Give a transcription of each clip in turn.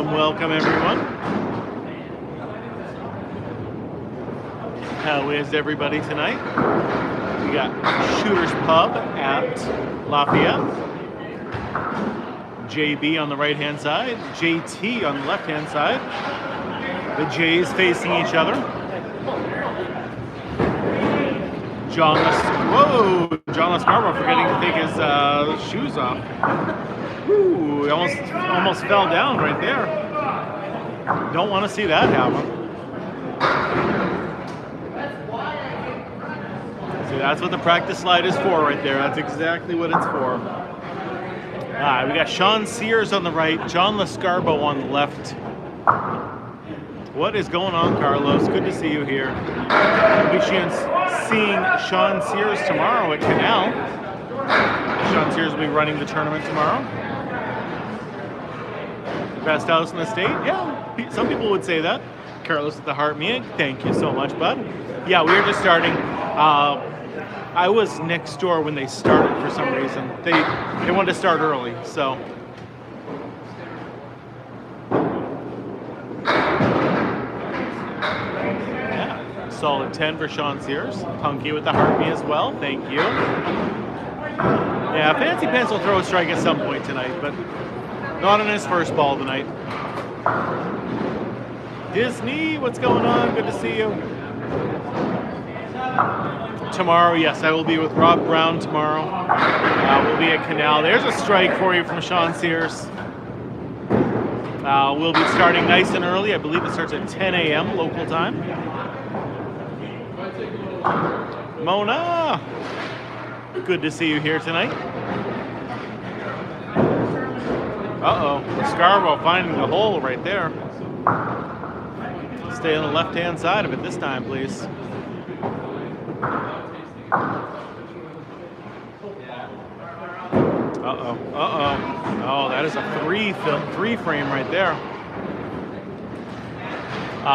welcome everyone. How is everybody tonight? We got Shooter's Pub at Lafayette. JB on the right-hand side, JT on the left-hand side. The J's facing each other. John Lescarborough forgetting to take his shoes off. Ooh, he almost fell down right there. Don't want to see that happen. See, that's what the practice slide is for right there. That's exactly what it's for. We got Sean Sears on the right, John Lescarborough on the left. What is going on, Carlos? Good to see you here. We'll be seeing Sean Sears tomorrow at Canal. Sean Sears will be running the tournament tomorrow. Best house in the state? Yeah, some people would say that. Carlos at the Heart Meeting. Thank you so much, bud. Yeah, we were just starting. I was next door when they started for some reason. They wanted to start early, so. Yeah, solid 10 for Sean Sears. Punky with the Heart Me as well, thank you. Yeah, Fancy Pants will throw a strike at some point tonight, but not on his first ball tonight. Disney, what's going on? Good to see you. Tomorrow, yes, I will be with Rob Brown tomorrow. We'll be at Canal. There's a strike for you from Sean Sears. We'll be starting nice and early. I believe it starts at 10 a.m. local time. Mona, good to see you here tonight. Uh-oh, Scarborough finding the hole right there. Stay on the left-hand side of it this time, please. Uh-oh, uh-oh. Oh, that is a three frame right there.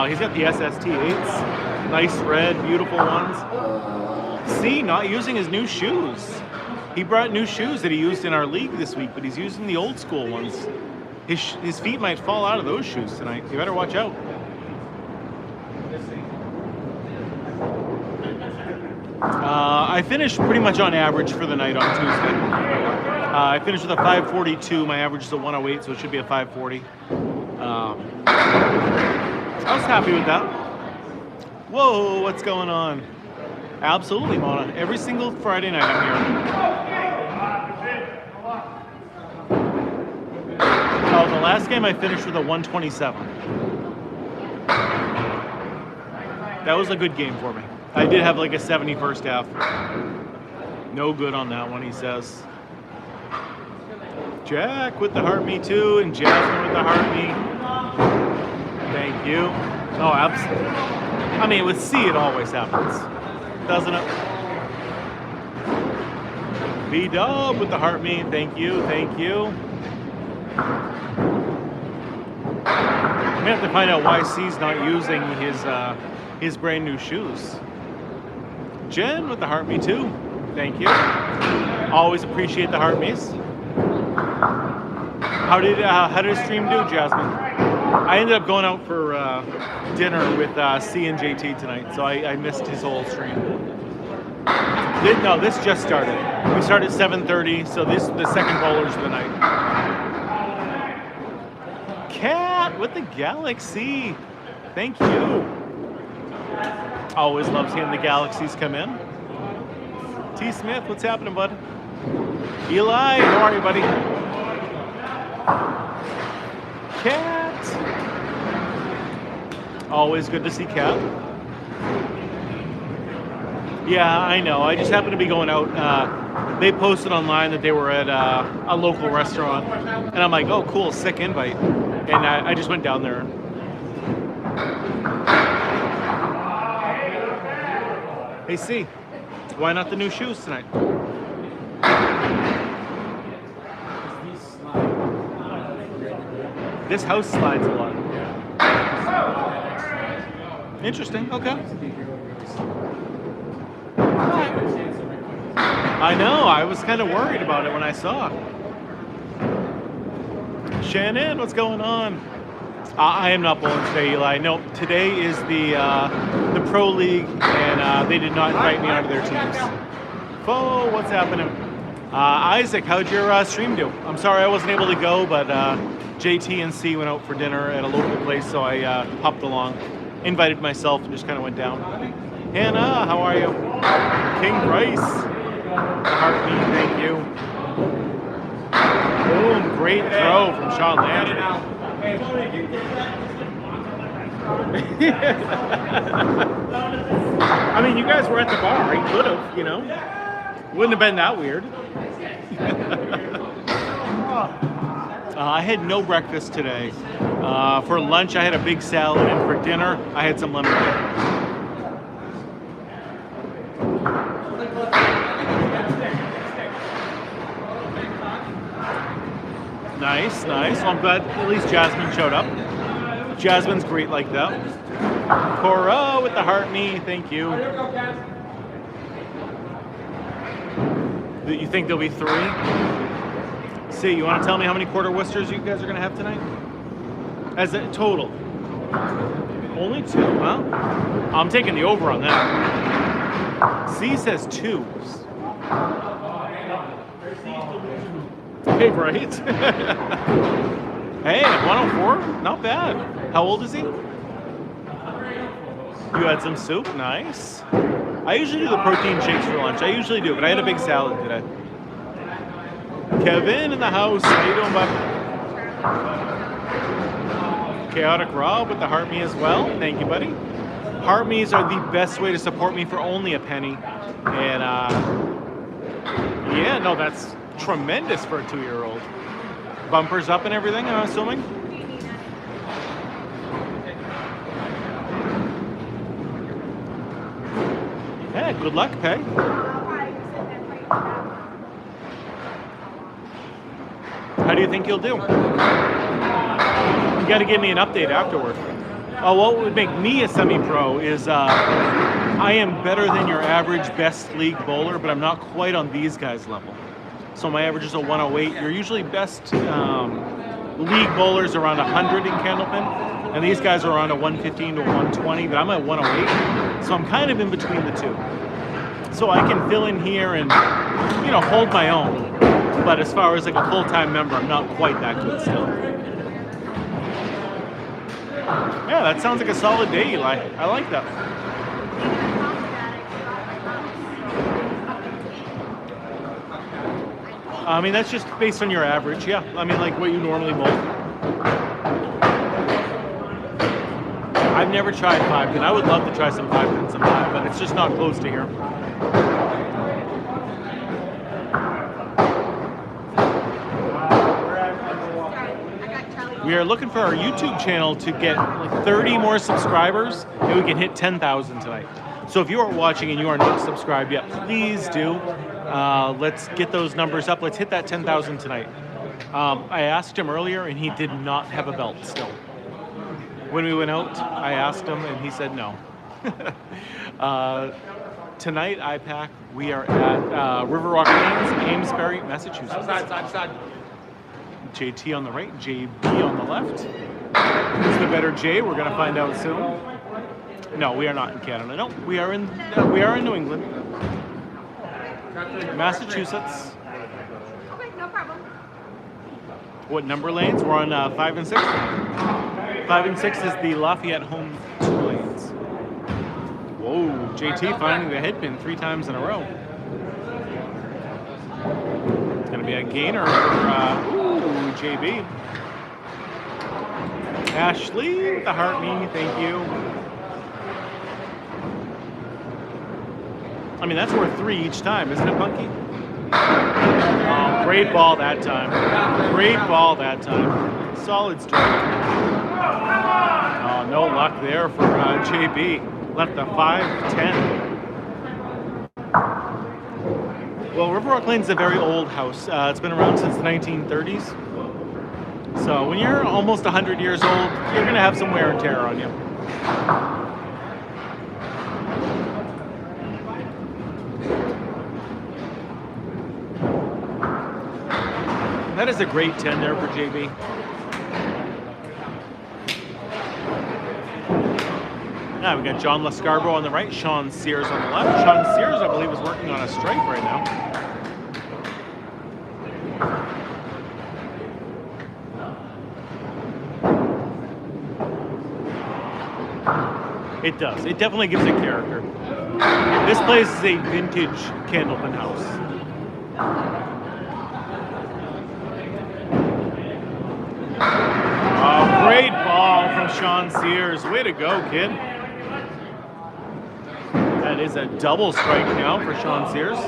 He's got the SST8s. Nice red, beautiful ones. See, not using his new shoes. He brought new shoes that he used in our league this week, but he's using the old school ones. His feet might fall out of those shoes tonight. You better watch out. I finished pretty much on average for the night on Tuesday. I finished with a 542. My average is a 108, so it should be a 540. I was happy with that. Whoa, what's going on? Absolutely, Mona. Every single Friday night I'm here. Oh, the last game I finished with a 127. That was a good game for me. I did have like a 70 first half. No good on that one, he says. Jack with the Heart Me too, and Jasmine with the Heart Me. Thank you. Oh, absolutely. I mean, with C, it always happens, doesn't it? B-Dub with the Heart Me. Thank you, thank you. I'm gonna have to find out why C's not using his brand new shoes. Jen with the Heart Me too. Thank you. Always appreciate the Heart Me's. How did his stream do, Jasmine? I ended up going out for dinner with C and JT tonight, so I missed his whole stream. No, this just started. We started at 7:30, so this is the second bowlers of the night. Cat with the Galaxy. Thank you. Always love seeing the Galaxies come in. T. Smith, what's happening, bud? Eli, how are you, buddy? Cat. Always good to see Cat. Yeah, I know. I just happened to be going out. They posted online that they were at a local restaurant. And I'm like, oh, cool, sick invite. And I just went down there. Hey, C, why not the new shoes tonight? This house slides a lot. Interesting, okay. I know, I was kind of worried about it when I saw it. Shannon, what's going on? I am not bowling today, Eli. No, today is the pro league, and they did not invite me onto their teams. Oh, what's happening? Isaac, how'd your stream do? I'm sorry I wasn't able to go, but JT and C went out for dinner at a local place, so I hopped along, invited myself, and just kind of went down. Hannah, how are you? King Bryce, the heartbeat, thank you. Boom, great throw from Sean Landry. I mean, you guys were at the bar. You could have, you know. Wouldn't have been that weird. I had no breakfast today. For lunch, I had a big salad, and for dinner, I had some lemonade. Nice, nice. Well, I'm glad at least Jasmine showed up. Jasmine's great like that. Cora with the heart knee, thank you. You think there'll be 3? See, you want to tell me how many quarter Worcesters you guys are going to have tonight? As a total? Only 2, huh? I'm taking the over on that. C says 2. Hey, right? Hey, 104? Not bad. How old is he? You had some soup? Nice. I usually do the protein shakes for lunch. I usually do, but I had a big salad today. Kevin in the house. How you doing, bud? Chaotic Rob with the heart me as well. Thank you, buddy. Heart me's are the best way to support me for only a penny. And yeah, no, that's tremendous for a 2-year-old. Bumpers up and everything, I'm assuming. Yeah, good luck, Peg. How do you think you'll do? You got to give me an update afterward. What would make me a semi-pro is I am better than your average best league bowler, but I'm not quite on these guys' level. So my average is a 108. You're usually best league bowlers around 100 in candlepin, and these guys are around a 115 to 120, but I'm at 108. So I'm kind of in between the two. So I can fill in here and, you know, hold my own. But as far as like a full-time member, I'm not quite that good still. Yeah, that sounds like a solid day, Eli. I like that. I mean, that's just based on your average, yeah. I mean, like what you normally bowl. I've never tried 5-pin. I would love to try some 5-pin sometime, but it's just not close to here. We are looking for our YouTube channel to get like 30 more subscribers, and we can hit 10,000 tonight. So if you are watching and you are not subscribed yet, please do. Let's get those numbers up. Let's hit that 10,000 tonight. I asked him earlier, and he did not have a belt still. When we went out, I asked him, and he said no. Tonight, IPAC, we are at River Rock Lanes, Amesbury, Massachusetts. Outside. JT on the right, JB on the left. Who's the better J? We're going to find out soon. No, we are not in Canada. No, we are in New England. Massachusetts. Okay, no problem. What number lanes? We're on 5 and 6. 5 and 6 is the Lafayette home 2 lanes. Whoa, JT finding the head pin 3 times in a row. It's going to be a gainer for JB. Ashley with the heart me, thank you. I mean, that's worth 3 each time, isn't it, Punky? Oh, great ball that time. Great ball that time. Solid strike. Oh, no luck there for JB. Left a 5-10. Well, River Rock Lane's a very old house. It's been around since the 1930s. So when you're almost 100 years old, you're going to have some wear and tear on you. That is a great 10 there for JB. Now we got John Lescarborough on the right, Sean Sears on the left. Sean Sears, I believe, is working on a strike right now. It does. It definitely gives it character. This place is a vintage candlepin house. Oh, great ball from Sean Sears. Way to go, kid. That is a double strike now for Sean Sears.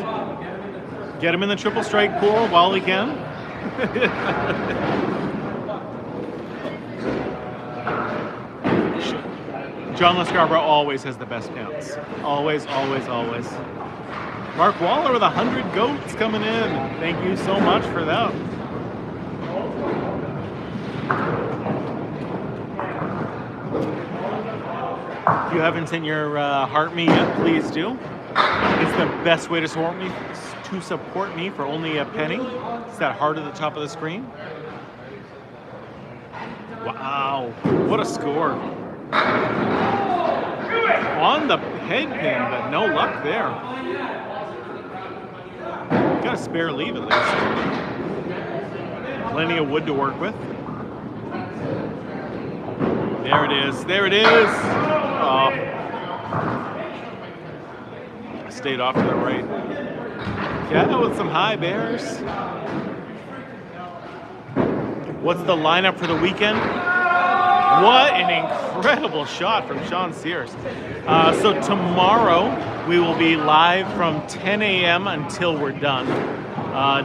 Get him in the triple strike pool while he can. John Lescarborough always has the best pants. Always, always, always. Mark Waller with 100 goats coming in. Thank you so much for that. If you haven't sent your heart me yet, please do. It's the best way to support me for only a penny. It's that heart at the top of the screen. Wow, what a score. On the head pin, but no luck there. Got a spare leave at least. Plenty of wood to work with. There it is. There it is. Oh. Stayed off to the right. Yeah, with some high bears. What's the lineup for the weekend? What an incredible shot from Sean Sears. So tomorrow we will be live from 10 a.m. until we're done.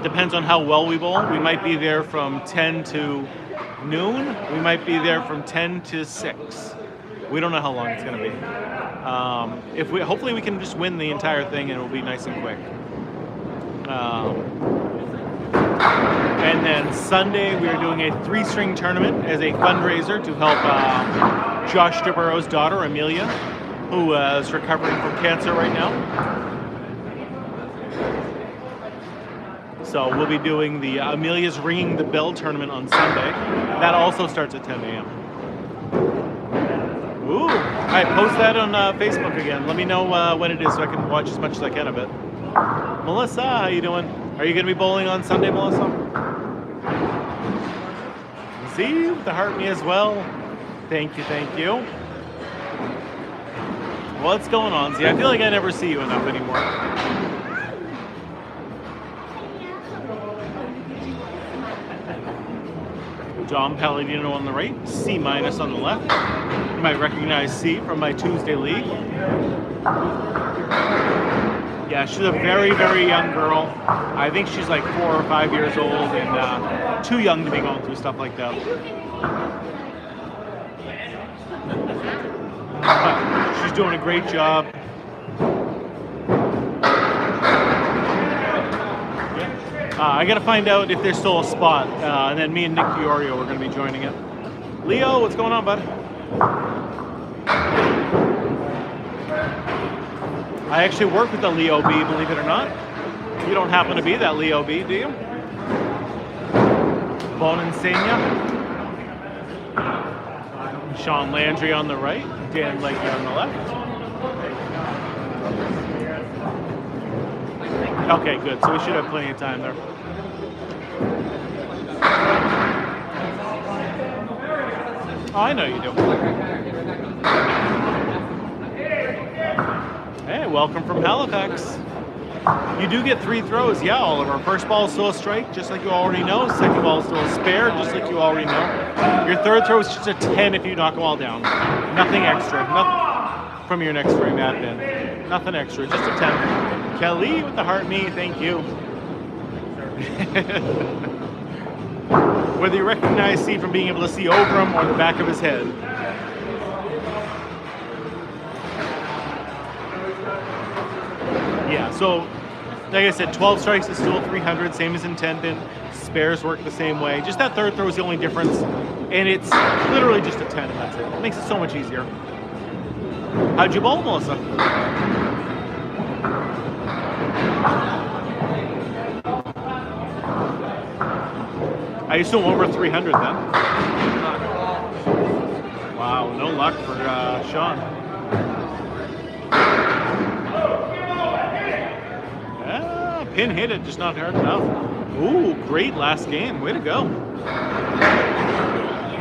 Depends on how well we bowl. We might be there from 10 to noon. We might be there from 10 to 6. We don't know how long it's going to be. Hopefully we can just win the entire thing and it'll be nice and quick. And then Sunday we are doing a 3-string tournament as a fundraiser to help Josh DeBurrow's daughter Amelia, who is recovering from cancer right now. So we'll be doing the Amelia's Ringing the Bell tournament on Sunday. That also starts at 10 a.m. Ooh! All right, post that on Facebook again. Let me know when it is so I can watch as much as I can of it. Melissa, how you doing? Are you going to be bowling on Sunday, Melissa? Z with the heart me as well. Thank you, thank you. What's going on, Z? I feel like I never see you enough anymore. Dom Palladino on the right, C- on the left. You might recognize C from my Tuesday league. Yeah, she's a very, very young girl. I think she's like 4 or 5 years old and too young to be going through stuff like that. But she's doing a great job. I got to find out if there's still a spot, and then me and Nick Diorio are going to be joining it. Leo, what's going on, bud? I actually work with the Leo B, believe it or not. You don't happen to be that Leo B, do you? Bonansenia. Sean Landry on the right, Dan Legge on the left. Okay, good. So we should have plenty of time there. Oh, I know you do. Hey, welcome from Halifax. You do get 3 throws, yeah, Oliver. First ball is still a strike, just like you already know. Second ball is still a spare, just like you already know. Your third throw is just a 10 if you knock them all down. Nothing extra. Nothing from your next frame admin. Nothing extra, just a 10. Kelly with the heart me, thank you. Whether you recognize C from being able to see over him or the back of his head. Yeah, so like I said, 12 strikes is still 300, same as in 10 pin. Spares work the same way. Just that third throw is the only difference. And it's literally just a 10 and that's it. It makes it so much easier. How'd you bowl, Melissa? I assume over 300 then. Wow, no luck for Sean. pin hit it, just not hard enough. Ooh, great last game. Way to go.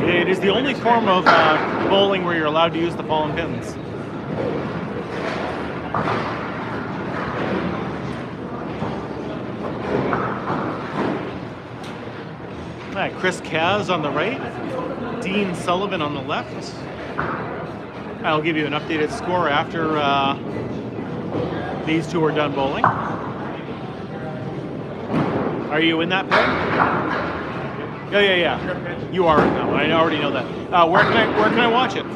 It is the only form of bowling where you're allowed to use the fallen pins. All right, Chris Kaz on the right, Dean Sullivan on the left. I'll give you an updated score after these two are done bowling. Are you in that pen? Yeah. You are now. I already know that. Where can I watch it?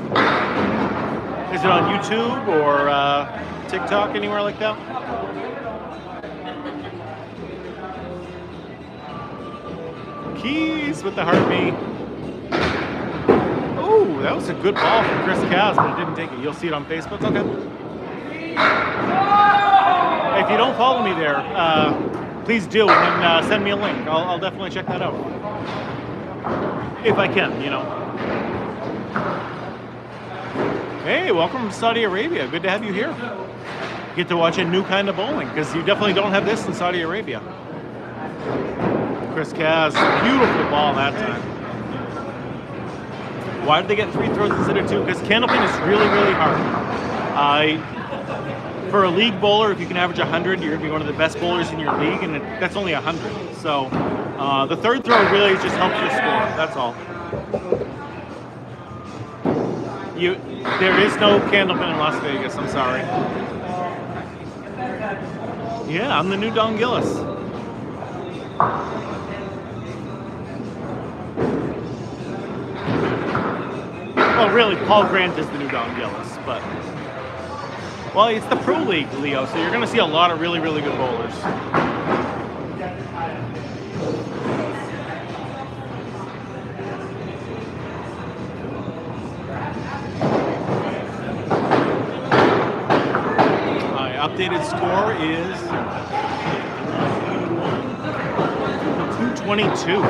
Is it on YouTube or TikTok, anywhere like that? Keys with the heartbeat. Oh, that was a good ball from Chris Kaz, but it didn't take it. You'll see it on Facebook. Okay. If you don't follow me there, please do, and then send me a link. I'll definitely check that out. If I can, you know. Hey, welcome from Saudi Arabia. Good to have you here. Get to watch a new kind of bowling, because you definitely don't have this in Saudi Arabia. Chris Kaz, beautiful ball that time. Why did they get 3 throws instead of 2? Because candlepin is really, really hard. For a league bowler, if you can average 100, you're going to be one of the best bowlers in your league, and that's only 100. So the third throw really just helps your score. That's all. There is no candlepin in Las Vegas. I'm sorry. Yeah, I'm the new Don Gillis. Well, really, Paul Grant is the new Don Gillis, but... Well, it's the Pro League, Leo, so you're going to see a lot of really, really good bowlers. My updated score is 222.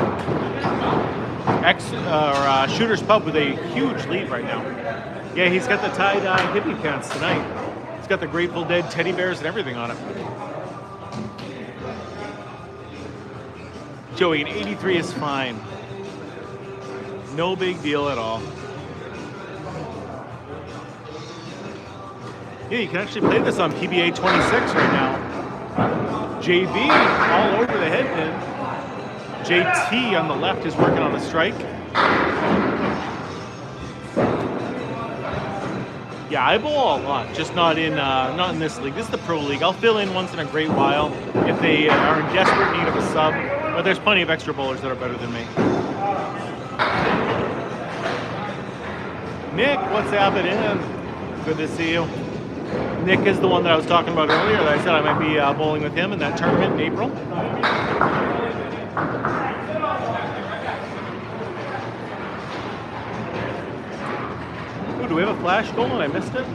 Shooter's Pub with a huge lead right now. Yeah, he's got the tie-dye hippie pants tonight. He's got the Grateful Dead teddy bears and everything on it. Joey, an 83 is fine. No big deal at all. Yeah, you can actually play this on PBA 26 right now. JB all over the head pin. JT on the left is working on a strike. Yeah, I bowl a lot, just not in this league. This is the Pro League. I'll fill in once in a great while if they are in desperate need of a sub. But there's plenty of extra bowlers that are better than me. Nick, what's happening? Good to see you. Nick is the one that I was talking about earlier that I said I might be bowling with him in that tournament in April. Ooh, do we have a flash goal and I missed it?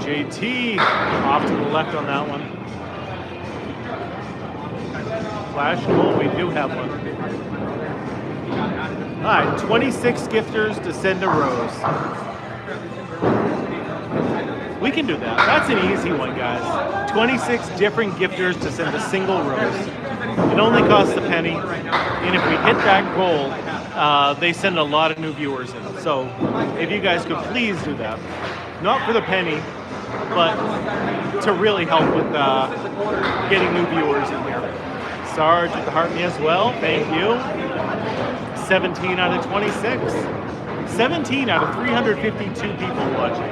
JT off to the left on that one. Flash goal, we do have one. All right, 26 gifters to send a rose. We can do that. That's an easy one, guys. 26 different gifters to send a single rose. It only costs a penny, and if we hit that goal, they send a lot of new viewers in. So if you guys could please do that. Not for the penny, but to really help with getting new viewers in here. Sarge with the heart me as well, thank you. 17 out of 26. 17 out of 352 people watching.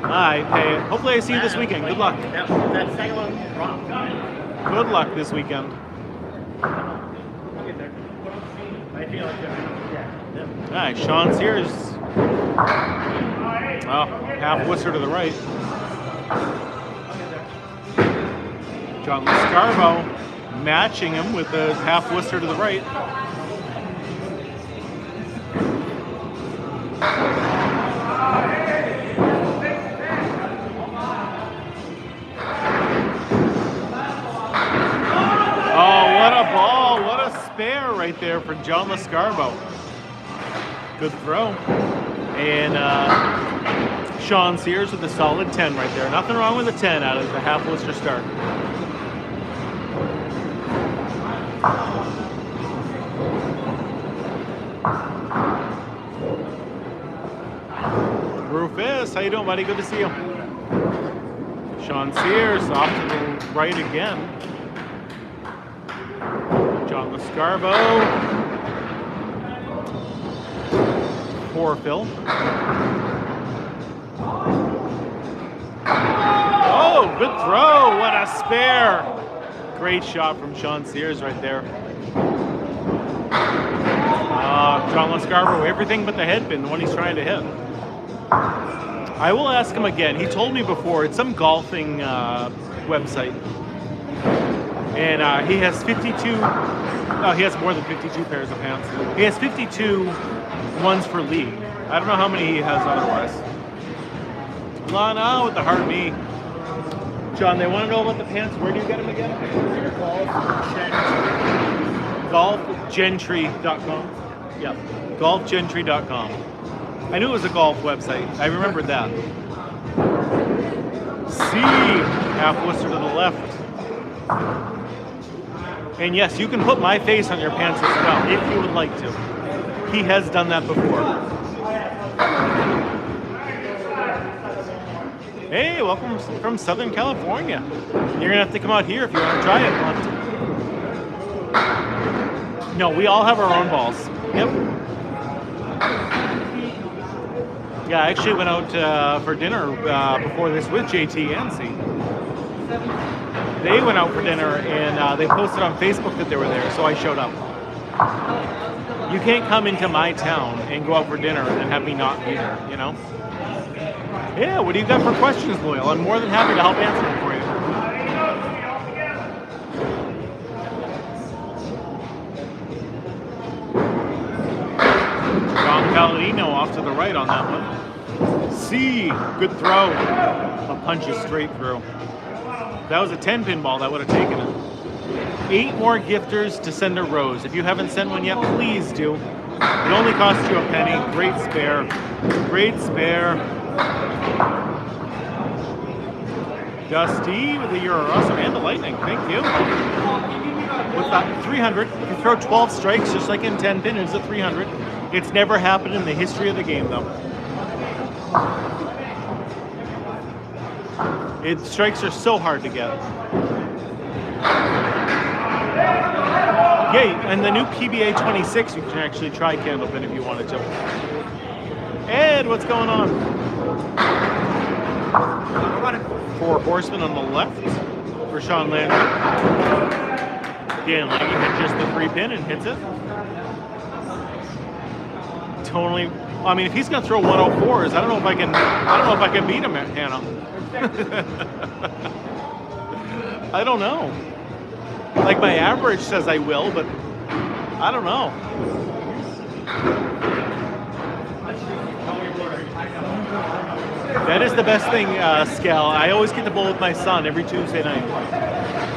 Alright, hey, hopefully I see you this weekend. Good luck. Good luck this weekend. Alright, Sean Sears. Oh, half whisper to the right. John Lascarbo matching him with a half whisper to the right. Oh, what a ball! What a spare right there for John Lascarbo. Good throw. And Sean Sears with a solid 10 right there. Nothing wrong with a 10 out of the half Worcester start. Rufus, how you doing, buddy? Good to see you. Sean Sears off to the right again. John Lascarbo. Poor Phil. Oh, good throw. What a spare. Great shot from Sean Sears right there. John Lascarbo, everything but the headpin, the one he's trying to hit. I will ask him again. He told me before, it's some golfing website. And he has 52, he has more than 52 pairs of pants. He has 52 ones for league. I don't know how many he has otherwise. Lana with the hard knee. John, they want to know about the pants. Where do you get them again? Golfgentry.com. Yep, golfgentry.com. I knew it was a golf website. I remembered that. C, half Worcester to the left. And yes, you can put my face on your pants as well, if you would like to. He has done that before. Hey, welcome from Southern California. You're gonna have to come out here if you want to try it. No, we all have our own balls. Yep. Yeah, I actually went out for dinner before this with JT and C. They went out for dinner and they posted on Facebook that they were there, so I showed up. You can't come into my town and go out for dinner and have me not be there, you know? Yeah, what do you got for questions, Loyal? I'm more than happy to help answer them for you. John Palladino off to the right on that one. C, good throw. A punch is straight through. If that was a 10-pin ball, that would have taken it. 8 more gifters to send a rose. If you haven't sent one yet, please do. It only costs you a penny. Great spare. Great spare. Dusty with the Euro Awesome and the Lightning. Thank you. With that 300, if you throw 12 strikes, just like in 10-pin, it's a 300. It's never happened in the history of the game, though. Strikes are so hard to get. Yay, and the new PBA 26, you can actually try candlepin if you wanted to. Ed, what's going on? 4 horsemen on the left for Sean Landry. Dan Lange hit just the 3-pin and hits it. Totally. I mean, if he's gonna throw 104s, I don't know if I can beat him, Hannah. I don't know. Like my average says I will, but I don't know. That is the best thing, Scal. I always get to bowl with my son every Tuesday night.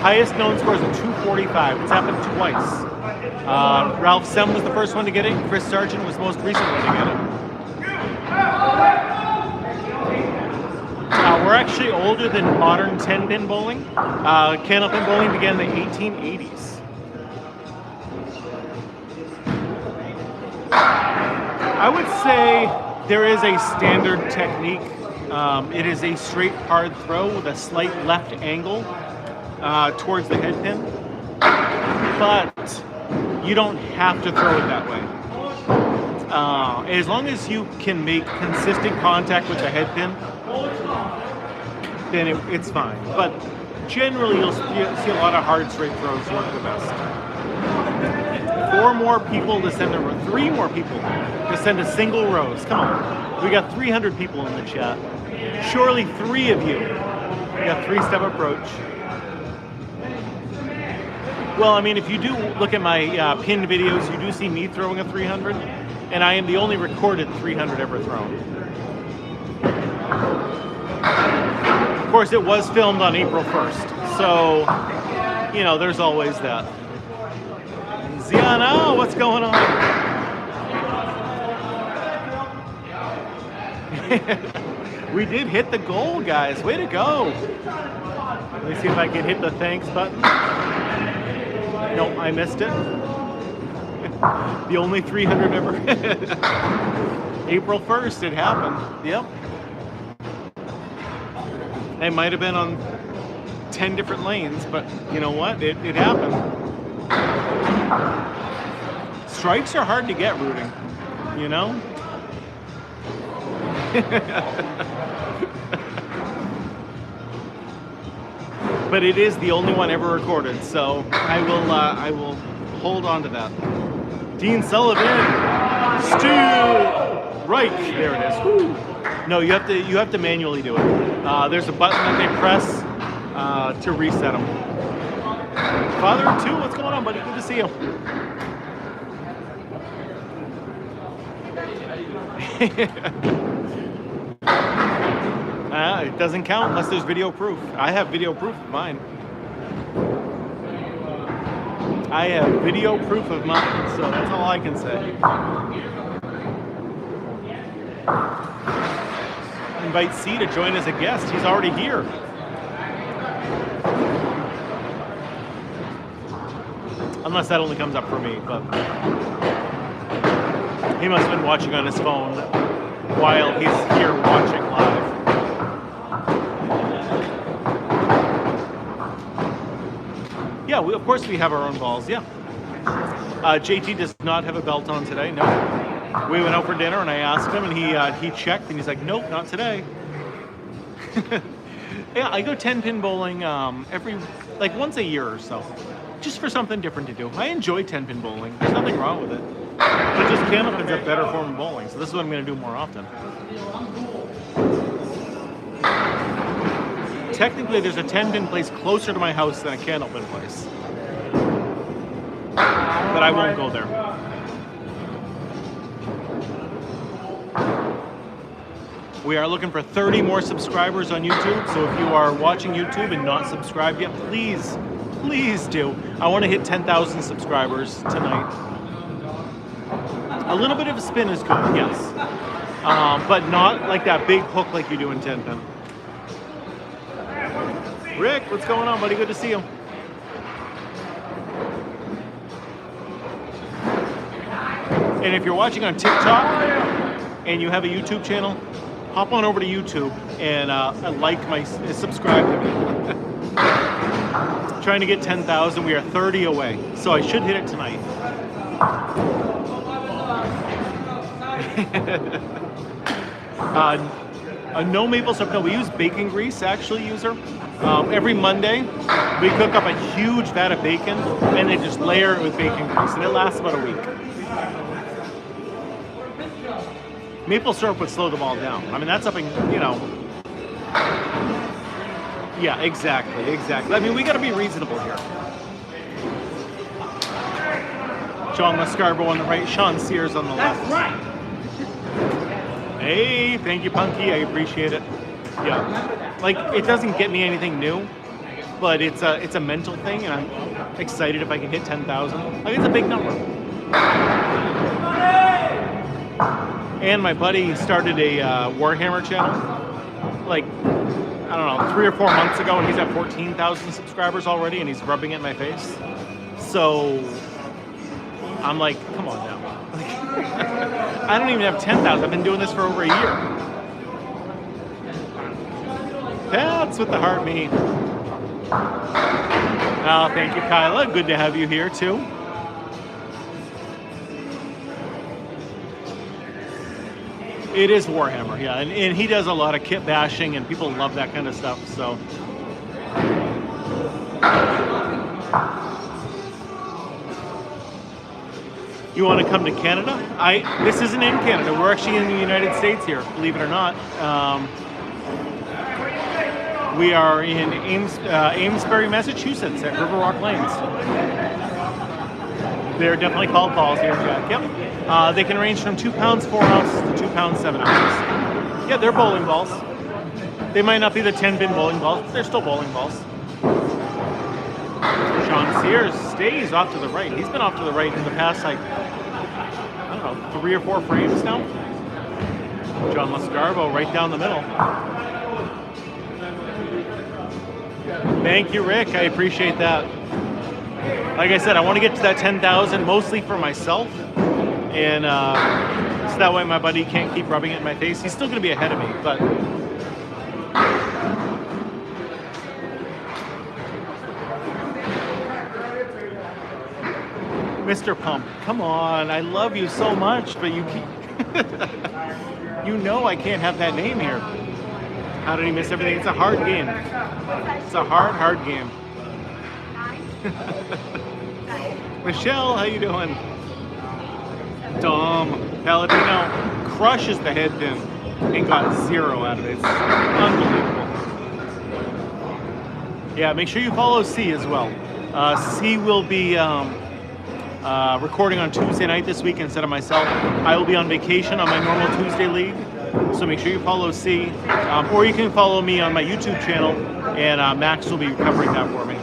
Highest known score is a 245. It's happened twice. Ralph Sem was the first one to get it. Chris Sargent was the most recent one to get it. We're actually older than modern 10-pin bowling. Candlepin bowling began in the 1880s. I would say there is a standard technique. It is a straight hard throw with a slight left angle towards the head pin. But you don't have to throw it that way. As long as you can make consistent contact with the head pin, then it's fine. But generally, you'll see a lot of hard straight throws work the best. 4 more people to send 3 more people to send a single rose. Come on, we got 300 people in the chat. Surely 3 of you. We got 3-step approach. Well, I mean, if you do look at my pinned videos, you do see me throwing a 300, and I am the only recorded 300 ever thrown. Of course, it was filmed on April 1st, so, you know, there's always that. Ziana, what's going on? We did hit the goal, guys. Way to go. Let me see if I can hit the thanks button. Nope, I missed it. The only 300 ever. April 1st, it happened. Yep. It might have been on 10 different lanes, but you know what? It happened. Strikes are hard to get rooting, you know? But it is the only one ever recorded, so I will hold on to that. Dean Sullivan, Stu, right there it is. Woo. No, you have to manually do it. There's a button that they press to reset them. Father of two, what's going on, buddy? Good to see you. It doesn't count unless there's video proof. I have video proof of mine. I have video proof of mine, so that's all I can say. Invite C to join as a guest. He's already here. Unless that only comes up for me, but he must have been watching on his phone while he's here watching live. Yeah, of course we have our own balls, yeah. JT does not have a belt on today, no. We went out for dinner and I asked him and he checked and he's like, nope, not today. Yeah, I go 10-pin bowling like once a year or so. Just for something different to do. I enjoy 10-pin bowling. There's nothing wrong with it. But just candlepin's a better form of bowling, so this is what I'm going to do more often. Technically, there's a 10-pin place closer to my house than a candlepin place. But I won't go there. We are looking for 30 more subscribers on YouTube, so if you are watching YouTube and not subscribed yet, please do. I want to hit 10,000 subscribers tonight. A little bit of a spin is good, yes. But not like that big hook like you do in 10-pin. Rick, what's going on, buddy? Good to see you. And if you're watching on TikTok and you have a YouTube channel, hop on over to YouTube and subscribe to me. Trying to get 10,000. We are 30 away, so I should hit it tonight. No maple syrup. No, we use bacon grease. Actually, user. Every Monday, we cook up a huge vat of bacon and then just layer it with bacon grease, and it lasts about a week. Maple syrup would slow them all down. I mean, that's something, you know. Yeah, exactly. I mean, we got to be reasonable here. John Lescarbo on the right, Sean Sears on the left. That's right. Hey, thank you, Punky. I appreciate it. Yeah, like it doesn't get me anything new, but it's a mental thing, and I'm excited if I can hit 10,000. Like it's a big number. And my buddy started a Warhammer channel, like, I don't know, 3 or 4 months ago, and he's at 14,000 subscribers already, and he's rubbing it in my face. So I'm like, come on now. Like, I don't even have 10,000. I've been doing this for over a year. That's what the heart means. Oh, thank you, Kyla. Good to have you here, too. It is Warhammer, yeah, and he does a lot of kit bashing, and people love that kind of stuff, so. You want to come to Canada? This isn't in Canada. We're actually in the United States here, believe it or not. We are in Amesbury, Massachusetts at River Rock Lanes. They're definitely called balls here, Jack. Yep. They can range from 2 pounds 4 ounces to 2 pounds 7 ounces. Yeah, they're bowling balls. They might not be the 10-pin bowling balls, but they're still bowling balls. Sean Sears stays off to the right. He's been off to the right in the past, like, I don't know, 3 or 4 frames now. John Lascarbo right down the middle. Thank you, Rick. I appreciate that. Like I said, I want to get to that 10,000 mostly for myself. And so that way my buddy can't keep rubbing it in my face. He's still going to be ahead of me, but... Mr. Pump, come on. I love you so much, but you keep... You know I can't have that name here. How did he miss everything? It's a hard game. It's a hard game. Michelle, how you doing? Dom Paladino crushes the head pin and got 0 out of it. It's unbelievable. Yeah, make sure you follow C as well. C will be recording on Tuesday night this week instead of myself. I will be on vacation on my normal Tuesday league, so make sure you follow C. Or you can follow me on my YouTube channel, and Max will be covering that for me.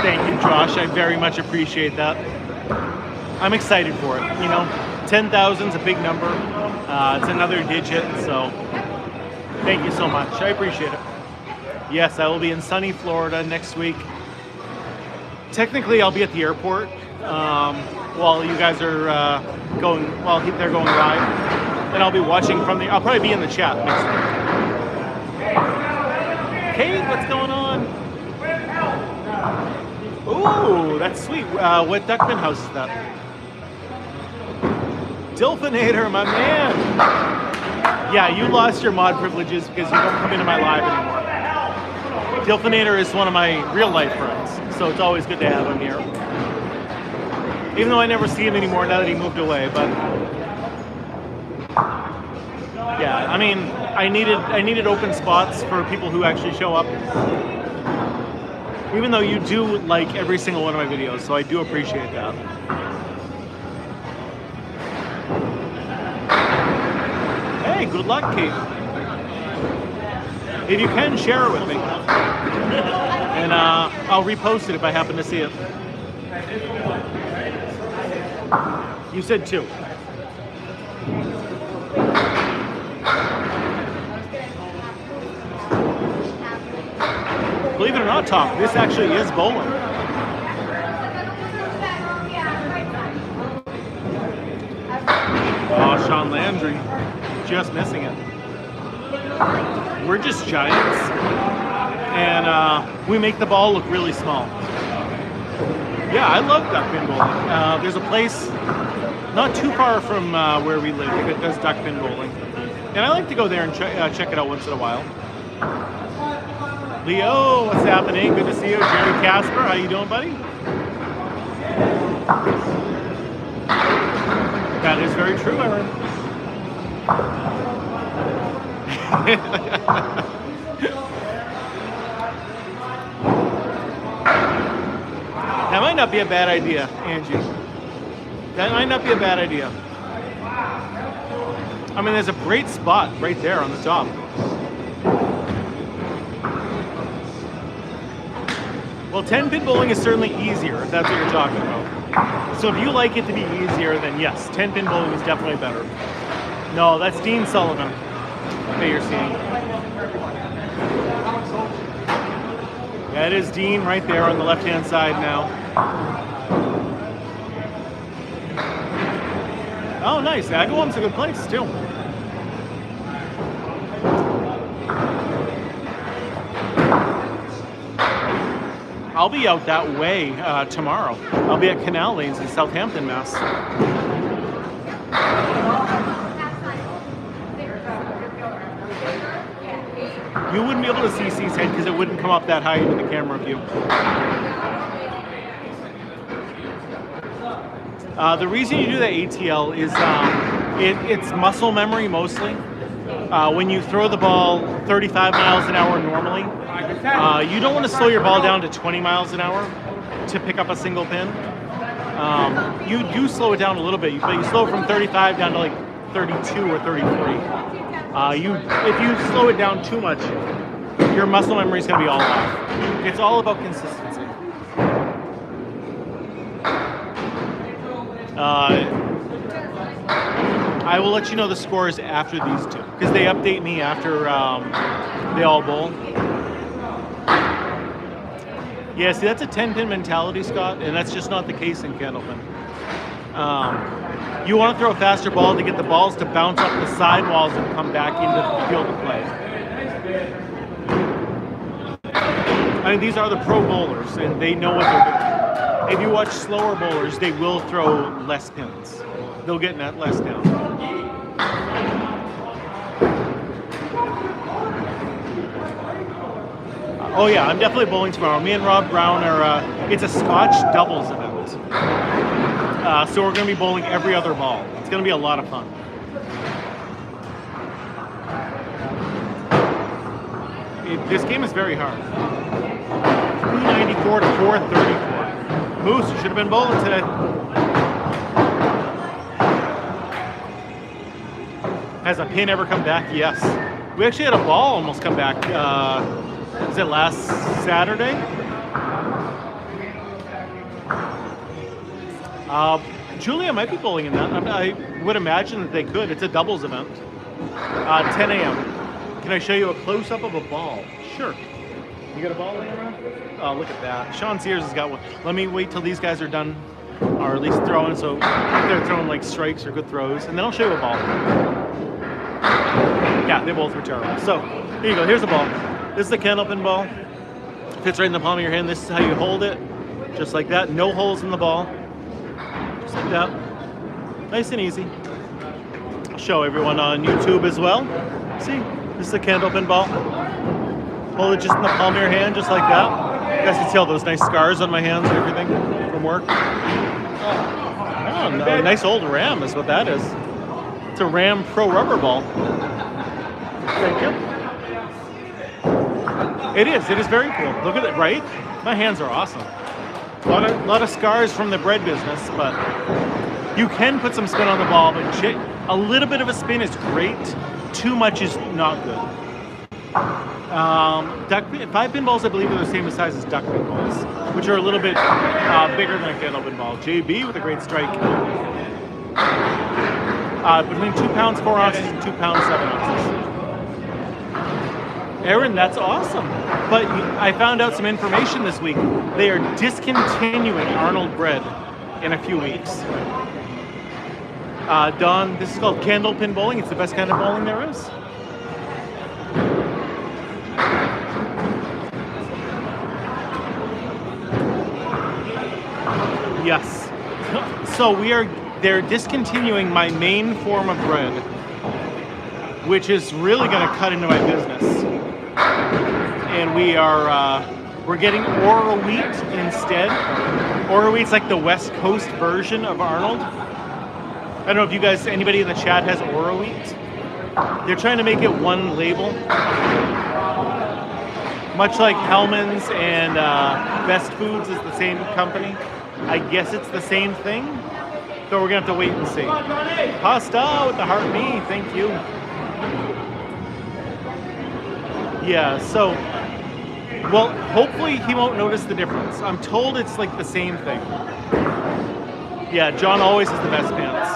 Thank you, Josh. I very much appreciate that. I'm excited for it. You know, 10,000 is a big number. It's another digit, so thank you so much. I appreciate it. Yes, I will be in sunny Florida next week. Technically, I'll be at the airport while you guys are they're going live, and I'll be watching from the. I'll probably be in the chat next week. Kate, what's going on? Ooh, that's sweet. What duckman house is that? Dilfinator, my man. Yeah, you lost your mod privileges because you don't come into my live anymore. Dilfinator is one of my real life friends, so it's always good to have him here. Even though I never see him anymore now that he moved away, but yeah, I mean, I needed open spots for people who actually show up. Even though you do like every single one of my videos, so I do appreciate that. Hey, good luck, Kate. If you can, share it with me. And I'll repost it if I happen to see it. You said 2. Believe it or not, Tom, this actually is bowling. Oh, Sean Landry, just missing it. We're just giants, and we make the ball look really small. Yeah, I love duckpin bowling. There's a place not too far from where we live that does duckpin bowling, and I like to go there and check it out once in a while. Leo, what's happening? Good to see you. Jerry Casper, how you doing, buddy? That is very true, Aaron. That might not be a bad idea, Angie. That might not be a bad idea. I mean, there's a great spot right there on the top. Well, 10-pin bowling is certainly easier, if that's what you're talking about. So if you like it to be easier, then yes, 10-pin bowling is definitely better. No, that's Dean Sullivan that you're seeing. That is Dean right there on the left-hand side now. Oh, nice. Agawam's a good place, too. I'll be out that way tomorrow. I'll be at Canal Lanes in Southampton, Mass. You wouldn't be able to see C's head because it wouldn't come up that high into the camera view. The reason you do the ATL is it's muscle memory mostly. When you throw the ball 35 miles an hour normally, you don't want to slow your ball down to 20 miles an hour to pick up a single pin. You do slow it down a little bit, but you slow it from 35 down to like 32 or 33. If you slow it down too much, your muscle memory is going to be all off. It's all about consistency. I will let you know the scores after these two, because they update me after they all bowl. Yeah, see, that's a 10-pin mentality, Scott, and that's just not the case in candlepin. You want to throw a faster ball to get the balls to bounce off the sidewalls and come back into the field of play. I mean, these are the pro bowlers, and they know what they're doing. If you watch slower bowlers, they will throw less pins. They'll get net less down. Oh yeah, I'm definitely bowling tomorrow. Me and Rob Brown are, it's a Scotch doubles event. So we're going to be bowling every other ball. It's going to be a lot of fun. This game is very hard. 394 to 434. Moose, you should have been bowling today. Has a pin ever come back? Yes. We actually had a ball almost come back. Was it last Saturday? Julia might be bowling in that. I would imagine that they could. It's a doubles event. 10 a.m. Can I show you a close-up of a ball? Sure. You got a ball laying around? Oh, look at that. Sean Sears has got one. Let me wait till these guys are done, or at least throwing, so if they're throwing like strikes or good throws, and then I'll show you a ball. Yeah, they both were terrible. So, here you go. Here's the ball. This is the candlepin ball. Fits right in the palm of your hand. This is how you hold it. Just like that. No holes in the ball. Just like that. Nice and easy. I'll show everyone on YouTube as well. See? This is the candlepin ball. Hold it just in the palm of your hand, just like that. You guys can see all those nice scars on my hands and everything from work. Oh, a nice old Ram is what that is. It's a Ram Pro Rubber ball. Thank you. It is very cool. Look at it, right? My hands are awesome. A lot of scars from the bread business, but you can put some spin on the ball, but a little bit of a spin is great. Too much is not good. 5-pin balls, I believe, are the same size as duck pin balls, which are a little bit bigger than a candlepin ball. JB with a great strike. Between 2 pounds 4 ounces and 2 pounds 7 ounces. Aaron, that's awesome. But I found out some information this week. They are discontinuing Arnold bread in a few weeks. Don, this is called candlepin bowling. It's the best kind of bowling there is. Yes. So they're discontinuing my main form of bread, which is really going to cut into my business. And we're getting Oro wheat instead. Oro wheat's like the West Coast version of Arnold. I don't know if anybody in the chat has Oro wheat. They're trying to make it one label. Much like Hellman's and Best Foods is the same company. I guess it's the same thing. So we're gonna have to wait and see. Pasta with the heart me, thank you. Yeah, so, well, hopefully he won't notice the difference. I'm told it's like the same thing. Yeah, John always has the best pants.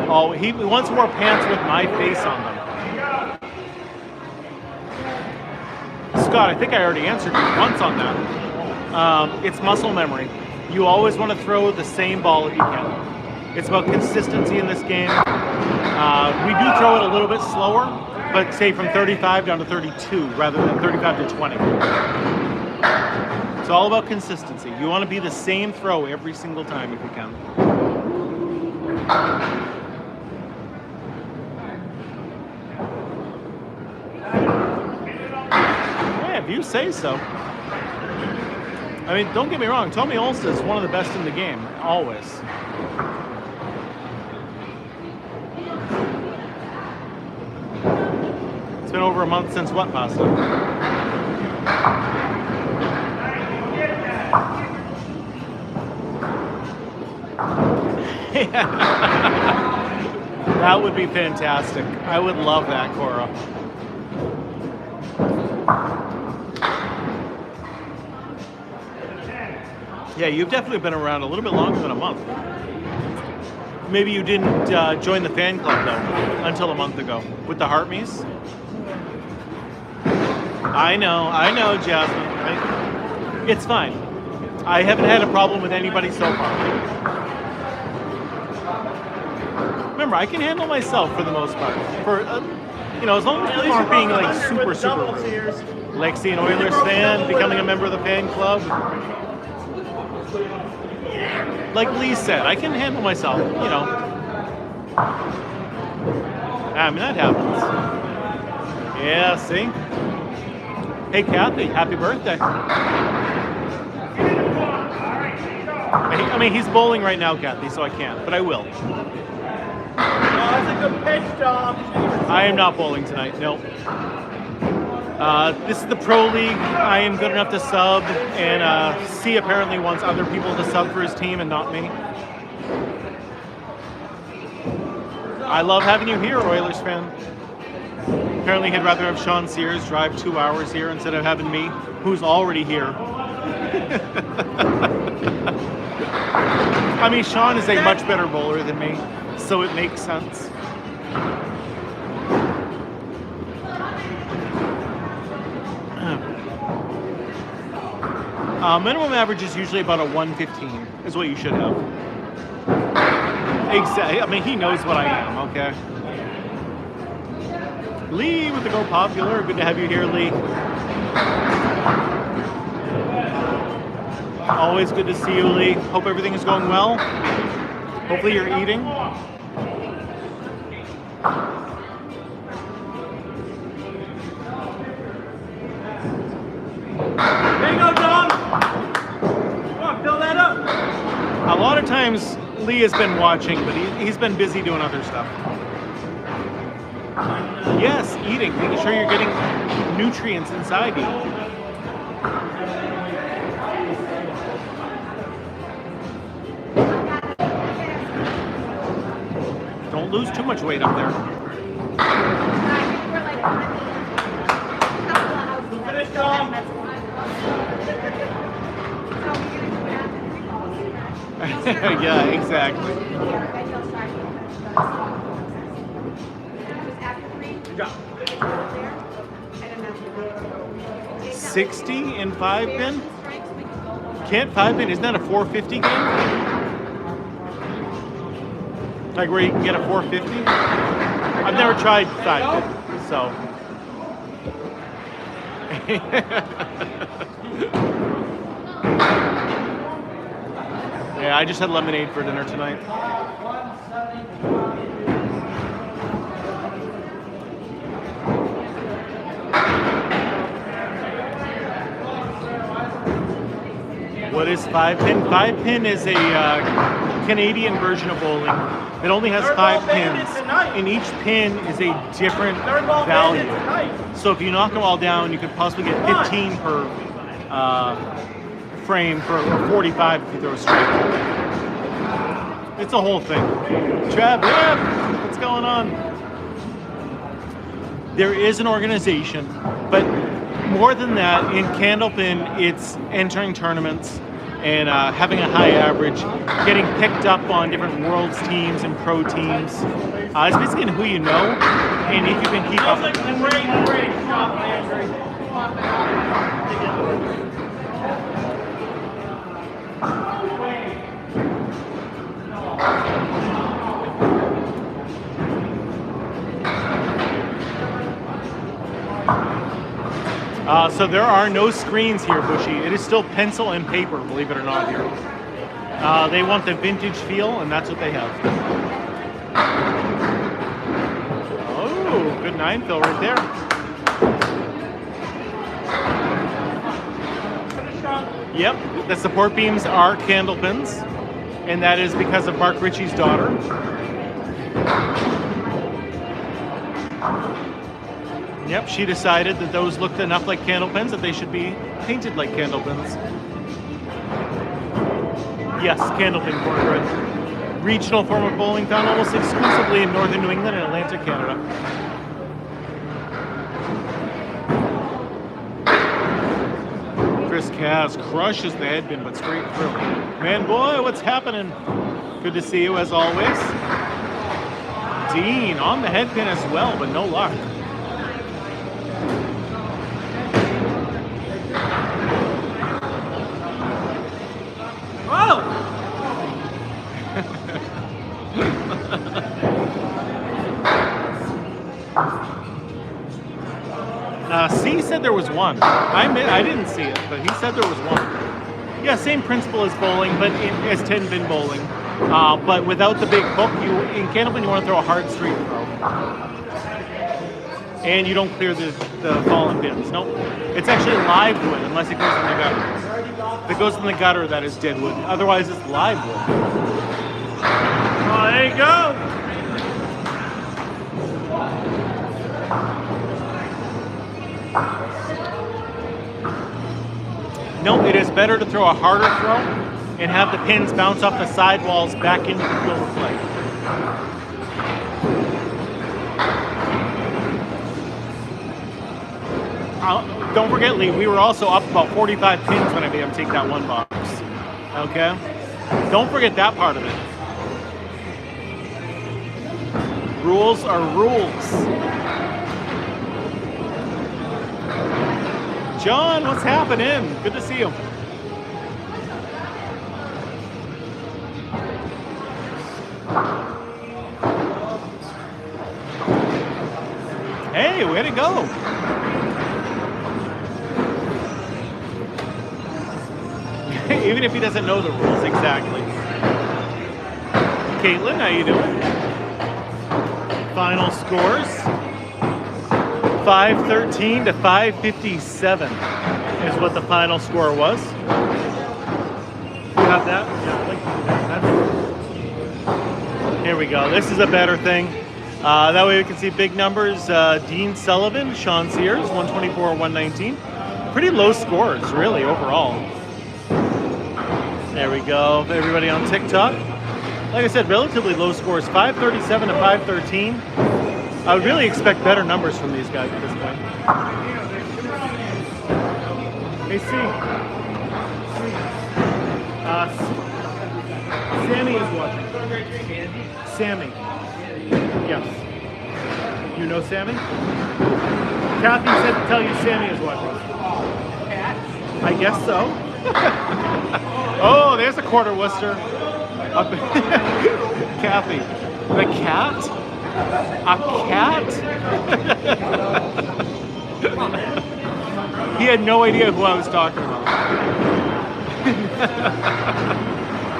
Oh, he once wore pants with my face on them. Scott, I think I already answered you once on that. It's muscle memory. You always want to throw the same ball if you can. It's about consistency in this game. We do throw it a little bit slower, but say from 35 down to 32 rather than 35 to 20. It's all about consistency. You want to be the same throw every single time if you can. Yeah, if you say so. I mean, don't get me wrong, Tommy Olsta is one of the best in the game, always. It's been over a month since what, Pasta? That would be fantastic. I would love that, Cora. Yeah, you've definitely been around a little bit longer than a month. Maybe you didn't join the fan club, though, until a month ago with the Heartmies. I know, Jasmine. It's fine. I haven't had a problem with anybody so far. Remember, I can handle myself for the most part. For as long as people aren't being like super rude. Lexi, an Oilers fan, becoming a member of the fan club. Like Lee said, I can handle myself. I mean, that happens. Yeah, see? Hey, Kathy, happy birthday. I mean, he's bowling right now, Kathy, so I can't, but I will. That's a good pitch, Dom. I am not bowling tonight, no. This is the Pro League. I am good enough to sub, and C apparently wants other people to sub for his team and not me. I love having you here, Oilers fan. Apparently he'd rather have Sean Sears drive 2 hours here instead of having me, who's already here. I mean, Sean is a much better bowler than me, so it makes sense. Minimum average is usually about a 115, is what you should have. Exactly. I mean, he knows what I am, okay? Lee with the Go Popular. Good to have you here, Lee. Always good to see you, Lee. Hope everything is going well. Hopefully you're eating. There you go, Dom. Come on, fill that up. A lot of times Lee has been watching, but he's been busy doing other stuff. Yes, eating, making sure you're getting nutrients inside you. Don't lose too much weight up there. Finish, Dom. Yeah, exactly. 60 in 5-pin? Can't 5-pin? Isn't that a 450 game? Like where you can get a 450? I've never tried 5-pin, so. Yeah, I just had lemonade for dinner tonight. What is 5-pin? 5-pin is a Canadian version of bowling. It only has 5 pins, and each pin is a different value. So if you knock them all down, you could possibly get 15 per frame for 45 if you throw a straight. It's a whole thing. Trav, what's going on? There is an organization, but more than that, in candlepin, it's entering tournaments and having a high average, getting picked up on different world's teams and pro teams. It's basically who you know, and if you can keep up. Great job, Landry. So there are no screens here, Bushy. It is still pencil and paper, believe it or not, here. They want the vintage feel, and that's what they have. Oh, good 9 fill right there. Yep, the support beams are candlepins, and that is because of Mark Ritchie's daughter. Yep, she decided that those looked enough like candlepins that they should be painted like candlepins. Yes, candlepin cornbread. regional form of bowling found almost exclusively in northern New England and Atlantic Canada. Chris Cass crushes the headpin, but straight through. Man, boy, what's happening? Good to see you as always. Dean on the headpin as well, but no luck. Oh! C said there was one. I didn't see it, but he said there was one. Yeah, same principle as bowling, but as 10-pin bowling. But without the big hook, in candlepin you want to throw a hard straight throw. And you don't clear the fallen pins. Nope. It's actually live wood unless it goes in the gutter. If it goes in the gutter, that is dead wood. Otherwise, it's live wood. Oh, there you go! No, it is better to throw a harder throw and have the pins bounce off the sidewalls back into the field of play. Don't forget, Lee, we were also up about 45 pins when I made him take that one box. Okay? Don't forget that part of it. Rules are rules. John, what's happening? Good to see you. Hey, way to go. Even if he doesn't know the rules, exactly. Caitlin, how you doing? Final scores. 513 to 557 is what the final score was. You have that? Yeah, here we go. This is a better thing. That way we can see big numbers. Dean Sullivan, Sean Sears, 124, 119. Pretty low scores, really, overall. There we go. Everybody on TikTok. Like I said, relatively low scores. 537 to 513. I would really expect better numbers from these guys at this point. Hey, C. Sammy is watching. Sammy. Yes. You know Sammy? Kathy said to tell you Sammy is watching. I guess so. Oh, there's a quarter Worcester. Kathy. The cat? A cat? He had no idea who I was talking about.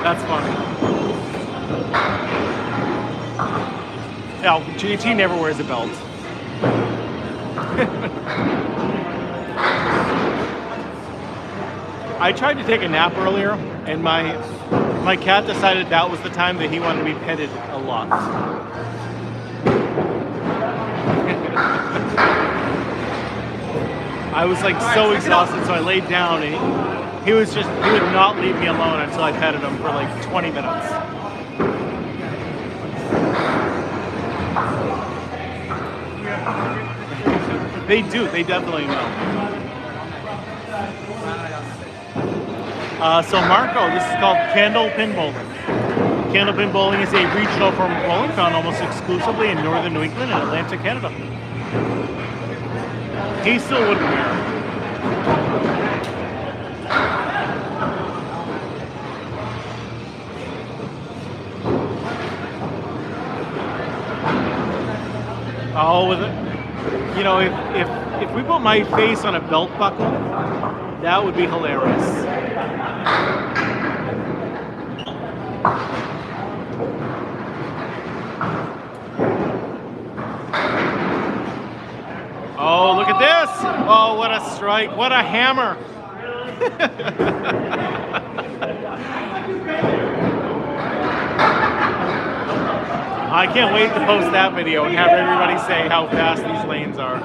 That's funny. Oh, JT never wears a belt. I tried to take a nap earlier, and my cat decided that was the time that he wanted to be petted a lot. I was like so exhausted, so I laid down, and he would not leave me alone until I petted him for like 20 minutes. They do, they definitely know. So Marco, this is called candlepin bowling. Candlepin bowling is a regional form of bowling found almost exclusively in northern New England and Atlantic Canada. He still wouldn't wear it. Oh, with it. You know, if we put my face on a belt buckle, that would be hilarious. Oh, look at this! Oh, what a strike! What a hammer! I can't wait to post that video and have everybody say how fast these lanes are.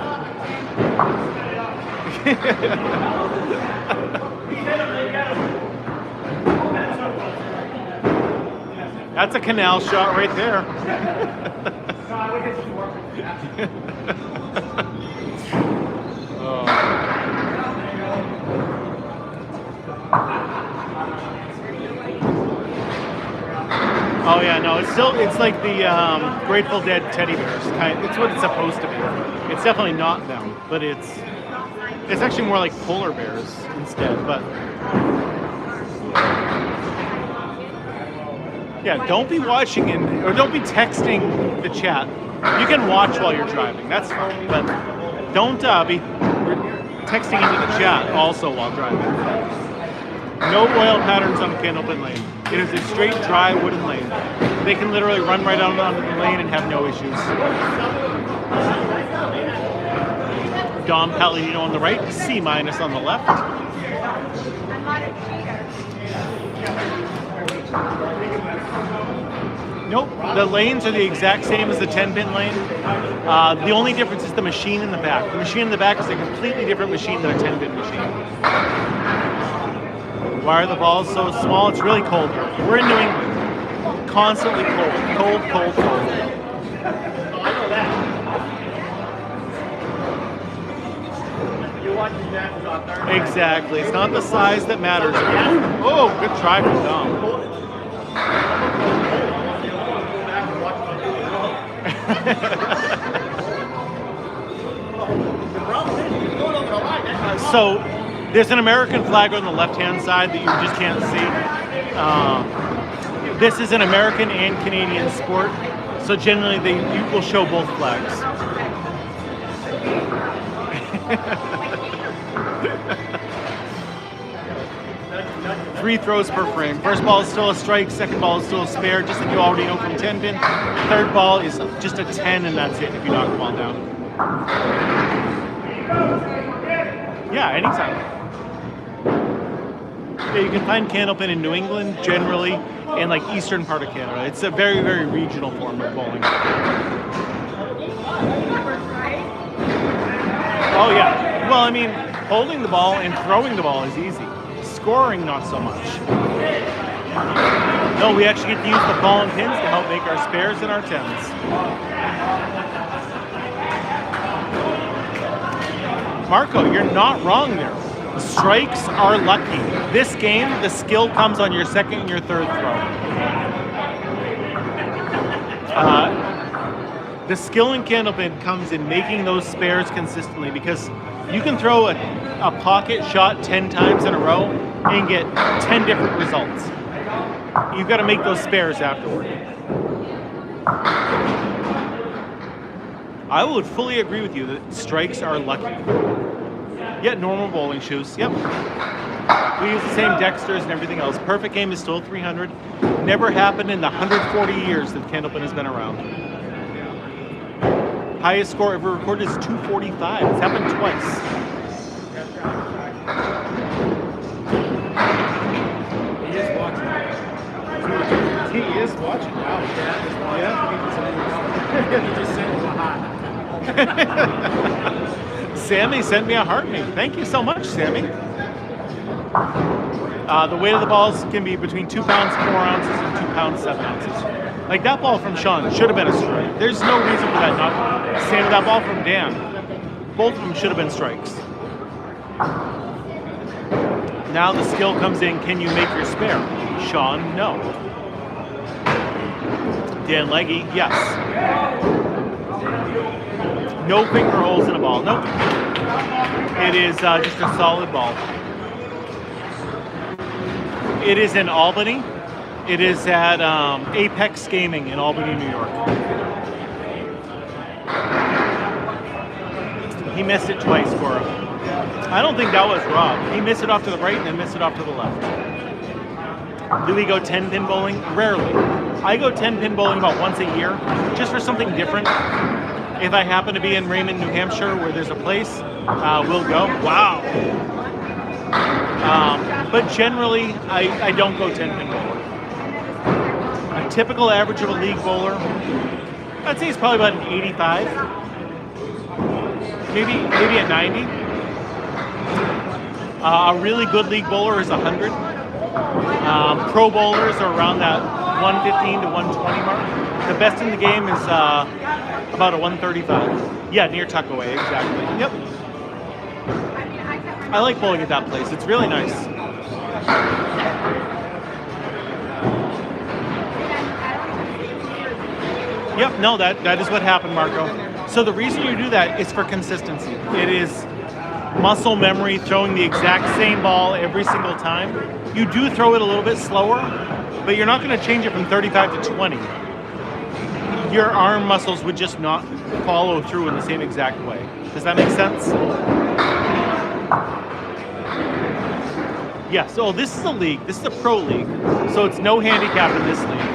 That's a canal shot right there. Oh. Oh yeah, no, it's like the Grateful Dead teddy bears. It's what it's supposed to be. It's definitely not them, but it's actually more like polar bears instead. But yeah, don't be watching or don't be texting the chat. You can watch while you're driving. That's fine, but don't be texting into the chat also while driving. No oil patterns on Candlepin Lane. It is a straight, dry, wooden lane. They can literally run right out onto the lane and have no issues. Dom Palladino on the right, C- on the left. I'm not a cheater. Nope, the lanes are the exact same as the 10-pin lane. The only difference is the machine in the back. The machine in the back is a completely different machine than a 10-pin machine. Why are the balls so small? It's really cold here. We're in New England. Constantly cold. Cold, cold, cold. I know that. You're watching that on third. Exactly. It's not the size that matters. Oh, good try from Dom. So there's an American flag on the left-hand side that you just can't see. This is an American and Canadian sport, so generally you will show both flags. Three throws per frame. First ball is still a strike, second ball is still a spare, just like you already know from 10-pin. Third ball is just a 10 and that's it if you knock the ball down. Yeah, anytime. Yeah, you can find Candlepin in New England, generally, and like eastern part of Canada. It's a very, very regional form of bowling. Oh yeah. Well, I mean, holding the ball and throwing the ball is easy. Scoring, not so much. No, we actually get to use the ball and pins to help make our spares and our 10s. Marco, you're not wrong there. Strikes are lucky. This game, the skill comes on your second and your third throw. The skill in Candlepin comes in making those spares consistently because you can throw a pocket shot 10 times in a row and get 10 different results. You've got to make those spares afterward. I would fully agree with you that strikes are lucky. Yeah, normal bowling shoes. Yep. We use the same Dexters and everything else. Perfect game is still 300. Never happened in the 140 years that Candlepin has been around. Highest score ever recorded is 245. It's happened twice. He is watching. He is watching. Wow. Yeah. He just sent him a hot. Sammy sent me a heart me. Thank you so much, Sammy. The weight of the balls can be between 2 pounds 4 ounces and 2 pounds 7 ounces. Like that ball from Sean should have been a strike. There's no reason for that not. Same with that ball from Dan. Both of them should have been strikes. Now the skill comes in, can you make your spare? Sean, no. Dan Leggy, yes. No finger holes in a ball, nope. It is just a solid ball. It is in Albany. It is at Apex Gaming in Albany, New York. He missed it twice for him. I don't think that was Rob. He missed it off to the right and then missed it off to the left. Do we go 10-pin bowling? Rarely. I go 10-pin bowling about once a year, just for something different. If I happen to be in Raymond, New Hampshire, where there's a place, we'll go. Wow. But generally, I don't go 10-pin bowling. A typical average of a league bowler, I'd say it's probably about an 85, maybe a 90. A really good league bowler is 100. Pro bowlers are around that 115 to 120 mark. The best in the game is about a 135. Yeah, near Tuckaway, exactly. Yep. I like bowling at that place. It's really nice. Yep, no, that is what happened, Marco. So the reason you do that is for consistency. It is muscle memory, throwing the exact same ball every single time. You do throw it a little bit slower, but you're not going to change it from 35 to 20. Your arm muscles would just not follow through in the same exact way. Does that make sense? Yeah, so this is a league. This is a pro league. So it's no handicap in this league.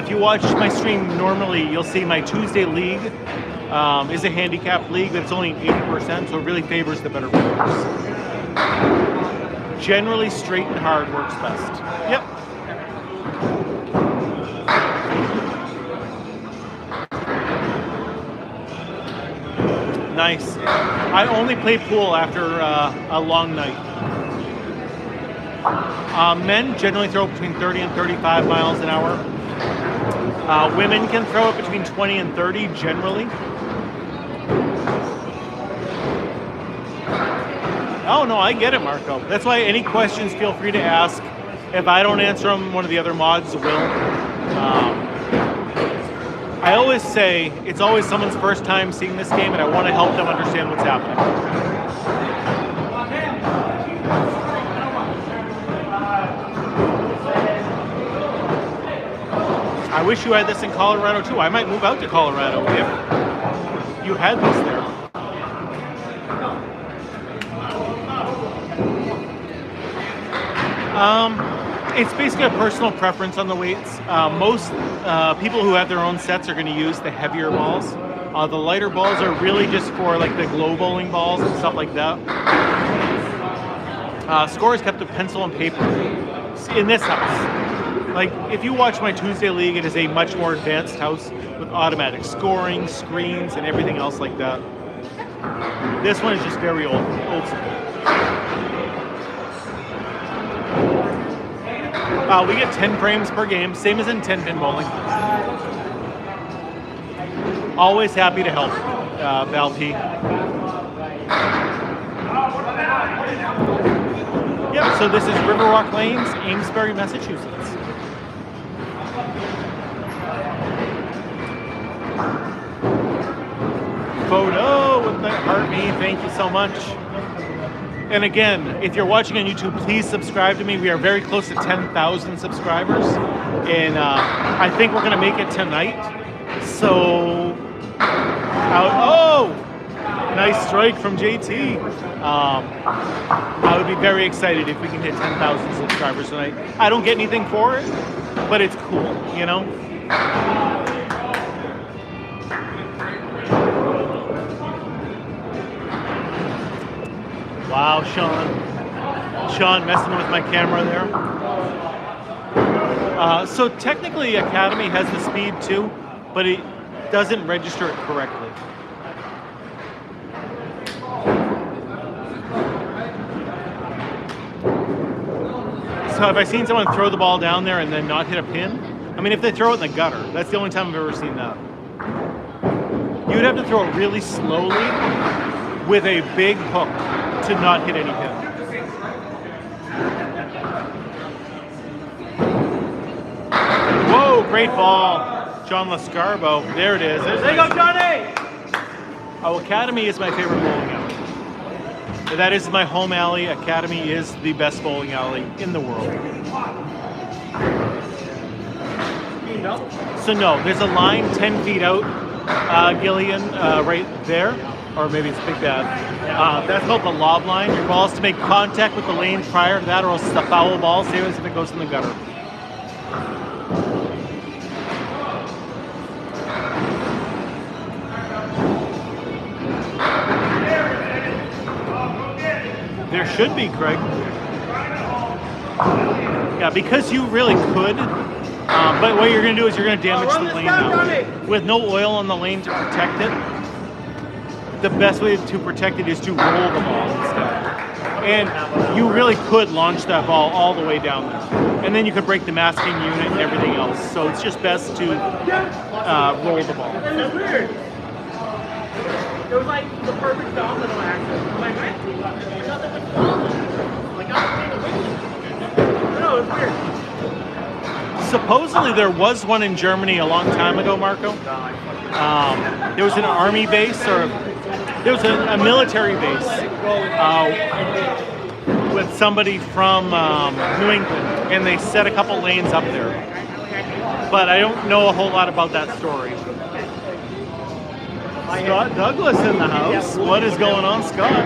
If you watch my stream normally, you'll see my Tuesday league is a handicap league, but it's only 80%, so it really favors the better players. Generally, straight and hard works best. Yep. Nice. I only play pool after a long night. Men generally throw between 30 and 35 miles an hour. Women can throw it between 20 and 30 generally. Oh no, I get it, Marco. That's why any questions, feel free to ask. If I don't answer them, one of the other mods will. I always say it's always someone's first time seeing this game, and I want to help them understand what's happening. I wish you had this in Colorado too. I might move out to Colorado if you had this there. It's basically a personal preference on the weights. Most people who have their own sets are going to use the heavier balls. The lighter balls are really just for like the glow bowling balls and stuff like that. Score is kept with pencil and paper in this house. Like, if you watch my Tuesday League, it is a much more advanced house with automatic scoring, screens, and everything else like that. This one is just very old school. We get 10 frames per game, same as in 10-pin bowling. Always happy to help, Val P. Yep, so this is Riverwalk Lanes, Amesbury, Massachusetts. Photo with the heart me, thank you so much. And again, if you're watching on YouTube, please subscribe to me. We are very close to 10,000 subscribers, and I think we're gonna make it tonight. So, oh, nice strike from JT. I would be very excited if we can hit 10,000 subscribers tonight. I don't get anything for it, but it's cool, you know? Wow, Sean messing with my camera there. So technically Academy has the speed too, but it doesn't register it correctly. So have I seen someone throw the ball down there and then not hit a pin? I mean, if they throw it in the gutter, that's the only time I've ever seen that. You'd have to throw it really slowly with a big hook to not hit any pin. Whoa, great ball. John Lascarbo. There it is. There you go, Johnny! Oh, Academy is my favorite bowling alley. That is my home alley. Academy is the best bowling alley in the world. So no, there's a line 10 feet out, Gillian, right there. Or maybe it's Big Bad. That's called the lob line. Your ball is to make contact with the lane prior to that, or else it's a foul ball, same as if it goes in the gutter. There should be, Craig. Yeah, because you really could. But what you're going to do is you're going to damage the lane now. With no oil on the lane to protect it, the best way to protect it is to roll the ball instead. And you really could launch that ball all the way down there. And then you could break the masking unit and everything else. So it's just best to roll the ball. It was weird. It was like the perfect domino action. Like, I thought that was falling. Like, I was no, it was weird. Supposedly there was one in Germany a long time ago, Marco. There was an army base, or there was a military base with somebody from New England, and they set a couple lanes up there. But I don't know a whole lot about that story. Scott Douglas in the house. What is going on, Scott?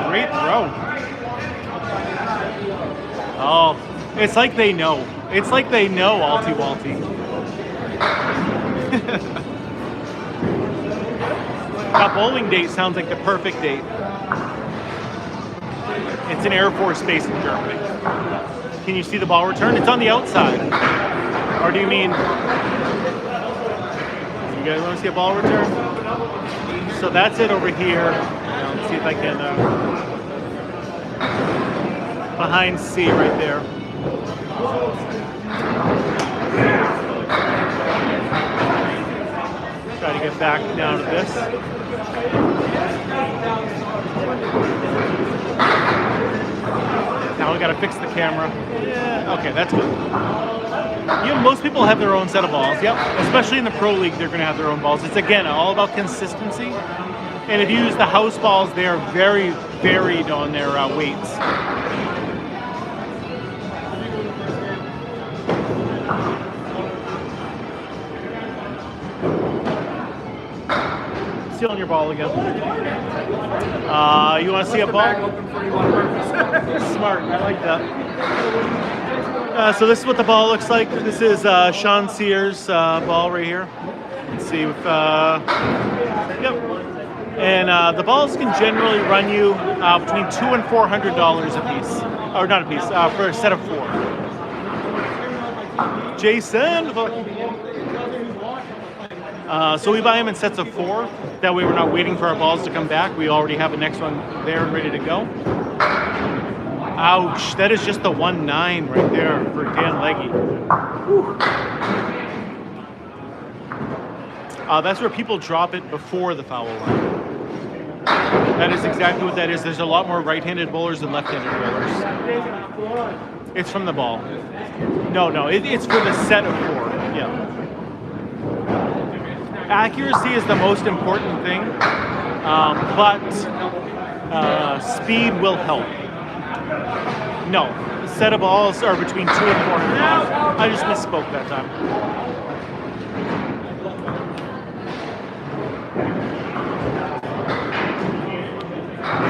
Great throw. Oh, it's like they know. It's like they know, Alty Walty. That bowling date sounds like the perfect date. It's an Air Force base in Germany. Can you see the ball return? It's on the outside. Or do you mean... You guys want to see a ball return? So that's it over here. Let's see if I can... behind C right there. Try to get back down to this. Now we got to fix the camera. Yeah, okay, that's good. You know, most people have their own set of balls. Yep, especially in the Pro League, they're going to have their own balls. It's again all about consistency. And if you use the house balls, they are very varied on their weights. Stealing your ball again. You want to see a ball? Smart, I like that. So this is what the ball looks like. This is Sean Sears' ball right here. Let's see if, yep. And the balls can generally run you between $200 and $400 a piece. Or not a piece, for a set of 4. Jason! So we buy them in sets of 4. That way we're not waiting for our balls to come back. We already have the next one there and ready to go. Ouch, that is just the 1-9 right there for Dan Leggy. That's where people drop it before the foul line. That is exactly what that is. There's a lot more right-handed bowlers than left-handed bowlers. It's from the ball. No, it's for the set of 4, yeah. Accuracy is the most important thing, but speed will help. No, a set of balls are between $200 and $400. I just misspoke that time.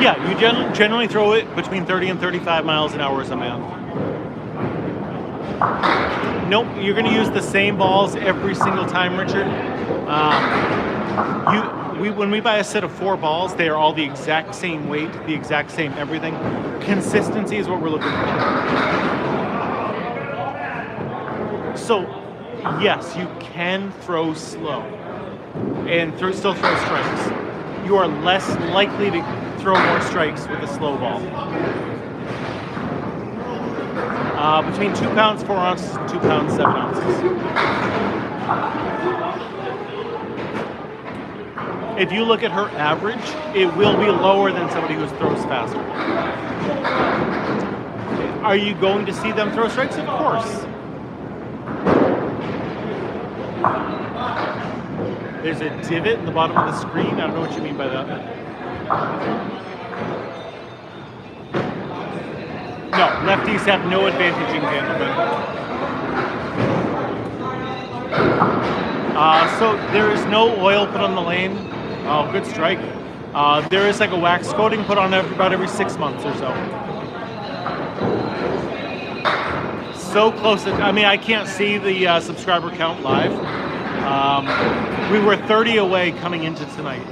Yeah, you generally throw it between 30 and 35 miles an hour as a man. Nope, you're going to use the same balls every single time, Richard. When we buy a set of 4 balls, they are all the exact same weight, the exact same everything. Consistency is what we're looking for. So, yes, you can throw slow and still throw strikes. You are less likely to throw more strikes with a slow ball. Between 2 pounds 4 ounces and 2 pounds 7 ounces. If you look at her average, it will be lower than somebody who throws faster. Are you going to see them throw strikes? Of course. There's a divot in the bottom of the screen. I don't know what you mean by that. No, lefties have no advantage in candlepin. So there is no oil put on the lane. Oh, good strike. There is like a wax coating put on about every 6 months or so. So close. I mean, I can't see the subscriber count live. We were 30 away coming into tonight.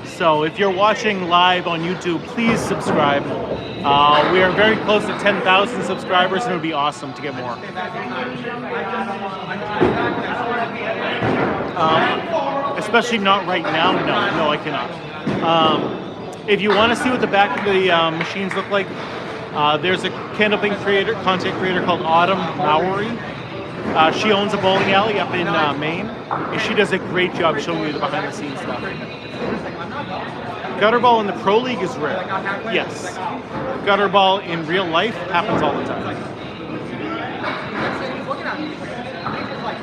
So if you're watching live on YouTube, please subscribe. We are very close to 10,000 subscribers, and it would be awesome to get more. Especially not right now. No, I cannot. If you want to see what the back of the machines look like, there's a candlepin content creator called Autumn Bowery. She owns a bowling alley up in Maine, and she does a great job showing you the behind-the-scenes stuff. Gutter ball in the Pro League is rare. Yes. Gutter ball in real life happens all the time.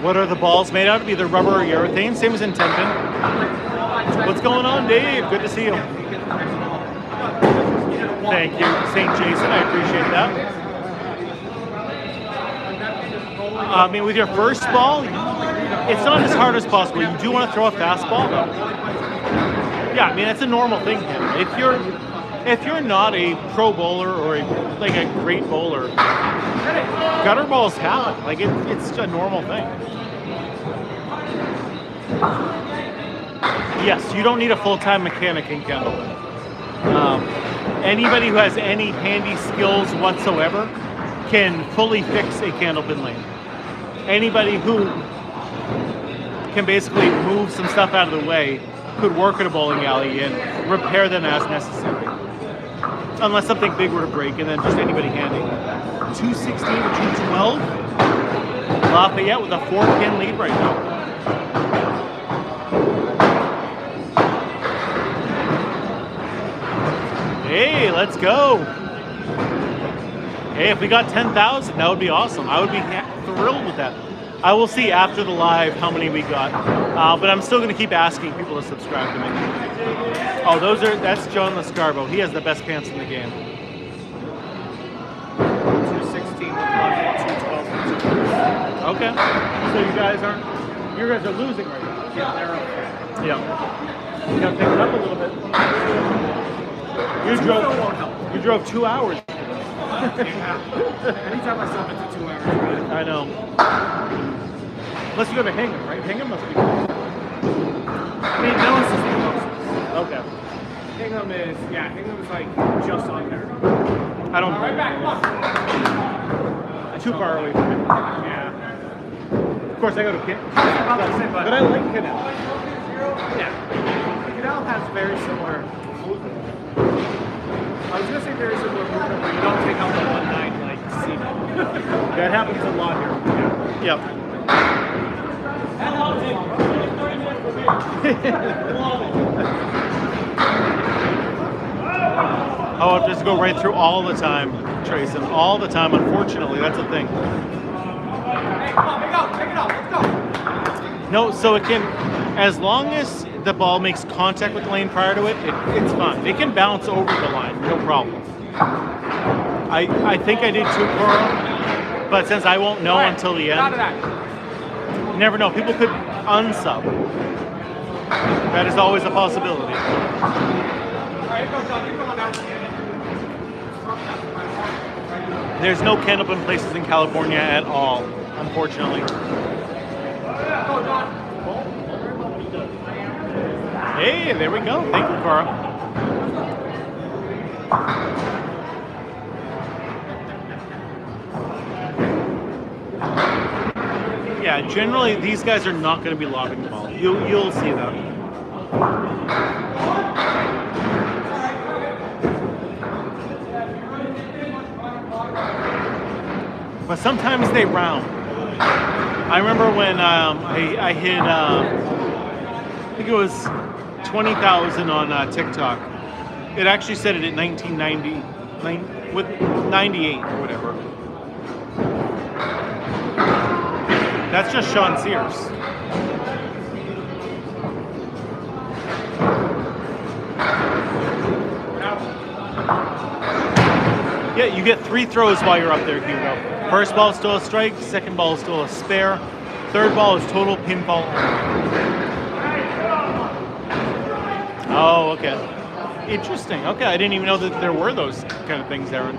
What are the balls made out of? Either rubber or urethane, same as in tenpin. What's going on, Dave? Good to see you. Thank you, St. Jason. I appreciate that. I mean, with your first ball, it's not as hard as possible. You do want to throw a fastball, though. Yeah, I mean, it's a normal thing. If you're not a pro bowler or a great bowler, gutter balls happen. Like it's a normal thing. Yes, you don't need a full-time mechanic in candlepin. Anybody who has any handy skills whatsoever can fully fix a candlepin lane. Anybody who can basically move some stuff out of the way could work at a bowling alley and repair them as necessary. Unless something big were to break, and then just anybody handy. 216 to 212. Lafayette with a 4-pin lead right now. Hey, let's go. Hey, if we got 10,000, that would be awesome. I would be thrilled with that. I will see after the live how many we got, but I'm still going to keep asking people to subscribe to me. Oh, that's John Lascarbo. He has the best pants in the game. 216, 212. Okay. So you guys are losing right now. Yeah, they're up. Yeah. You got to pick it up a little bit. You drove 2 hours. Anytime I stop, it's a 2 hours ride. I know. Unless you go to Hingham, right? Hingham must be close. I mean, Millis is the closest. Okay. Hingham is like just on there. I don't. Right back, come on. Too far away from it. Yeah. Of course, I go to Kent. But I like Canal. Yeah. Canal has very similar movement. I was gonna say very similar movement where you don't take out the 1-9 like cement. That happens a lot here. Yep. Oh, I have to go right through all the time, Trayson. All the time, unfortunately. That's the thing. Hey, come on, pick it up, let's go. No, so it can, as long as the ball makes contact with the lane prior to it, it's fine. It can bounce over the line, no problem. I think I did too, Cora, but since I won't know until the end, you never know. People could unsub. That is always a possibility. There's no candlepin places in California at all, unfortunately. Hey, there we go. Thank you, Cora. Yeah, generally these guys are not going to be lobbing the ball. You'll see that. But sometimes they round. I remember when I hit, I think it was 20,000 on TikTok. It actually said it at 1990, with 98 or whatever. That's just Sean Sears. Yeah, you get 3 throws while you're up there, Hugo. First ball is still a strike, second ball is still a spare, third ball is total pinfall. Oh, okay. Interesting. Okay, I didn't even know that there were those kind of things, Aaron.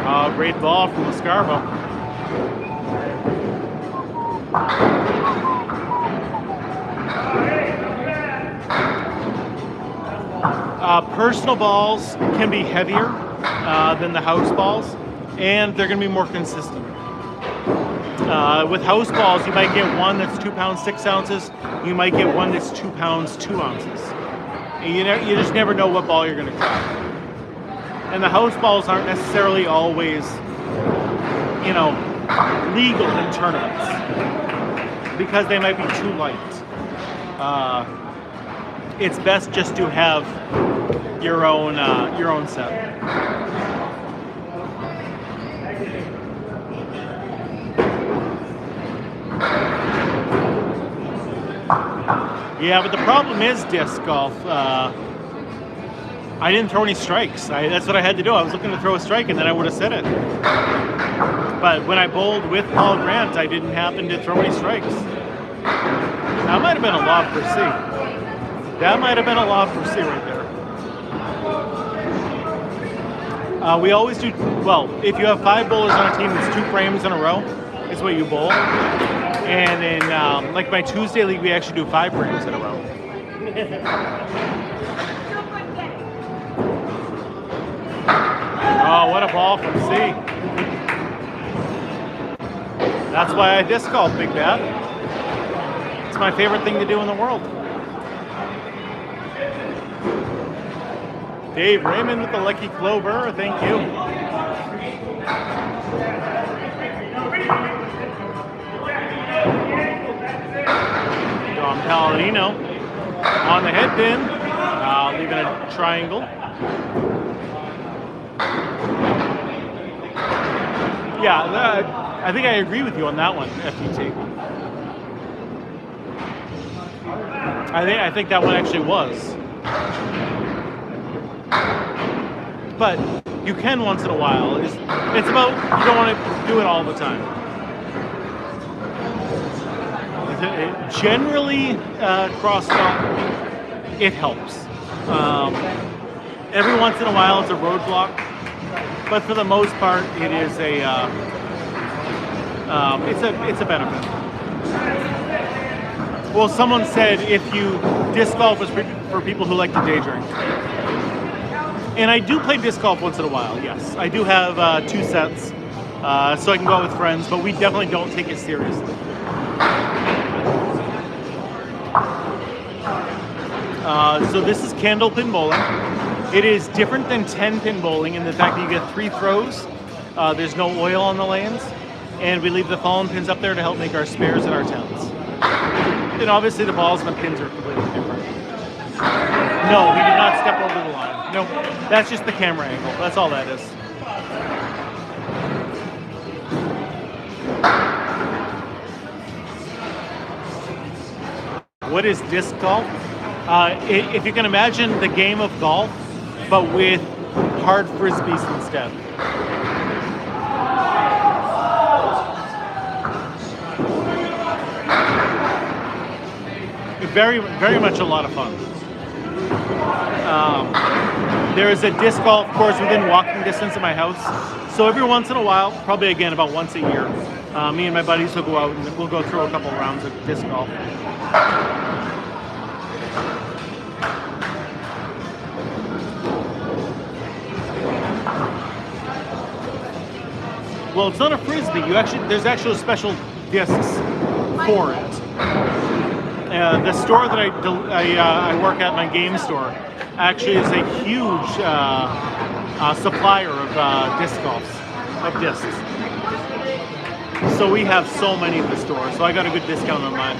Oh, great ball from Lascarbo. Personal balls can be heavier than the house balls, and they're going to be more consistent. With house balls, you might get one that's 2 pounds 6 ounces. You might get one that's 2 pounds 2 ounces. And you just never know what ball you're going to crack. And the house balls aren't necessarily always, legal in tournaments because they might be too light. It's best just to have your own set. Yeah, but the problem is disc golf. I didn't throw any strikes. That's what I had to do. I was looking to throw a strike, and then I would have said it. But when I bowled with Paul Grant, I didn't happen to throw any strikes. That might have been a lob for C. That might have been a lob for C right there. We always do, well, if you have 5 bowlers on a team, it's 2 frames in a row. Is what you bowl. And in like my Tuesday league, we actually do 5 frames in a row. Oh, what a ball from C. That's why I disc golf, Big Bad. It's my favorite thing to do in the world. Dave Raymond with the lucky clover. Thank you. Dom Palladino on the head pin, leaving a triangle. Yeah, I think I agree with you on that one, FTT. I think that one actually was. But you can once in a while. It's about, you don't want to do it all the time. Generally, cross-talk, it helps. Every once in a while, it's a roadblock, but for the most part, it is it's a benefit. Well, someone said if you disc golf is for people who like to day drink, and I do play disc golf once in a while. Yes, I do have 2 sets, so I can go out with friends, but we definitely don't take it seriously. So this is candlepin bowling. It is different than 10-pin bowling in the fact that you get 3 throws. There's no oil on the lanes, and we leave the fallen pins up there to help make our spares and our 10s. And obviously the balls and the pins are completely different. No, we did not step over the line. No, that's just the camera angle. That's all that is. What is disc golf? If you can imagine the game of golf, but with hard frisbees instead. Very, very much a lot of fun. There is a disc golf course within walking distance of my house. So every once in a while, probably again about once a year, me and my buddies will go out and we'll go through a couple of rounds of disc golf. Well, it's not a frisbee. There's actually special discs for it. The store that I work at, my game store, actually is a huge supplier of disc golfs, of discs. So we have so many at the store. So I got a good discount on mine.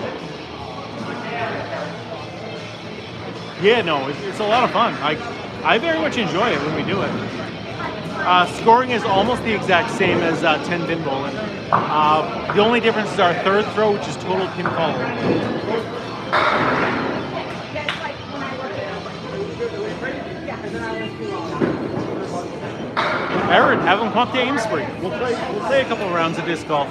Yeah, no, it's a lot of fun. I very much enjoy it when we do it. Scoring is almost the exact same as 10-pin bowling. The only difference is our third throw, which is total pin follow. Aaron, have them come up to Amesbury. We'll play a couple of rounds of disc golf.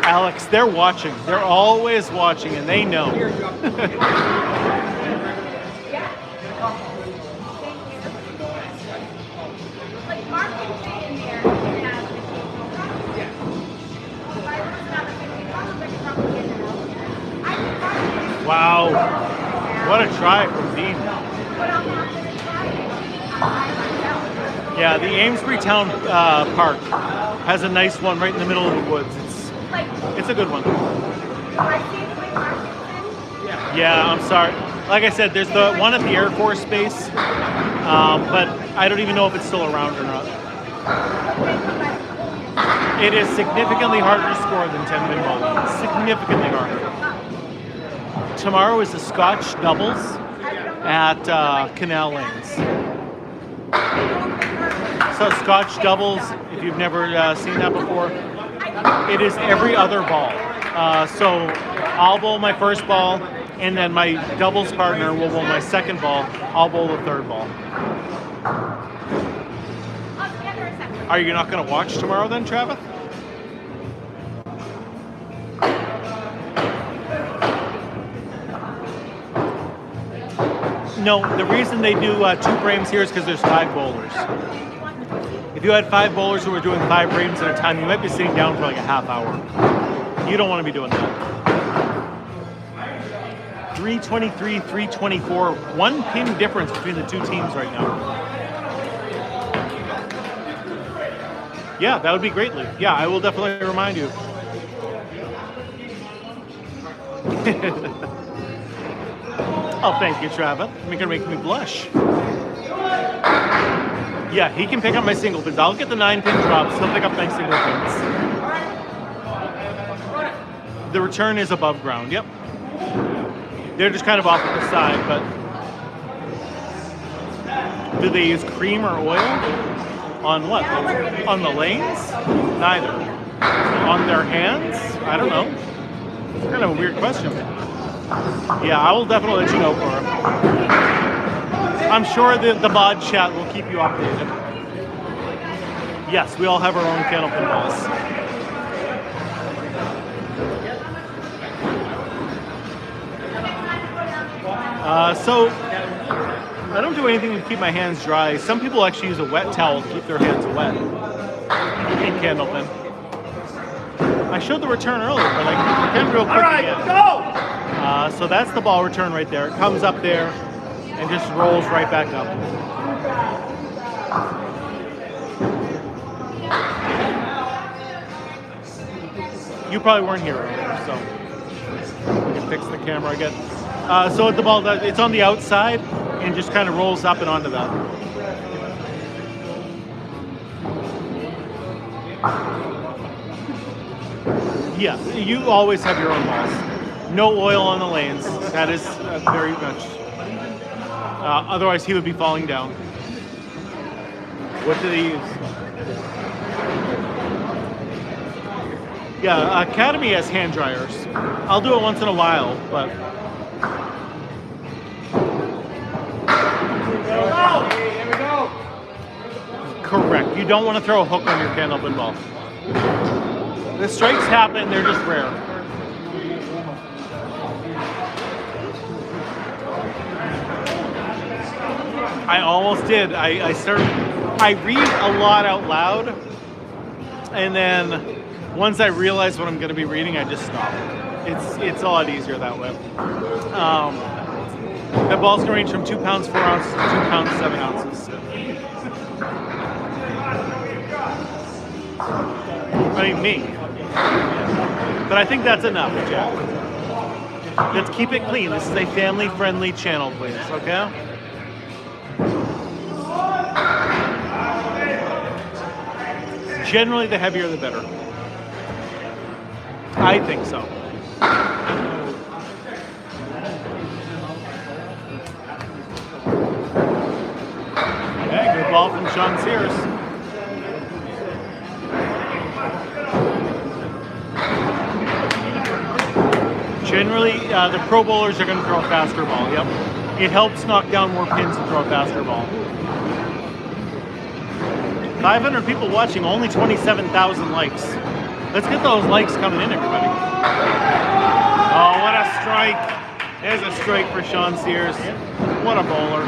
Alex, they're watching. They're always watching, and they know. try from Dean. But I'm not going to try it. I Yeah, the Amesbury Town Park has a nice one right in the middle of the woods. like, It's a good one. I see the way Washington. Yeah, I'm sorry. Like I said, there's the one at the Air Force Base, but I don't even know if it's still around or not. It is significantly harder to score than 10-pin bowling. Significantly harder. Tomorrow is the Scotch doubles at Canal Lanes. So Scotch doubles, if you've never seen that before, it is every other ball. So I'll bowl my first ball, and then my doubles partner will bowl my second ball. I'll bowl the third ball. Are you not going to watch tomorrow then, Travis? No, the reason they do 2 frames here is because there's 5 bowlers. If you had 5 bowlers who were doing 5 frames at a time, you might be sitting down for like a half hour. You don't want to be doing that. 323, 324, 1 pin difference between the 2 teams right now. Yeah, that would be greatly. Yeah, I will definitely remind you. Oh, thank you, Travis. You're gonna make me blush. Yeah, he can pick up my single pins. I'll get the 9-pin drops. He'll pick up my single pins. The return is above ground. Yep. They're just kind of off to the side, but do they use cream or oil? On what? On the lanes? Neither. On their hands? I don't know. It's kind of a weird question. Yeah, I will definitely let you know, Cora. I'm sure the mod chat will keep you updated. Yes, we all have our own candlepin balls. So I don't do anything to keep my hands dry. Some people actually use a wet towel to keep their hands wet in candlepin. I showed the return earlier, but I can't real quick again. Go! So that's the ball return right there. It comes up there and just rolls right back up. You probably weren't here earlier, so we can fix the camera again. So the ball, it's on the outside and just kind of rolls up and onto that. Yeah, you always have your own balls. No oil on the lanes. That is very much. Otherwise, he would be falling down. What do they use? Yeah, Academy has hand dryers. I'll do it once in a while, but. Here we go. Correct. You don't want to throw a hook on your candlepin ball. The strikes happen, they're just rare. I almost did. I read a lot out loud, and then once I realize what I'm going to be reading, I just stop. It's a lot easier that way. The balls can range from 2 pounds 4 ounces to 2 pounds 7 ounces. I mean, me. But I think that's enough, Jack. Let's keep it clean. This is a family-friendly channel, please, okay? Generally, the heavier the better. I think so. Okay, good ball from Sean Sears. Generally, the pro bowlers are going to throw a faster ball. Yep. It helps knock down more pins to throw a faster ball. 500 people watching, only 27,000 likes. Let's get those likes coming in, everybody. Oh, what a strike. There's a strike for Sean Sears. What a bowler.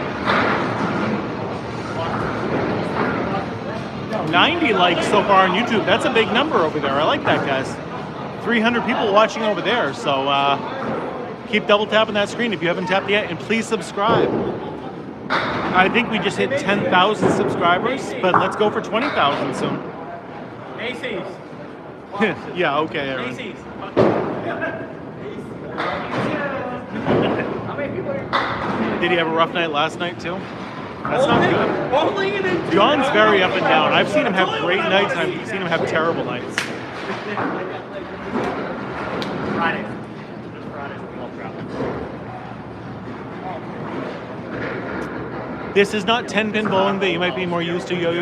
90 likes so far on YouTube. That's a big number over there. I like that, guys. 300 people watching over there, so Keep double tapping that screen if you haven't tapped yet, and please subscribe. I think we just hit 10,000 subscribers, but let's go for 20,000 soon. Macy's. Yeah, okay, Aaron. Macy's. Did he have a rough night last night too? That's not good. Bowling and then John's very up and down. I've seen him have great nights, and I've seen him have terrible nights. Friday. This is not 10-pin bowling that you might be more used to, yo.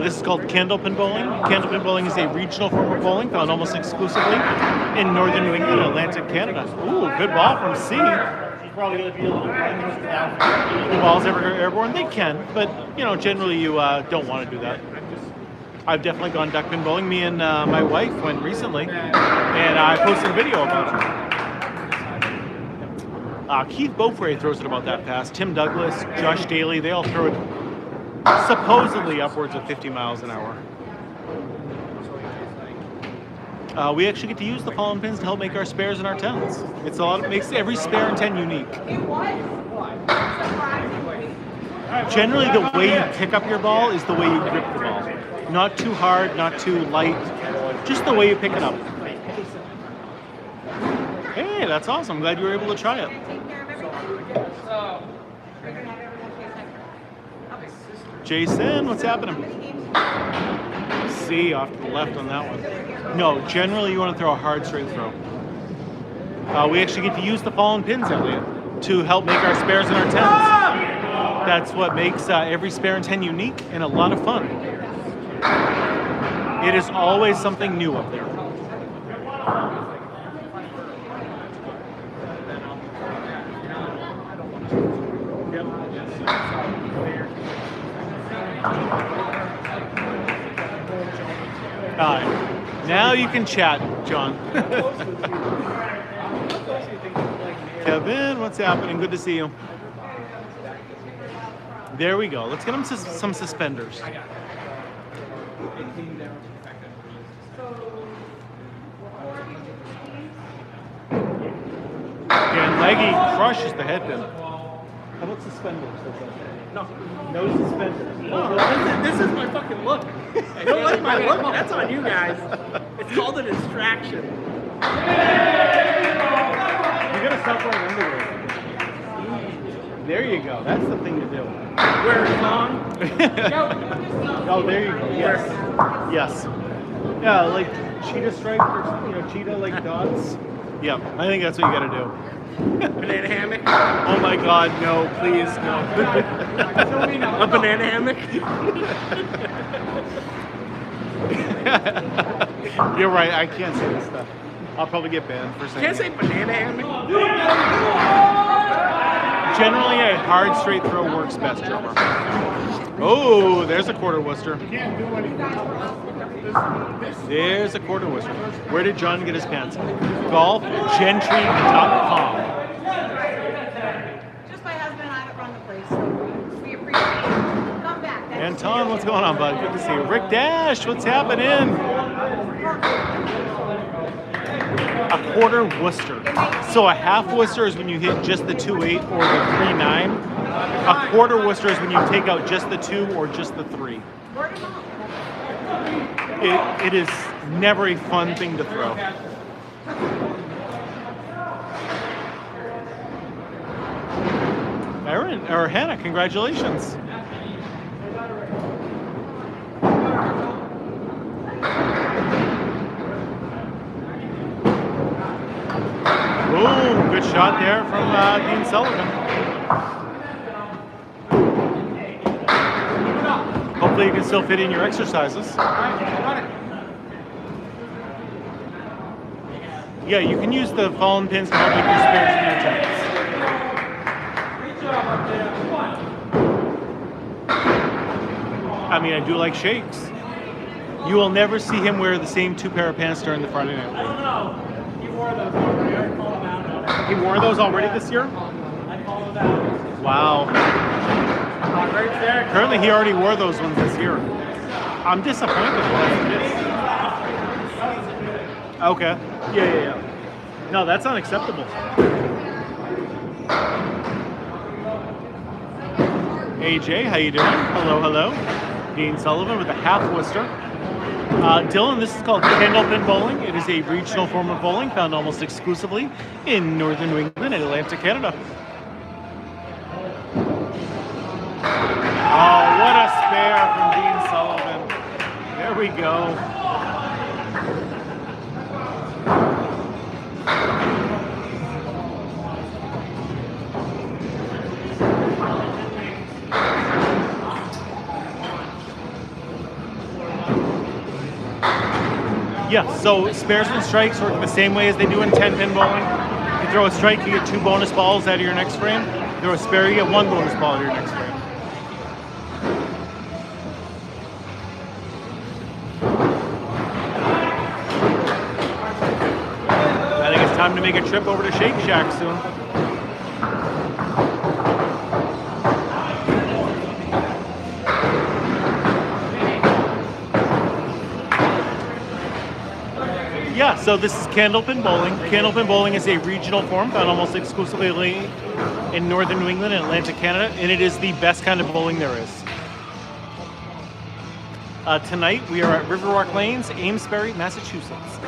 This is called candlepin bowling. Candlepin bowling is a regional form of bowling found almost exclusively in northern New England and Atlantic Canada. Ooh, good ball from C. Probably going to be a little The balls ever go airborne? They can, but generally you don't want to do that. I've definitely gone duckpin bowling. Me and my wife went recently, and I posted a video about it. Keith Beaupre throws it about that fast. Tim Douglas, Josh Daly, they all throw it supposedly upwards of 50 miles an hour. We actually get to use the fallen pins to help make our spares and our tens. It makes every spare and 10 unique. It was surprisingly. Generally, the way you pick up your ball is the way you grip the ball. Not too hard, not too light, just the way you pick it up. Hey, that's awesome. I'm glad you were able to try it. Take care of everything. We're gonna have everyone taste like that. Jason, what's happening? C off to the left on that one. No, generally you want to throw a hard straight throw. We actually get to use the fallen pins, Elliot, to help make our spares and our tens. That's what makes every spare and 10 unique and a lot of fun. It is always something new up there. Now you can chat, John. Kevin, what's happening? Good to see you. There we go. Let's get him some suspenders. And Leggy crushes the head pin. How about suspenders? No suspenders. No, this is my fucking look. I don't like my look. That's on you guys. It's called a distraction. You gotta stop wearing underwear. There you go. That's the thing to do. Wear it long. Oh, there you go. Yes. Yes. Yeah, like cheetah stripe or cheetah like dots. Yeah, I think that's what you gotta do. Banana hammock. Oh my God, no, please, no. A banana hammock. You're right, I can't say this stuff. I'll probably get banned for saying Can't say banana hammock. Generally, a hard straight throw works best, Jomer. Oh, there's a quarter Worcester. There's a quarter Worcester. Where did John get his pants? Golfgentry.com. Just my husband and I that run the place, so we appreciate it. Come back. Anton, what's going on, bud? Good to see you. Rick Dash, what's happening? A quarter Worcester. So a half Worcester is when you hit just the 2.8 or the 3.9. A quarter Worcester is when you take out just the 2 or just the 3. It is never a fun thing to throw. Hannah, congratulations. Boom, good shot there from Dean Sullivan. Hopefully you can still fit in your exercises. Yeah, you can use the fallen pins to help make your spares and your tens. I mean, I do like shakes. You will never see him wear the same 2 pair of pants during the Friday night. I don't know. He wore those already. I called him out. He wore those already this year? I called him out. Wow. Right there. Apparently he already wore those ones this year. I'm disappointed. Okay. Yeah. No, that's unacceptable. AJ, how you doing? Hello, hello. Dean Sullivan with the half Worcester. Dylan, this is called candlepin bowling. It is a regional form of bowling found almost exclusively in northern New England and Atlantic Canada. Oh, what a spare from Dean Sullivan. There we go. Yeah, so spares and strikes work the same way as they do in 10-pin bowling. If you throw a strike, you get 2 bonus balls out of your next frame. If you throw a spare, you get 1 bonus ball out of your next frame. I think it's time to make a trip over to Shake Shack soon. Yeah, so this is candlepin bowling. Candlepin bowling is a regional form found almost exclusively in northern New England and Atlantic Canada, and it is the best kind of bowling there is. Tonight we are at Riverwalk Lanes, Amesbury, Massachusetts.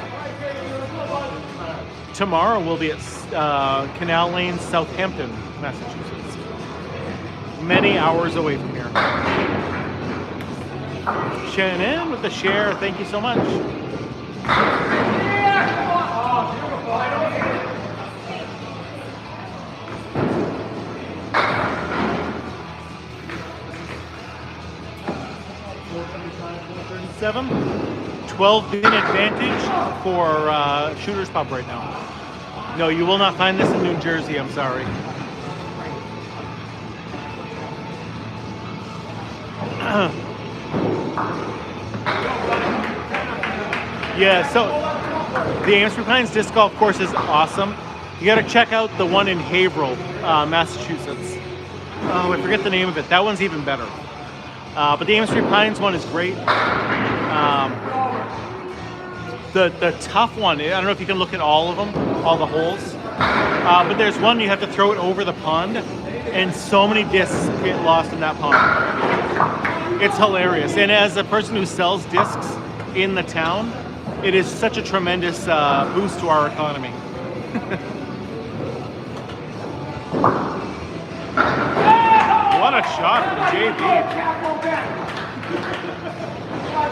Tomorrow we'll be at Canal Lanes, Southampton, Massachusetts. Many hours away from here. Shannon with the share, thank you so much. $4.37. 12-pin advantage for Shooter's Pub right now. No, you will not find this in New Jersey, I'm sorry. Yeah, so the Amesbury Pines Disc Golf course is awesome. You got to check out the one in Haverhill, Massachusetts. Oh, I forget the name of it. That one's even better. But the Amesbury Pines one is great. The tough one, I don't know if you can look at all of them, all the holes. But there's one you have to throw it over the pond, and so many discs get lost in that pond. It's hilarious. And as a person who sells discs in the town, it is such a tremendous boost to our economy. What a shot from JB.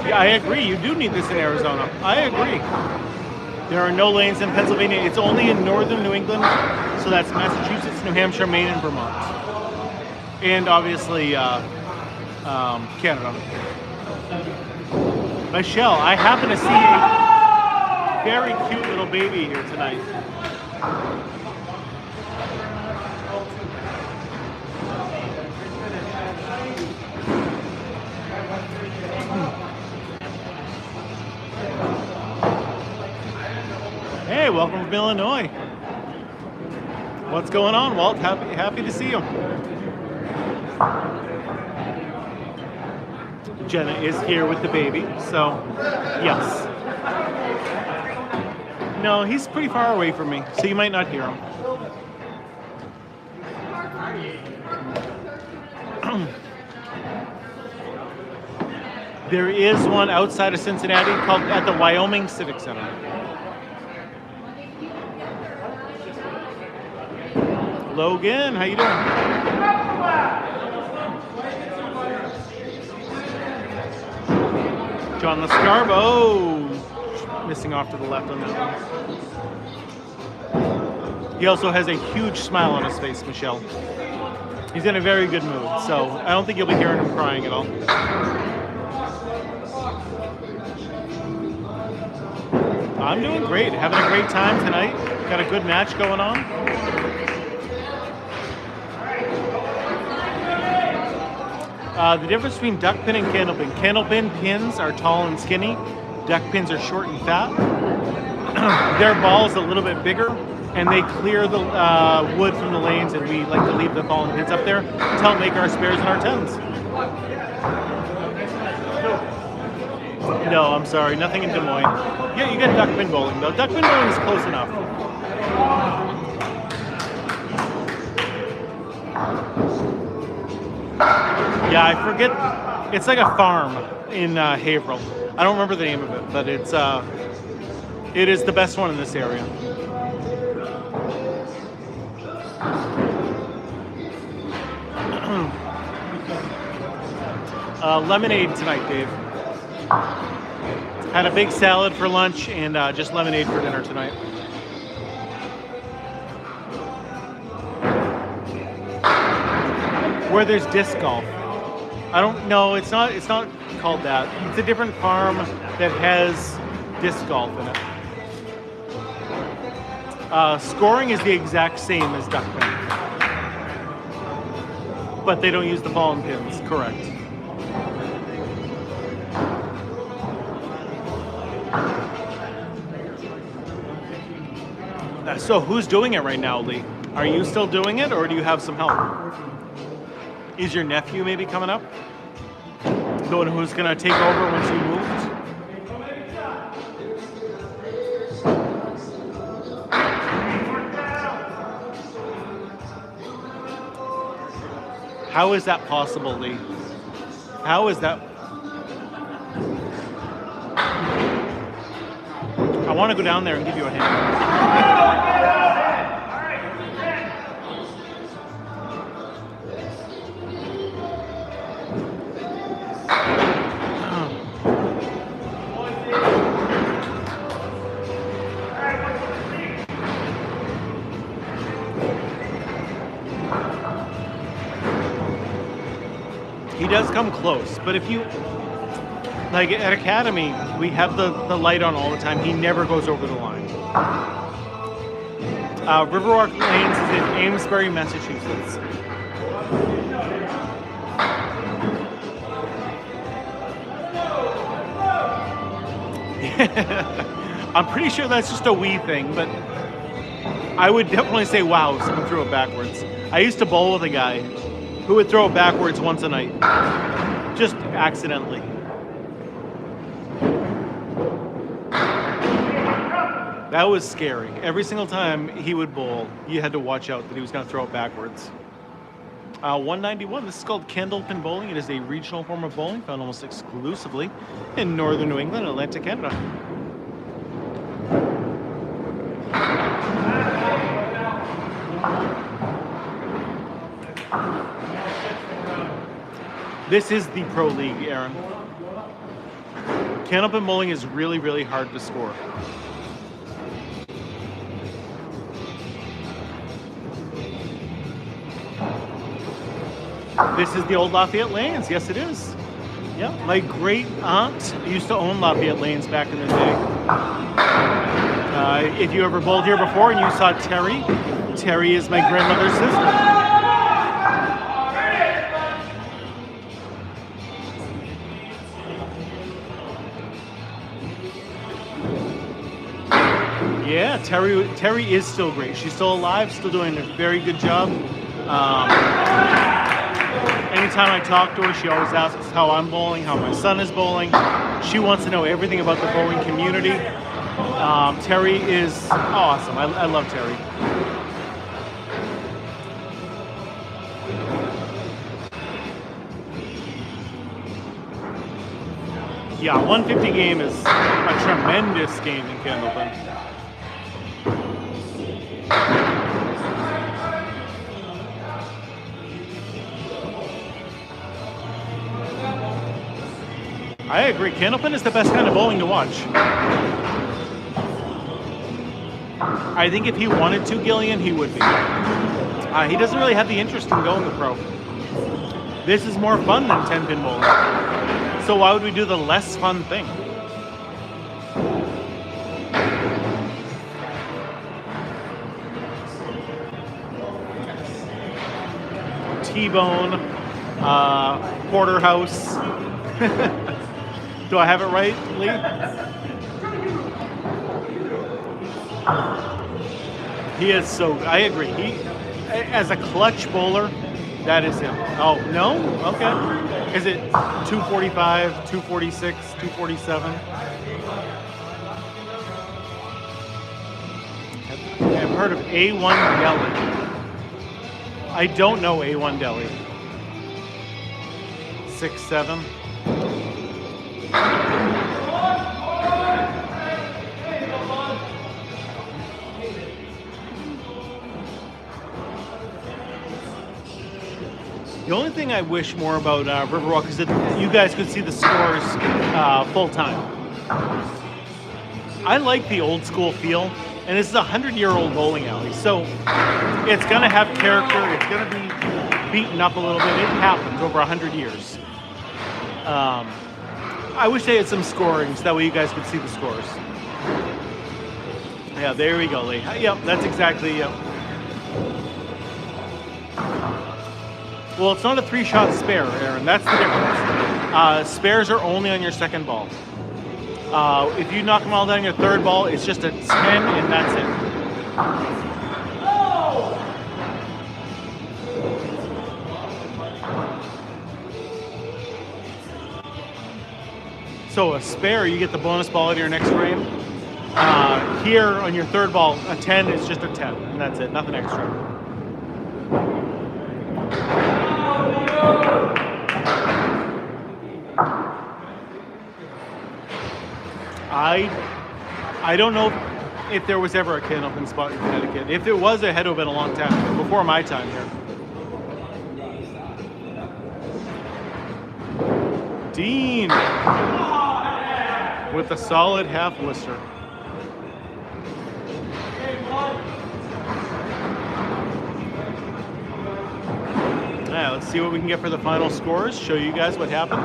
Yeah, I agree. You do need this in Arizona. I agree. There are no lanes in Pennsylvania. It's only in northern New England. So that's Massachusetts, New Hampshire, Maine, and Vermont. And obviously Canada. Michelle, I happen to see a very cute little baby here tonight. Hey, welcome from Illinois. What's going on, Walt? Happy to see you. Jenna is here with the baby, so yes. No, he's pretty far away from me, so you might not hear him. There is one outside of Cincinnati called at the Wyoming Civic Center. Logan, how you doing? John Lascarbo, missing off to the left on that one. He also has a huge smile on his face, Michelle. He's in a very good mood, so I don't think you'll be hearing him crying at all. I'm doing great, having a great time tonight. Got a good match going on. The difference between duck pin and candlepin. Candlepin pins are tall and skinny. Duck pins are short and fat. Their ball is a little bit bigger, and they clear the wood from the lanes, and we like to leave the ball and pins up there to help make our spares and our tens. No, I'm sorry, nothing in Des Moines. Yeah, you get duck pin bowling though. Duck pin bowling is close enough. Yeah, I forget. It's like a farm in Haverhill. I don't remember the name of it, but it is the best one in this area. Lemonade tonight, Dave. Had a big salad for lunch and just lemonade for dinner tonight. Where there's disc golf. I don't know. It's not called that. It's a different farm that has disc golf in it. Scoring is the exact same as duckpin, but they don't use the ball and pins. Correct. So who's doing it right now, Lee? Are you still doing it, or do you have some help? Is your nephew maybe coming up? The one who's going to take over once you moved? How is that possible, Lee? How is that? I want to go down there and give you a hand. He does come close, but if you, like at Academy, we have the light on all the time. He never goes over the line. Riverwalk Lanes is in Amesbury, Massachusetts. I'm pretty sure that's just a wee thing, but I would definitely say, wow, someone threw it backwards. I used to bowl with a guy who would throw it backwards once a night, just accidentally. That was scary. Every single time he would bowl, you had to watch out that he was going to throw it backwards. 191, this is called candlepin bowling. It is a regional form of bowling found almost exclusively in northern New England, Atlantic Canada. This is the pro league, Aaron. Candlepin bowling is really, really hard to score. This is the old Lafayette Lanes. Yes, it is. Yeah, my great aunt used to own Lafayette Lanes back in the day. If you ever bowled here before and you saw Terry, Terry is my grandmother's sister. Yeah, Terry is still great. She's still alive, still doing a very good job. Anytime I talk to her, she always asks how I'm bowling, how my son is bowling. She wants to know everything about the bowling community. Terry is awesome. I love Terry. Yeah, 150 game is a tremendous game in Candlepin. I agree. Candlepin is the best kind of bowling to watch. I think if he wanted to, Gillian, he would be. He doesn't really have the interest in going to pro. This is more fun than 10-pin bowling. So why would we do the less fun thing? T-bone, porterhouse. Do I have it right, Lee? He is so, I agree. He, as a clutch bowler, that is him. Oh, no? Okay. Is it 245, 246, 247? I've heard of A1 Deli. I don't know A1 Deli. 6-7. The only thing I wish more about Riverwalk is that you guys could see the scores full time. I like the old school feel, and this is a 100-year-old bowling alley, so it's gonna have character. It's gonna be beaten up a little bit. It happens over 100 years. I wish they had some scoring so that way you guys could see the scores. Yeah, there we go, Lee. Yep, that's exactly. Yep. Well, it's not a 3-shot spare, Aaron. That's the difference. Spares are only on your second ball. If you knock them all down on your third ball, it's just a 10 and that's it. So a spare, you get the bonus ball at your next frame. Here on your third ball, a 10 is just a 10, and that's it, nothing extra. I don't know if there was ever a candlepin spot in Connecticut. If there was, it had to have been a long time ago, before my time here. Dean with a solid half Worcester. Yeah, let's see what we can get for the final scores. Show you guys what happened.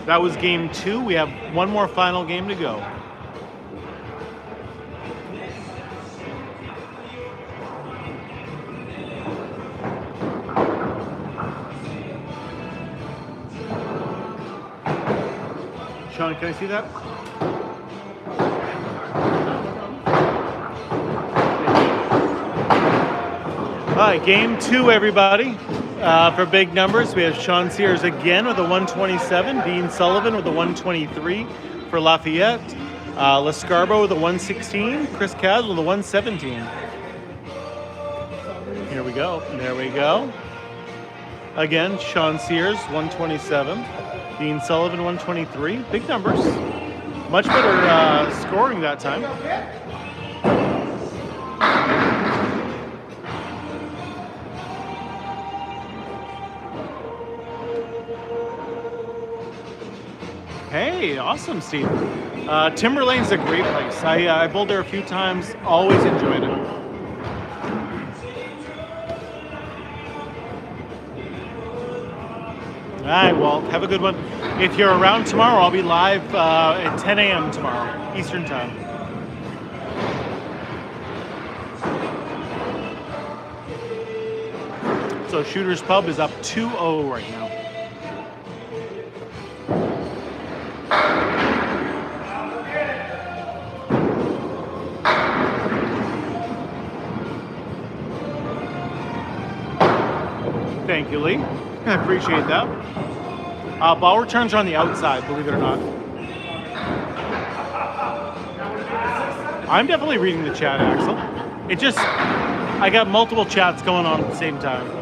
That was game 2. We have one more final game to go. Sean, can I see that? All right, game 2, everybody. For big numbers, we have Sean Sears again with a 127, Dean Sullivan with a 123 for Lafayette, Lescarbo with a 116, Chris Kaz with a 117. Here we go. There we go. Again, Sean Sears, 127. Dean Sullivan, 123. Big numbers. Much better scoring that time. Hey, awesome, Steve. Timberlane's a great place. I bowled there a few times. Always enjoyed it. All right, well, have a good one. If you're around tomorrow, I'll be live at 10 a.m. tomorrow, Eastern Time. So Shooter's Pub is up 2-0 right now. Thank you, Lee. I appreciate that. Ball returns are on the outside, believe it or not. I'm definitely reading the chat, Axel. I got multiple chats going on at the same time.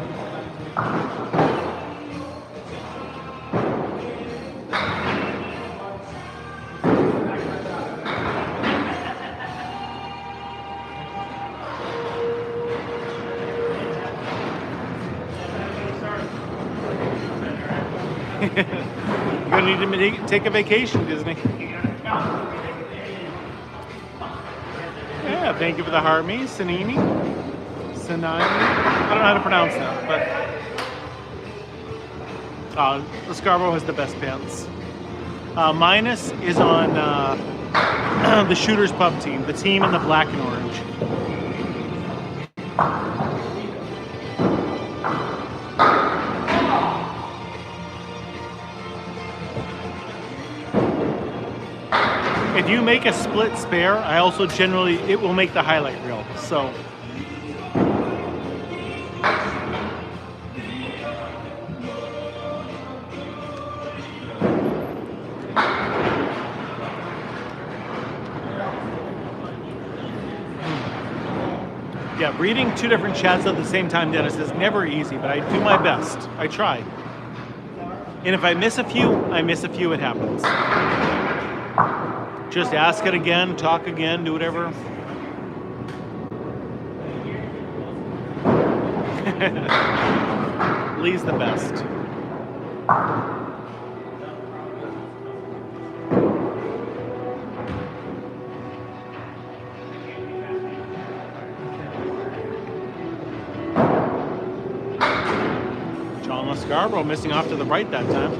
You're gonna need to take a vacation, Disney. Yeah, thank you for the Harmy, Sanini. Sanini. I don't know how to pronounce that, but the Scarborough has the best pants. Minus is on the Shooters Pub team, the team in the black and orange. If you make a split spare, I also it will make the highlight reel. So. Yeah, reading two different chats at the same time, Dennis, is never easy, but I do my best. I try. And if I miss a few, I miss a few, it happens. Just ask it again, talk again, do whatever. Lee's the best. Scarborough missing off to the right that time.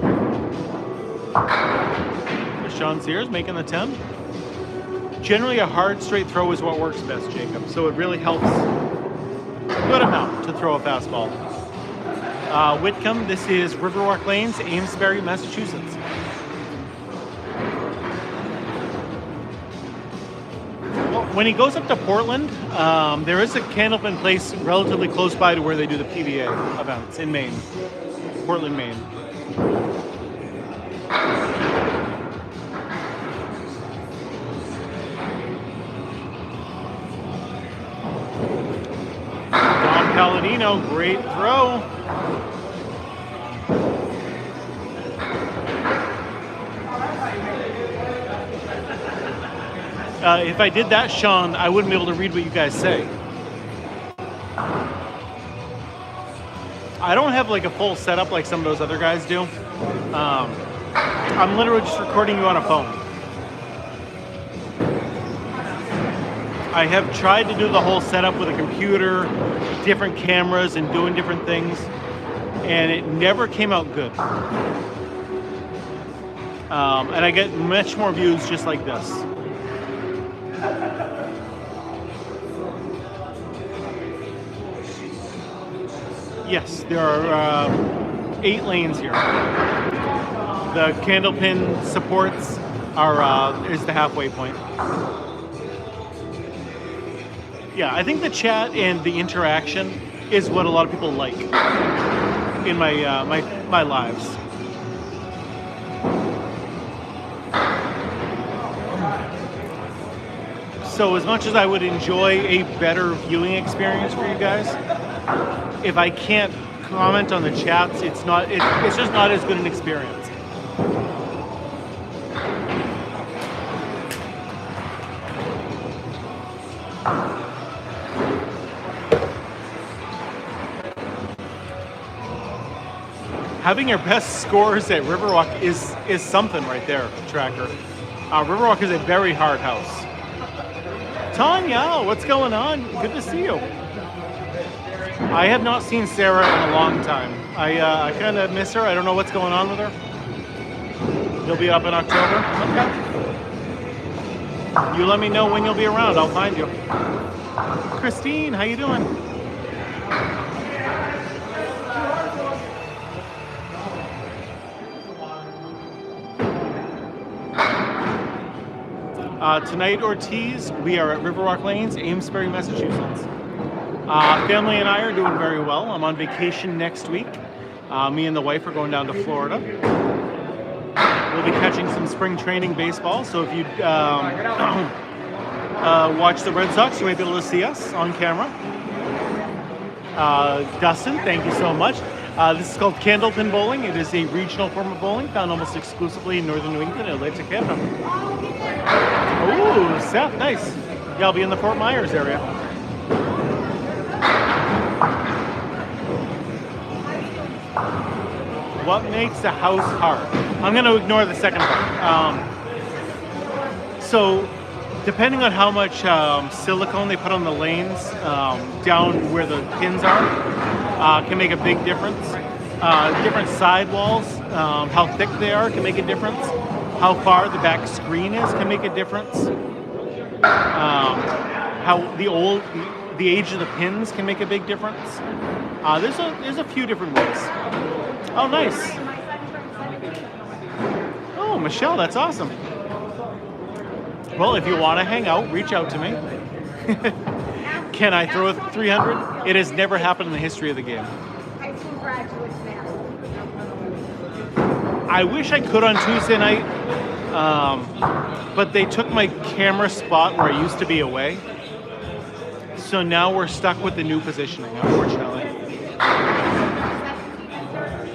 Sean Sears making the 10. Generally, a hard straight throw is what works best, Jacob. So it really helps a good amount to throw a fastball. Whitcomb, this is Riverwalk Lanes, Amesbury, Massachusetts. Well, when he goes up to Portland, there is a candlepin place relatively close by to where they do the PBA events in Maine. Portland, Maine. Don Palladino, great throw. If I did that, Sean, I wouldn't be able to read what you guys say. I don't have like a full setup like some of those other guys do. I'm literally just recording you on a phone. I have tried to do the whole setup with a computer, different cameras, and doing different things, and it never came out good. And I get much more views just like this. Yes, there are 8 lanes here. The candlepin supports is the halfway point. Yeah, I think the chat and the interaction is what a lot of people like in my lives. So as much as I would enjoy a better viewing experience for you guys, if I can't comment on the chats, it's just not as good an experience. Having your best scores at Riverwalk is something right there, Tracker. Riverwalk is a very hard house. Tanya, what's going on? Good to see you. I have not seen Sarah in a long time. I kind of miss her. I don't know what's going on with her. You'll be up in October? Okay. You let me know when you'll be around. I'll find you. Christine, how you doing? Tonight, Ortiz, we are at Riverwalk Lanes, Amesbury, Massachusetts. Family and I are doing very well. I'm on vacation next week. Me and the wife are going down to Florida. We'll be catching some spring training baseball, so if you watch the Red Sox, you might be able to see us on camera. Dustin, thank you so much. This is called candlepin bowling. It is a regional form of bowling found almost exclusively in northern New England and Atlantic Canada. Ooh, Seth, nice. Yeah, I'll be in the Fort Myers area. What makes a house hard? I'm going to ignore the second part. So, depending on how much silicone they put on the lanes down where the pins are, can make a big difference. Different sidewalls, how thick they are can make a difference. How far the back screen is can make a difference. How the age of the pins can make a big difference. There's a few different ways. Oh, nice. Oh, Michelle, that's awesome. Well, if you want to hang out, reach out to me. Can I throw a 300? It has never happened in the history of the game. High school graduates now. I wish I could on Tuesday night, but they took my camera spot where I used to be away. So now we're stuck with the new positioning, unfortunately.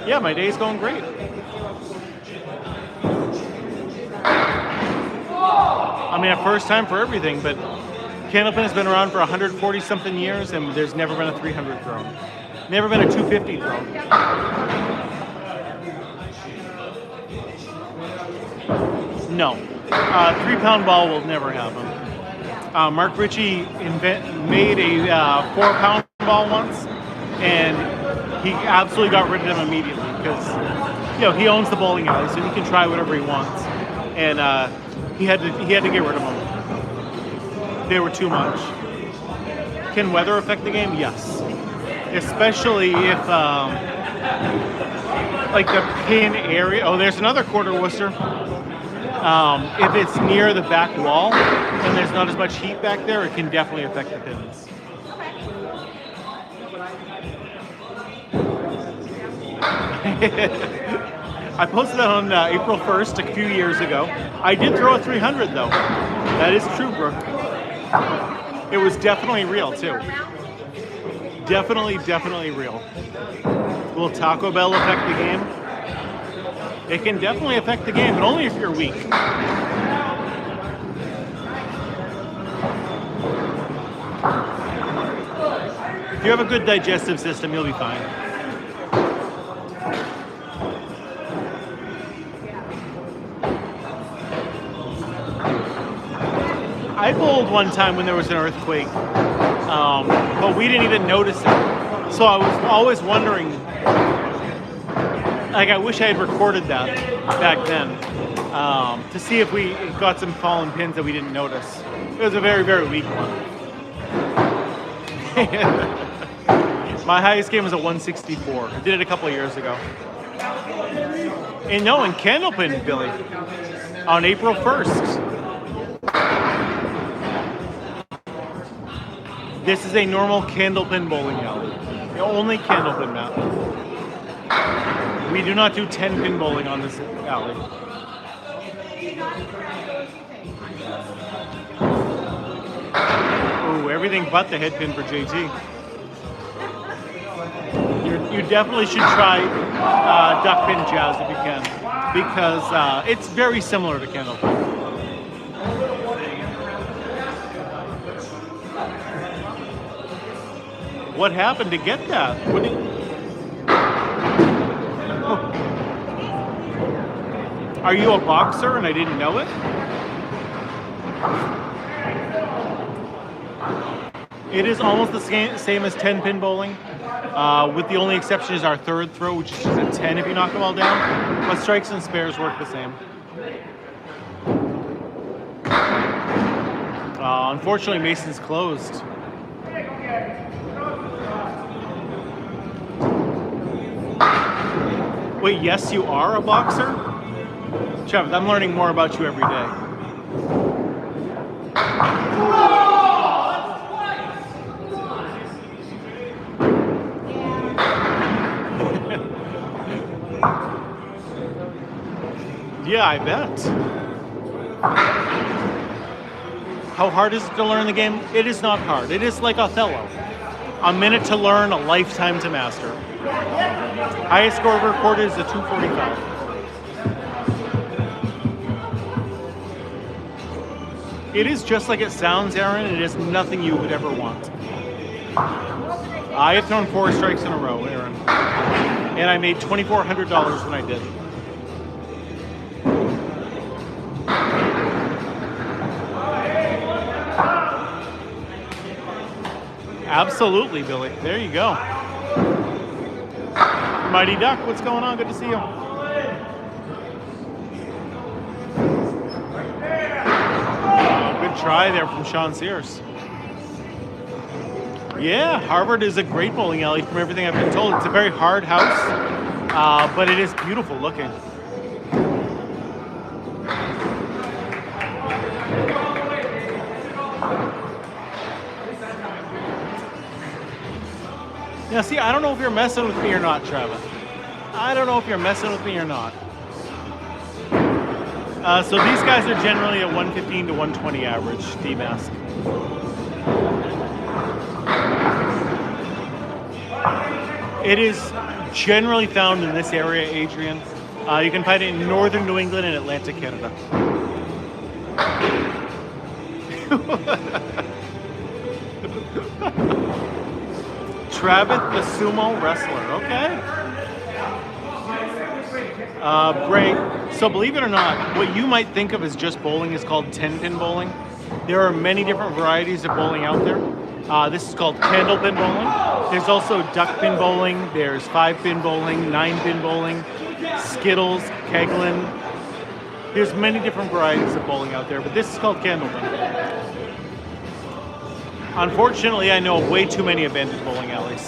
Yeah, my day's going great. I mean, a first time for everything, but candlepin has been around for 140 something years, and there's never been a 300 thrown. Never been a 250 thrown. No. 3-pound ball will never happen. Mark Ritchie made a 4-pound ball once, and he absolutely got rid of them immediately because, he owns the bowling alley, so he can try whatever he wants. And he had to get rid of them. They were too much. Can weather affect the game? Yes. Especially if, like the pin area. Oh, there's another quarter Worcester. If it's near the back wall and there's not as much heat back there, it can definitely affect the pins. I posted that on April 1st a few years ago. I did throw a 300 though. That is true, Brooke. It was definitely real too. Definitely real. Will Taco Bell affect the game? It can definitely affect the game, but only if you're weak. If you have a good digestive system, you'll be fine. I bowled one time when there was an earthquake, but we didn't even notice it. So I was always wondering, like I wish I had recorded that back then to see if we got some fallen pins that we didn't notice. It was a very weak one. My highest game was a 164. I did it a couple of years ago. And no, in candlepin, Billy, on April 1st. This is a normal candlepin bowling alley. The only candlepin map. We do not do 10-pin bowling on this alley. Ooh, everything but the head pin for JT. You definitely should try duck pin jazz if you can, because it's very similar to candlepin. What happened to get that? Are you a boxer and I didn't know it? It is almost the same as 10-pin bowling, with the only exception is our third throw, which is just a 10 if you knock them all down. But strikes and spares work the same. Unfortunately, Mason's closed. Wait, yes, you are a boxer? Travis, I'm learning more about you every day. Yeah, I bet. How hard is it to learn the game? It is not hard. It is like Othello. A minute to learn, a lifetime to master. Highest score ever recorded is a 245. It is just like it sounds, Aaron. It is nothing you would ever want. I have thrown 4 strikes in a row, Aaron. And I made $2,400 when I did. Absolutely, Billy. There you go. Mighty Duck, what's going on? Good to see you. Good try there from Sean Sears. Yeah, Harvard is a great bowling alley from everything I've been told. It's a very hard house, but it is beautiful looking. Now, see, I don't know if you're messing with me or not, Travis. I don't know if you're messing with me or not. So these guys are generally a 115 to 120 average D-mask. It is generally found in this area, Adrian. You can find it in northern New England and Atlantic Canada. Travis the sumo wrestler. Okay. Great. So believe it or not, what you might think of as just bowling is called 10-pin bowling. There are many different varieties of bowling out there. This is called candlepin bowling. There's also duckpin bowling. There's 5-pin bowling, 9-pin bowling, skittles, keglin. There's many different varieties of bowling out there, but this is called candlepin. Unfortunately, I know of way too many abandoned bowling alleys.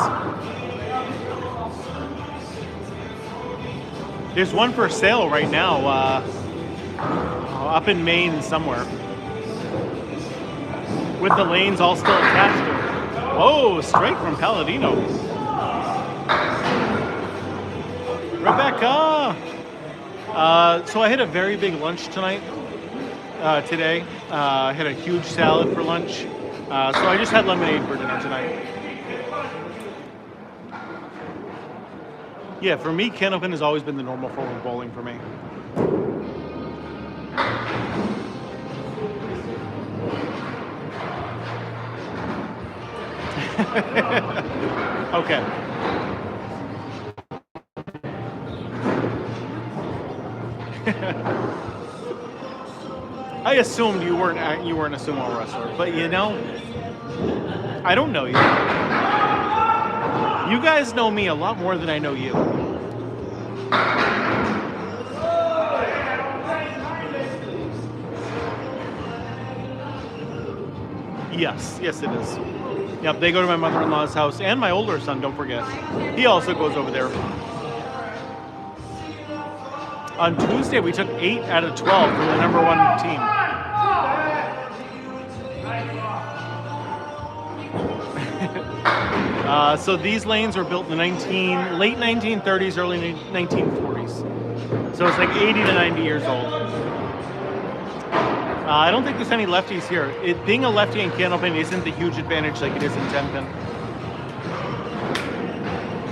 There's one for sale right now, up in Maine somewhere, with the lanes all still attached to it. Oh, strike from Palladino. Rebecca! So I had a very big lunch today. I had a huge salad for lunch. So I just had lemonade for dinner tonight. Yeah, for me, candlepin has always been the normal form of bowling for me. Okay. I assumed you weren't a sumo wrestler, but you know, I don't know you. You guys know me a lot more than I know you. Yes, it is. Yep, they go to my mother-in-law's house and my older son, don't forget. He also goes over there. On Tuesday, we took 8 out of 12 for the number 1 team. So these lanes were built in the late 1930s, early 1940s. So it's like 80 to 90 years old. I don't think there's any lefties here. Being a lefty in candlepin isn't the huge advantage like it is in 10-pin.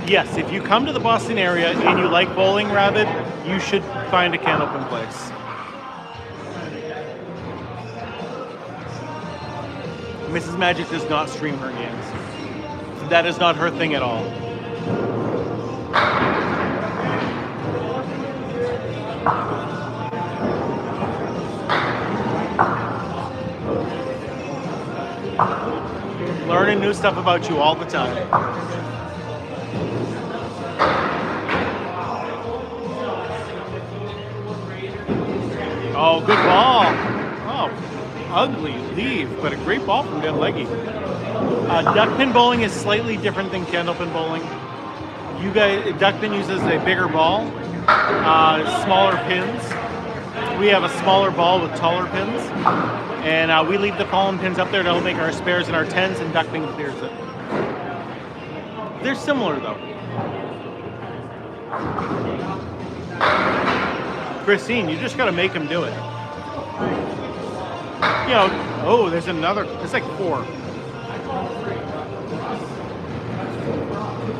Yes, if you come to the Boston area and you like bowling rabid, you should find a candlepin place. Mrs. Magic does not stream her games. That is not her thing at all. Learning new stuff about you all the time. Oh, good ball. Oh, ugly leave, but a great ball from Dan Leggy. Duckpin bowling is slightly different than candlepin bowling. Duckpin uses a bigger ball, smaller pins. We have a smaller ball with taller pins, and we leave the fallen pins up there to help make our spares and our 10s, and duckpin clears it. They're similar though. Christine, you just got to make him do it. You know, oh, there's another. It's like 4.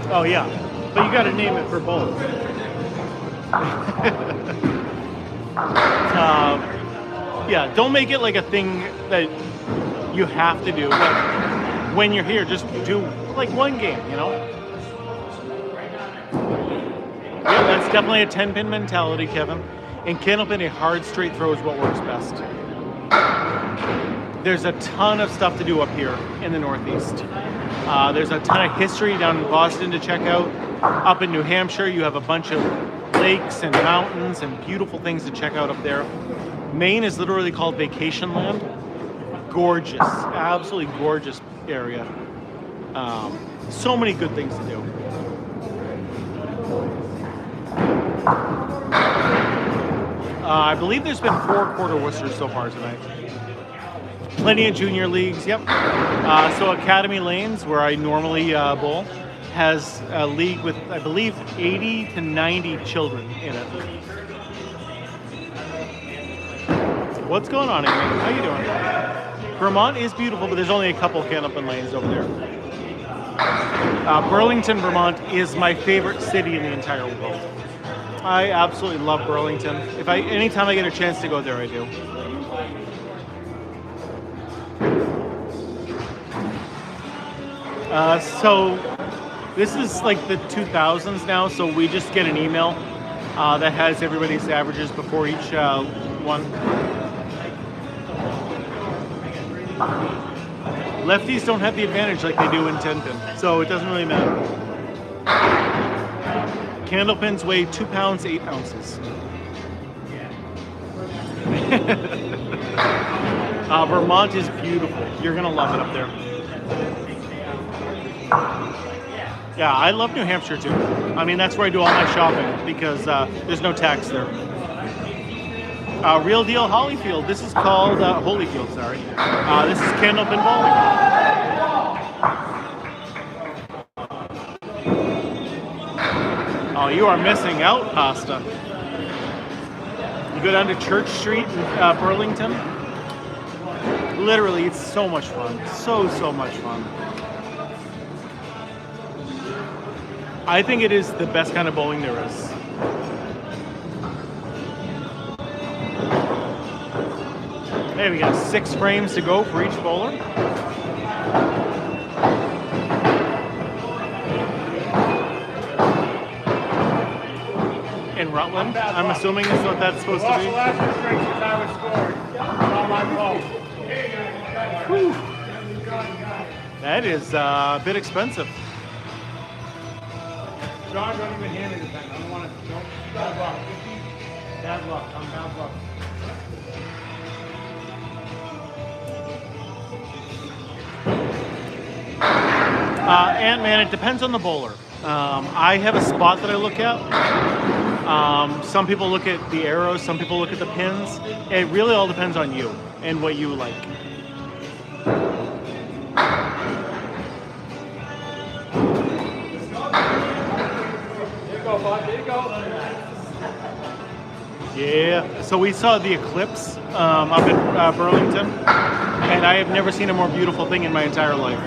Oh yeah, but you got to name it for both. Yeah, don't make it like a thing that you have to do. But when you're here, just do like one game, you know? Yeah, that's definitely a 10-pin mentality, Kevin. In candlepin, a hard straight throw is what works best. There's a ton of stuff to do up here in the Northeast. There's a ton of history down in Boston to check out. Up in New Hampshire, you have a bunch of lakes and mountains and beautiful things to check out up there. Maine is literally called vacation land. Gorgeous, absolutely gorgeous area. So many good things to do. I believe there's been 4 quarter Worcesters so far tonight. Plenty of junior leagues, yep. So Academy Lanes, where I normally bowl, has a league with, I believe, 80 to 90 children in it. What's going on, Amy? How you doing? Vermont is beautiful, but there's only a couple candlepin lanes over there. Burlington, Vermont is my favorite city in the entire world. I absolutely love Burlington. Anytime I get a chance to go there, I do. So this is like the 2000s now, so we just get an email that has everybody's averages before each one. Lefties don't have the advantage like they do in 10-pin, so it doesn't really matter. Candlepins weigh 2 pounds, 8 ounces. Vermont is beautiful. You're going to love it up there. Yeah, I love New Hampshire too. I mean, that's where I do all my shopping because there's no tax there. Real Deal Holyfield. This is called Holyfield, sorry. This is candlepin bowling. Oh, you are missing out, Pasta. You go down to Church Street in Burlington. Literally, it's so much fun. So much fun. I think it is the best kind of bowling there is. Hey, we got 6 frames to go for each bowler. In Rutland, I'm assuming is what that's supposed to be. Whew. That is a bit expensive. John, don't even hand it to them. I don't want to. Bad luck. Bad luck. I'm bad luck. Ant-Man, it depends on the bowler. I have a spot that I look at. Some people look at the arrows, some people look at the pins. It really all depends on you and what you like. There you go. Yeah, so we saw the eclipse up in Burlington, and I have never seen a more beautiful thing in my entire life.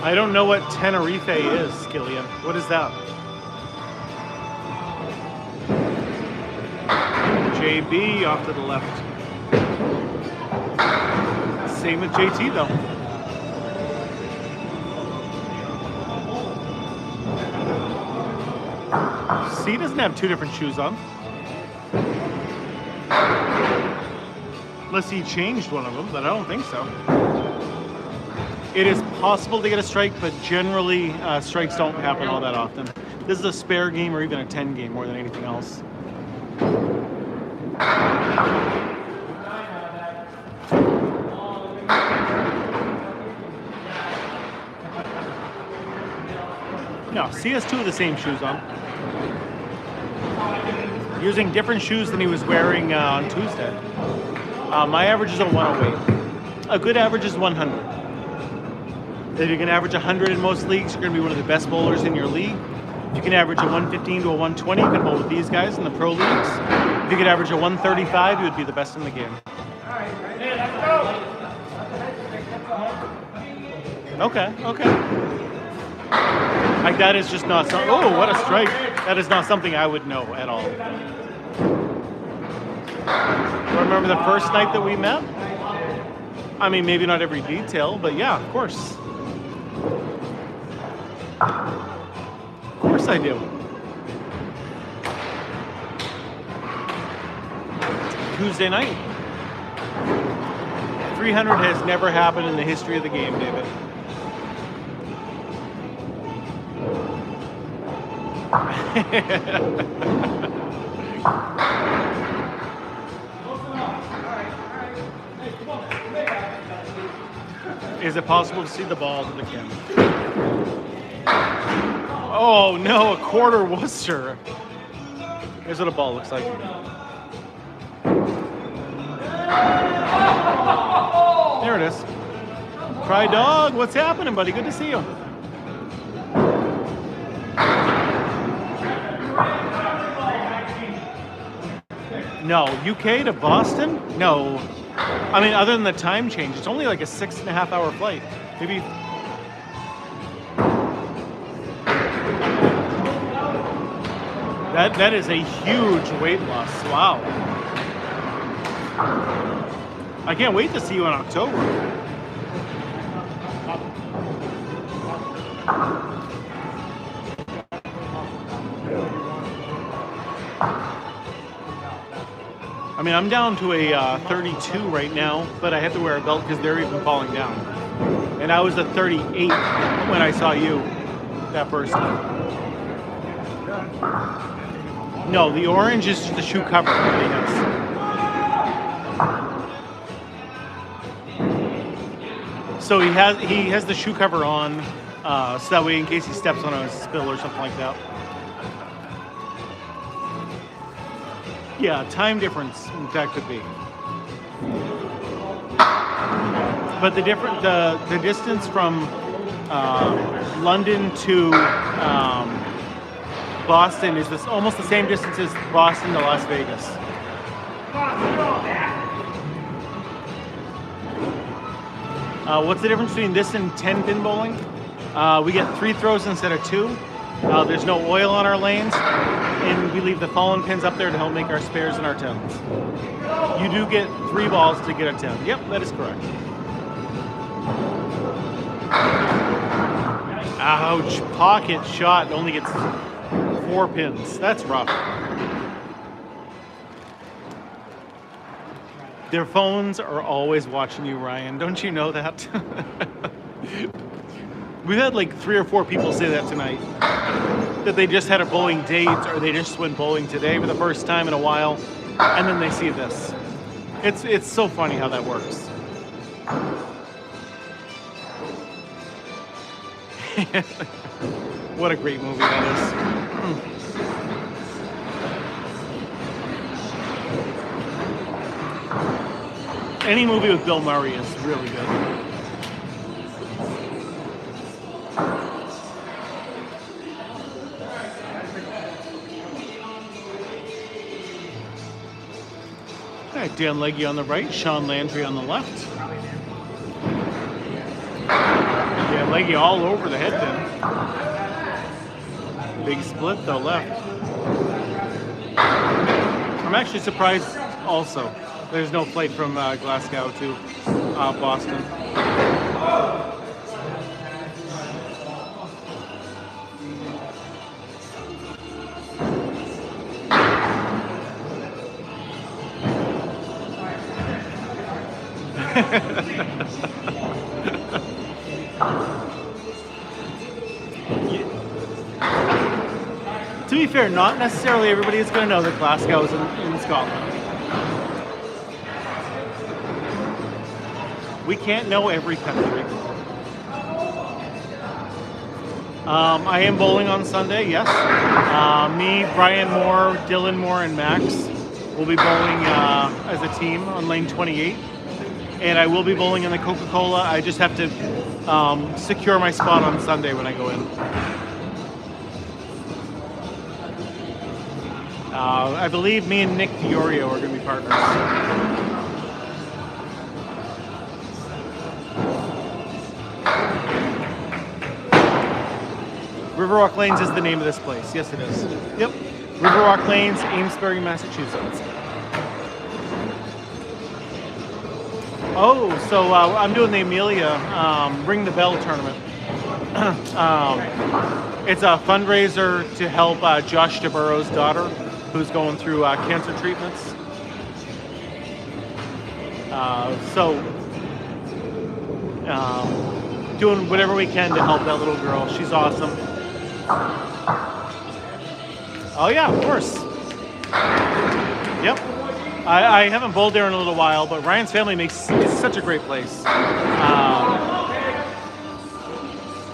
I don't know what Tenerife is, Gillian. What is that? JB off to the left. Same with JT though. C doesn't have 2 different shoes on. Unless he changed one of them, but I don't think so. It is possible to get a strike, but generally strikes don't happen all that often. This is a spare game or even a 10 game more than anything else. No, C has 2 of the same shoes on. Using different shoes than he was wearing on Tuesday. My average is a 108. A good average is 100. If you can average 100 in most leagues, you're going to be one of the best bowlers in your league. If you can average a 115 to a 120, you can bowl with these guys in the pro leagues. If you could average a 135, you would be the best in the game. Okay. Like that is just not something. Oh, what a strike! That is not something I would know at all. Remember the first night that we met? I mean, maybe not every detail, but yeah, of course. Of course I do. Tuesday night. 300 has never happened in the history of the game, David. Is it possible to see the ball to the camera? Oh no, a quarter Worcester. Here's what a ball looks like. There it is. Cry Dog, what's happening, buddy? Good to see you. No, UK to Boston? No. I mean, other than the time change, it's only like a 6.5 hour flight. Maybe. That is a huge weight loss. Wow. I can't wait to see you in October. I mean, I'm down to a 32 right now, but I have to wear a belt because they're even falling down. And I was a 38 when I saw you that first time. No, the orange is the shoe cover that he has. So he has the shoe cover on, so that way in case he steps on a spill or something like that. Yeah, time difference that could be. But the distance from London to Boston is almost the same distance as Boston to Las Vegas. What's the difference between this and 10-pin bowling? We get 3 throws instead of 2. There's no oil on our lanes, and we leave the fallen pins up there to help make our spares and our 10s. You do get 3 balls to get a 10. Yep, that is correct. Ouch, pocket shot only gets 4 pins. That's rough. Their phones are always watching you, Ryan. Don't you know that? We've had like 3 or 4 people say that tonight. That they just had a bowling date or they just went bowling today for the first time in a while. And then they see this. It's so funny how that works. What a great movie that is. Any movie with Bill Murray is really good. All right, Dan Legge on the right, Sean Landry on the left. Dan Legge all over the head pin. Big split though left. I'm actually surprised also. There's no flight from Glasgow to Boston. To be fair, not necessarily everybody is going to know that Glasgow is in Scotland. We can't know every country. I am bowling on Sunday, yes. Me, Brian Moore, Dylan Moore, and Max will be bowling as a team on lane 28. And I will be bowling in the Coca-Cola. I just have to secure my spot on Sunday when I go in. I believe me and Nick Diorio are going to be partners. Riverwalk Lanes is the name of this place. Yes, it is. Yep. Riverwalk Lanes, Amesbury, Massachusetts. Oh, so I'm doing the Amelia Ring the Bell tournament. It's a fundraiser to help Josh DeBurrow's daughter, who's going through cancer treatments. Doing whatever we can to help that little girl. She's awesome. Oh yeah, of course. Yep. I haven't bowled there in a little while, but Ryan's family it's such a great place.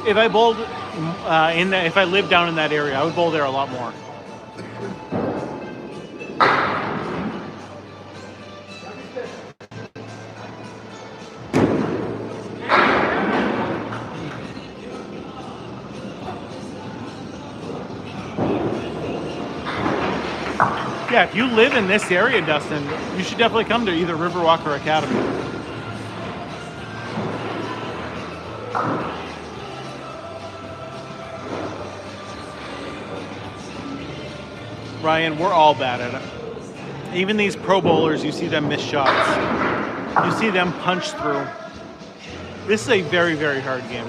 If I bowled if I lived down in that area, I would bowl there a lot more. Yeah, if you live in this area, Dustin, you should definitely come to either Riverwalk or Academy. Ryan, we're all bad at it. Even these pro bowlers, you see them miss shots. You see them punch through. This is a very, very hard game.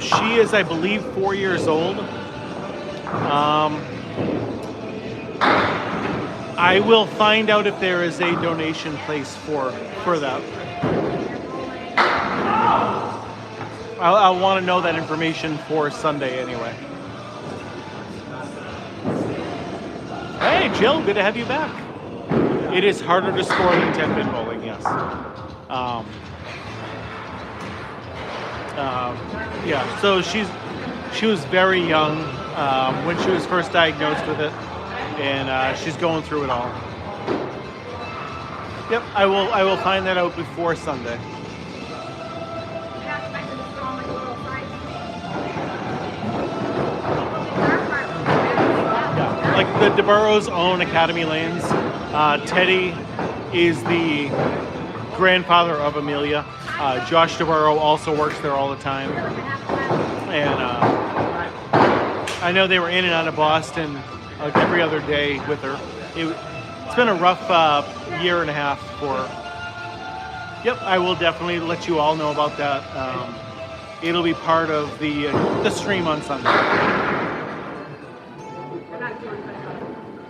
She is, I believe, 4 years old. I will find out if there is a donation place for that. I'll want to know that information for Sunday anyway. Hey, Jill, good to have you back. It is harder to score than 10-pin bowling, yes. Yeah, so she was very young when she was first diagnosed with it, and she's going through it all. Yep, I will find that out before Sunday. Yeah, like the DeBurrows own Academy Lanes. Teddy is the grandfather of Amelia. Josh DeBurrow also works there all the time. And I know they were in and out of Boston like every other day with her. It's been a rough year and a half for her. Yep, I will definitely let you all know about that. It'll be part of the stream on Sunday.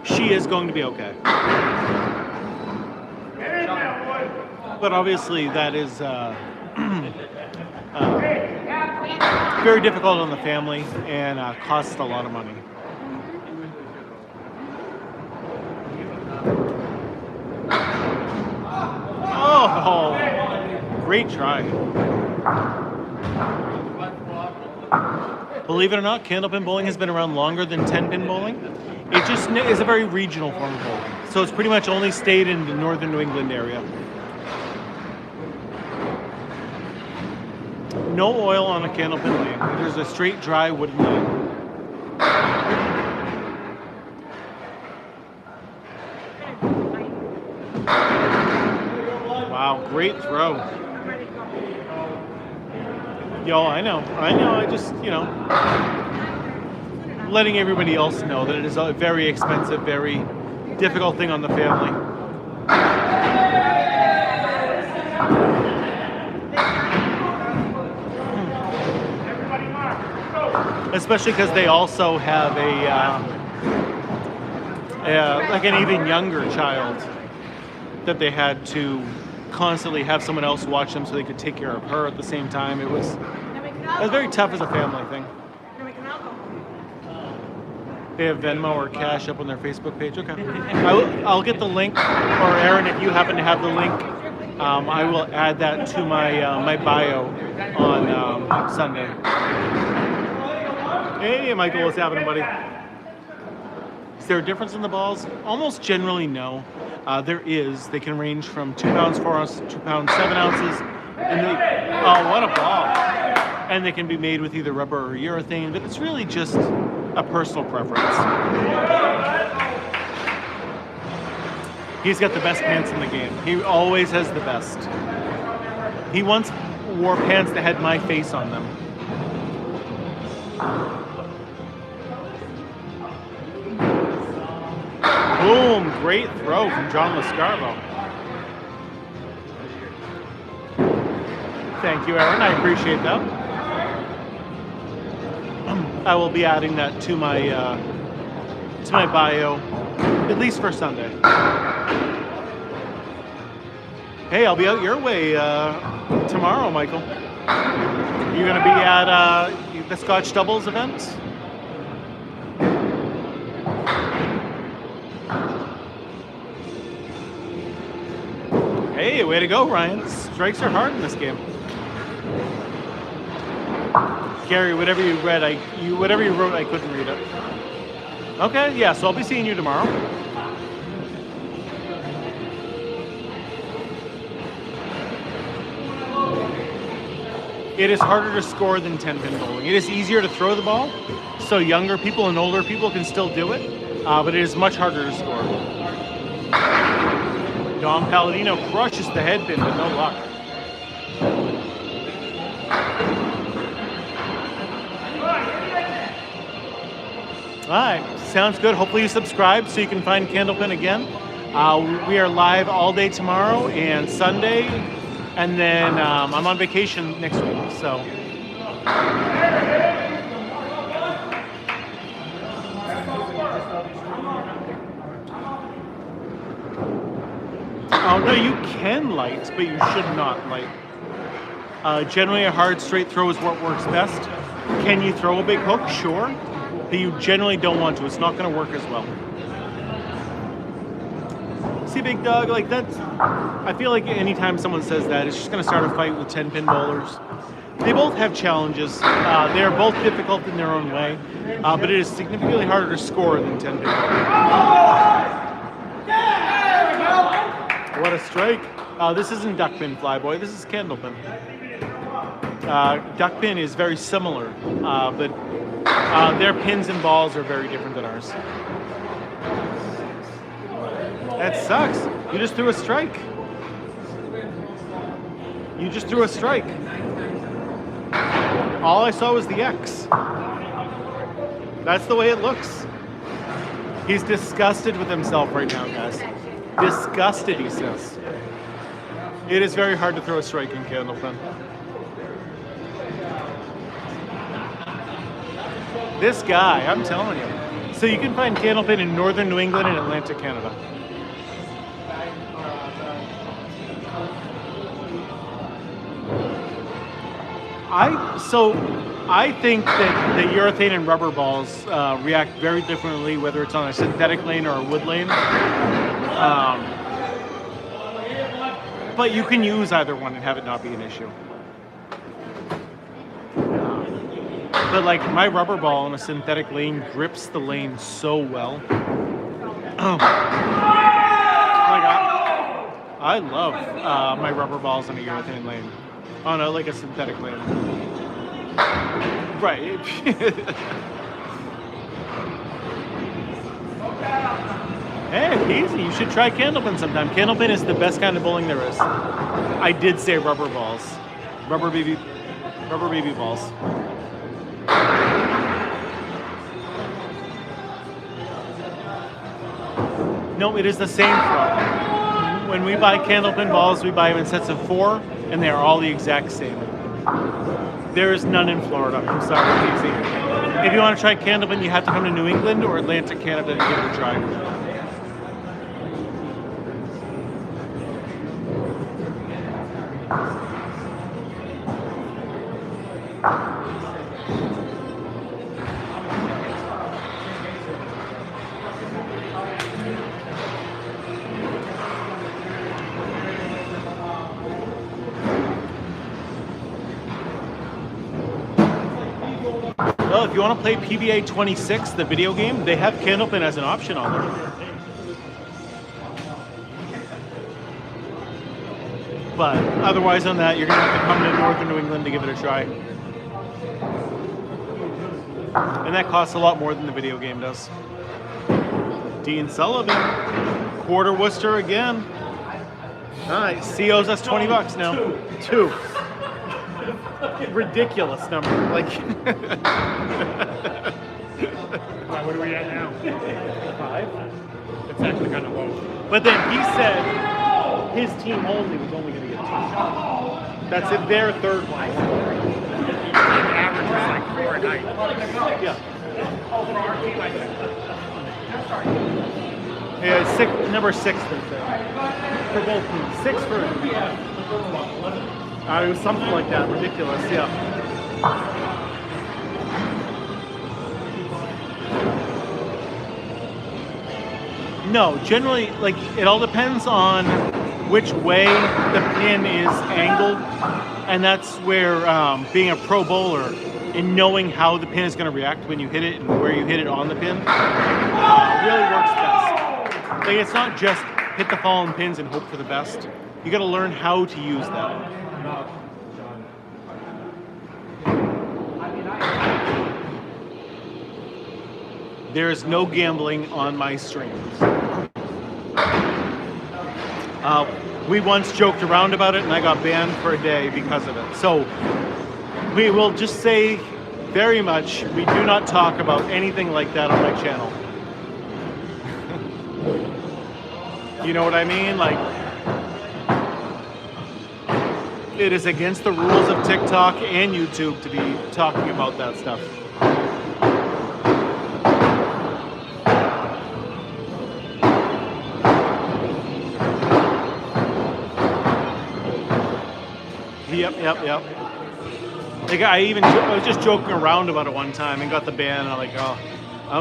She is going to be okay. But obviously that is very difficult on the family and costs a lot of money. Oh, great try. Believe it or not, candlepin bowling has been around longer than 10-pin bowling. It just is a very regional form of bowling. So it's pretty much only stayed in the northern New England area. No oil on a candlepin lane. There's a straight, dry wooden lane. Wow, great throw. Yo, I know. I just, letting everybody else know that it is a very expensive, very difficult thing on the family. Especially because they also have like an even younger child that they had to constantly have someone else watch them so they could take care of her at the same time. It was very tough as a family thing. They have Venmo or Cash up on their Facebook page. Okay, I'll get the link, or Aaron, if you happen to have the link, I will add that to my bio on Sunday. Hey, Michael, what's happening, buddy? Is there a difference in the balls? Almost generally, no. There is. They can range from 2 pounds 4 ounces to 2 pounds 7 ounces. And oh, what a ball! And they can be made with either rubber or urethane, but it's really just a personal preference. He's got the best pants in the game. He always has the best. He once wore pants that had my face on them. Boom, great throw from John Lascarbo. Thank you, Aaron, I appreciate that. I will be adding that to my bio, at least for Sunday. Hey, I'll be out your way tomorrow, Michael. You're gonna be at the Scotch Doubles event? Hey, way to go, Ryan. Strikes are hard in this game. Gary, whatever you wrote, I couldn't read it. Okay, yeah, so I'll be seeing you tomorrow. it is harder to score than 10-pin bowling. It is easier to throw the ball, so younger people and older people can still do it, but it is much harder to score. Dom Palladino crushes the head pin, but no luck. Alright, sounds good. Hopefully you subscribe so you can find Candlepin again. We are live all day tomorrow and Sunday, and then I'm on vacation next week, so. Oh no, you can light, but you should not light. Generally a hard straight throw is what works best. Can you throw a big hook? Sure. But you generally don't want to. It's not going to work as well. See, big dog, like that's, I feel like anytime someone says that, it's just going to start a fight with 10-pin bowlers. They both have challenges. They're both difficult in their own way, but it is significantly harder to score than 10-pin bowlers. What a strike. This isn't duckpin, Flyboy. This is candlepin. Duckpin is very similar, but their pins and balls are very different than ours. That sucks. You just threw a strike. You just threw a strike. All I saw was the X. That's the way it looks. He's disgusted with himself right now, guys. Disgusted, he says. It is very hard to throw a strike in candlepin. This guy, I'm telling you. So you can find candlepin in northern New England and Atlantic Canada. I think that the urethane and rubber balls react very differently, whether it's on a synthetic lane or a wood lane. But you can use either one and have it not be an issue. But like my rubber ball on a synthetic lane grips the lane so well. I love my rubber balls on a urethane lane. Oh no, like a synthetic lane. Right. Hey, easy. You should try candlepin sometime. Candlepin is the best kind of bowling there is. I did say rubber balls. Rubber baby balls. No, it is the same throw. When we buy candlepin balls, we buy them in sets of 4, and they are all the exact same. There is none in Florida. I'm sorry, easy. If you want to try candlepin, you have to come to New England or Atlantic Canada and give it a try. Well, if you want to play PBA 26, the video game, they have candlepin as an option on there. But otherwise on that, you're going to have to come to northern New England to give it a try. And that costs a lot more than the video game does. Dean Sullivan, quarter Worcester again. All right, C owes us $20 now. Two. Ridiculous number. Like, What are we at now? 5? It's actually kind of low. but then he said his team only was only going to get 2. That's it, their third one. The average is like 4 a night. Yeah. Yeah, number 6 for both teams. 6 for it was something like that. Ridiculous, yeah. No, generally, like, it all depends on which way the pin is angled, and that's where being a pro bowler and knowing how the pin is going to react when you hit it and where you hit it on the pin really works best. Like, it's not just hit the fallen pins and hope for the best. You got to learn how to use that. There is no gambling on my streams. We once joked around about it, and I got banned for a day because of it. So we will just say very much, we do not talk about anything like that on my channel. You know what I mean? Like, it is against the rules of TikTok and YouTube to be talking about that stuff. Yep. Like I was just joking around about it one time and got the ban, and I'm like, oh,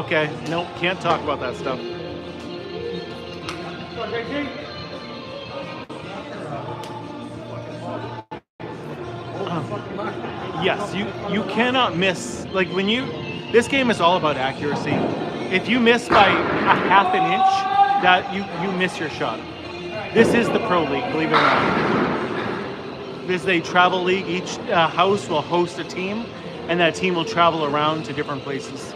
okay, nope, can't talk about that stuff. Yes, you cannot miss. Like when this game is all about accuracy. If you miss by a half an inch, that you miss your shot. This is the pro league, believe it or not. This is a travel league. Each house will host a team, and that team will travel around to different places.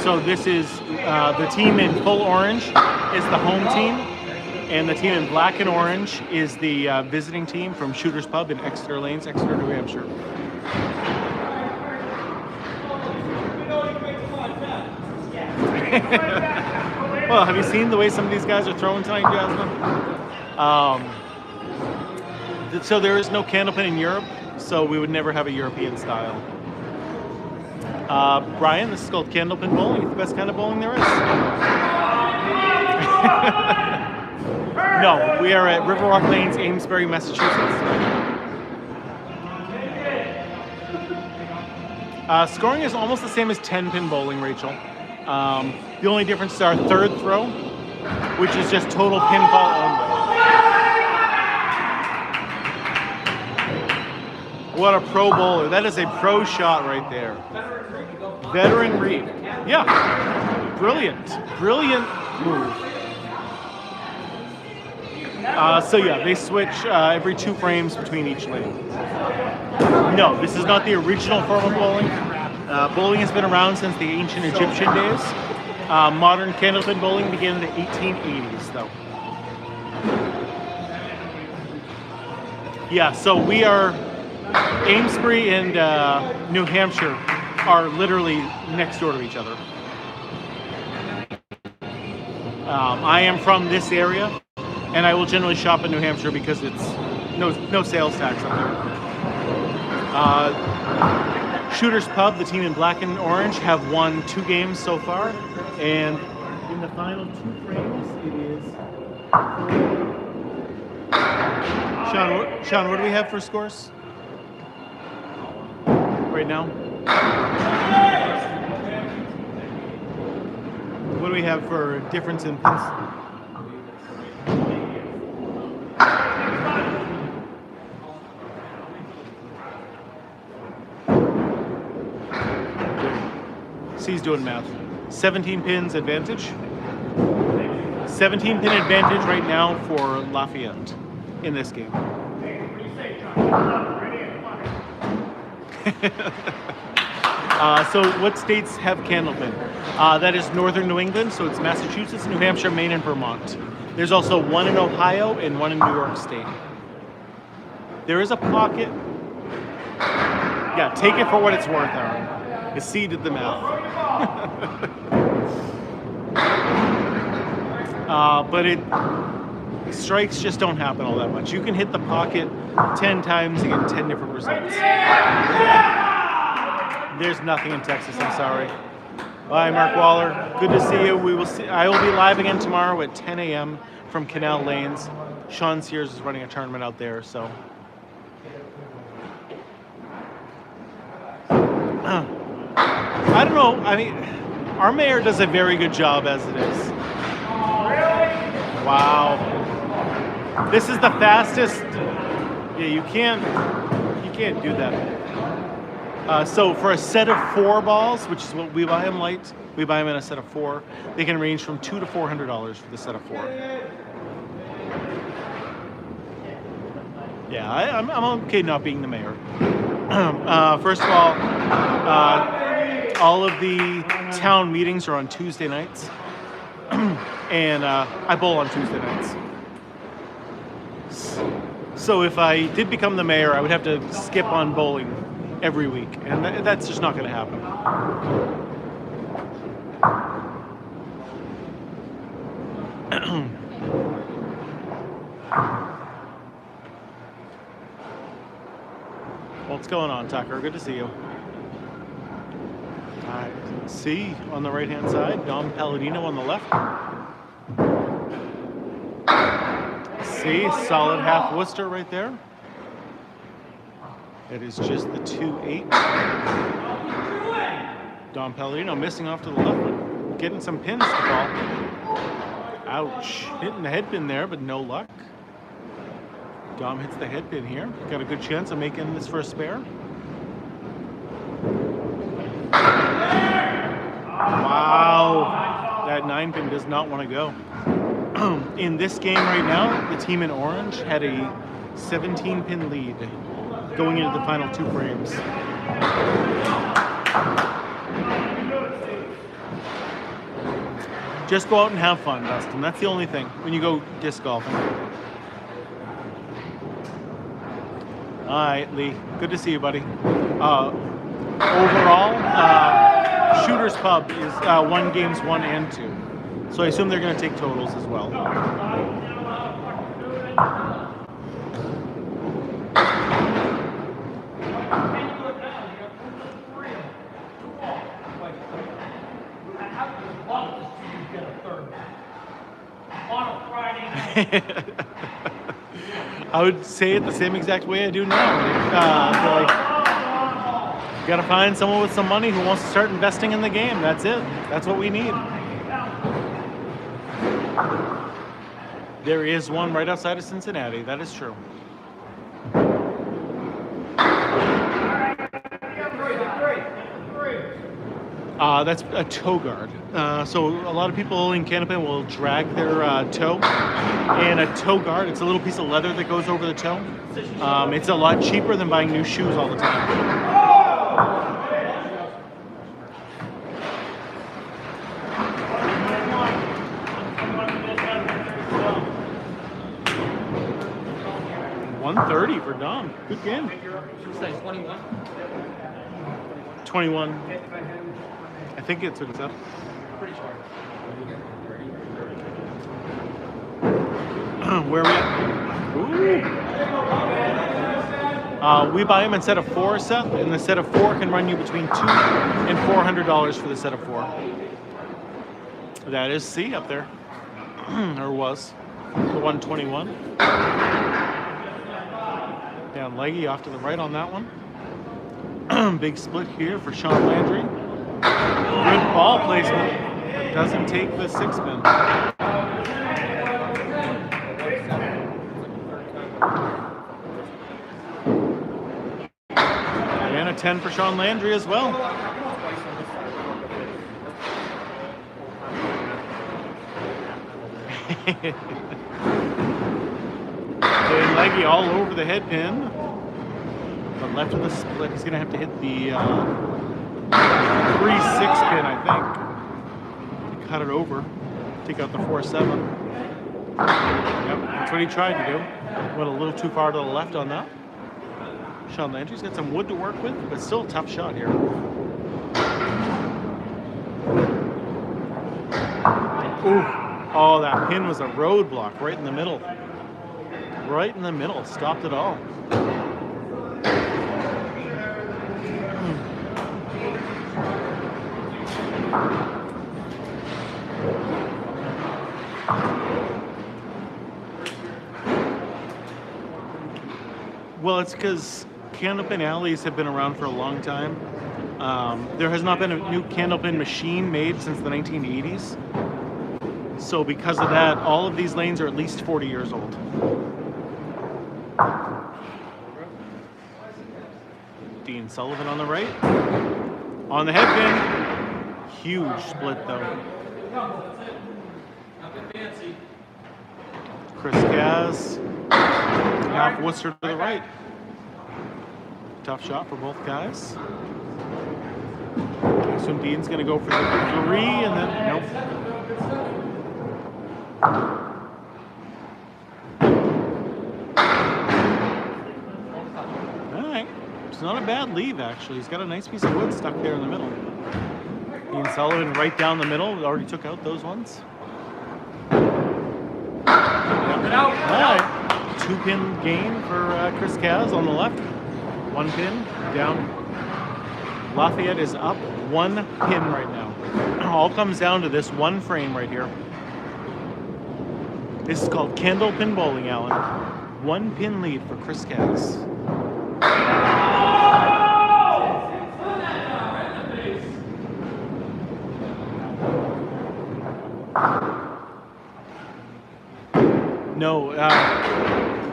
So this is the team in full orange is the home team, and the team in black and orange is the visiting team from Shooter's Pub in Exeter Lanes, Exeter, New Hampshire. Well, have you seen the way some of these guys are throwing tonight, Jasmine? So there is no candlepin in Europe, so we would never have a European style. Brian, this is called candlepin bowling. It's the best kind of bowling there is. No, we are at Riverwalk Lanes, Amesbury, Massachusetts. Scoring is almost the same as 10-pin bowling, Rachel. The only difference is our third throw, which is just total pinfall only. What a pro bowler. That is a pro shot right there. Veteran read. Yeah. Brilliant move. So yeah, they switch every 2 frames between each lane. No, this is not the original form of bowling. Bowling has been around since the ancient Egyptian days. Modern candlepin bowling began in the 1880s, though. Yeah, so we are, Amesbury and New Hampshire are literally next door to each other. I am from this area, and I will generally shop in New Hampshire because it's no sales tax up there. Shooter's Pub, the team in black and orange, have won 2 games so far, and in the final 2 frames, it is. Sean, what do we have for scores right now? What do we have for difference in pins? He's doing math. 17 pins advantage. 17 pin advantage right now for Lafayette in this game. So what states have candlepin? That is northern New England, so it's Massachusetts, New Hampshire, Maine, and Vermont. There's also 1 in Ohio and 1 in New York State. There is a pocket. Yeah, take it for what it's worth, Aaron. Exceeded the math. But strikes just don't happen all that much. You can hit the pocket 10 times and get 10 different results. There's nothing in Texas, I'm sorry. Bye, Mark Waller. Good to see you. I will be live again tomorrow at 10 a.m. from Canal Lanes. Sean Sears is running a tournament out there, so. I don't know. I mean, our mayor does a very good job as it is. Wow. This is the fastest. Yeah, you can't do that. So for a set of 4 balls, which is what we buy them light, we buy them in a set of 4. They can range from $200 to $400 for the set of 4. Yeah, I'm okay not being the mayor. First of all of the town meetings are on Tuesday nights, and I bowl on Tuesday nights. So if I did become the mayor, I would have to skip on bowling every week, and that's just not going to happen. What's going on, Tucker? Good to see you. All right, C on the right-hand side, Dom Palladino on the left. C, solid half Worcester right there. It is just the 2-8. Dom Palladino missing off to the left, but getting some pins to fall. Ouch. Hitting the head pin there, but no luck. Dom hits the head pin here. Got a good chance of making this for a spare. Wow. That 9 pin does not want to go. In this game right now, the team in orange had a 17 pin lead going into the final 2 frames. Just go out and have fun, Dustin. That's the only thing when you go disc golfing. All right, Lee. Good to see you, buddy. Overall, Shooter's Pub is 1 games 1 and 2. So I assume they're going to take totals as well. I would say it the same exact way I do now. You got to find someone with some money who wants to start investing in the game. That's it. That's what we need. There is one right outside of Cincinnati. That is true. That's a toe guard. So a lot of people in Candlepin will drag their toe. And a toe guard, it's a little piece of leather that goes over the toe. It's a lot cheaper than buying new shoes all the time. $130 for Dom. Good game. 21. 21. I think it's what it's up. Pretty sure. Where are we at? Ooh. We buy them in set of 4, Seth, and the set of 4 can run you between $200 and $400 for the set of 4. That is C up there, or was the 121. Down leggy off to the right on that one. Big split here for Sean Landry. Good ball placement. Doesn't take the 6 pin. And a 10 for Sean Landry as well. Getting leggy all over the head pin. But left of the split, he's going to have to hit the 3-6 pin, I think. To cut it over. Take out the 4-7. Yep, that's what he tried to do. Went a little too far to the left on that. Sean Landry's got some wood to work with, but still a tough shot here. Ooh. Oh, that pin was a roadblock right in the middle. Right in the middle. Stopped it all. Well, it's because candlepin alleys have been around for a long time. There has not been a new candlepin machine made since the 1980s. So because of that, all of these lanes are at least 40 years old. Dean Sullivan on the right. On the head pin. Huge split though. Chris Gaz. Half Worcester to the right. Tough shot for both guys. I assume Dean's going to go for the 3, and then nope. All right. It's not a bad leave, actually. He's got a nice piece of wood stuck there in the middle. Dean Sullivan right down the middle. Already took out those ones. All right. 2-pin gain for Chris Kaz on the left. 1 pin down. Lafayette is up 1 pin right now. All comes down to this 1 frame right here. This is called candlepin bowling, Alan. 1 pin lead for Chris Kaz. No,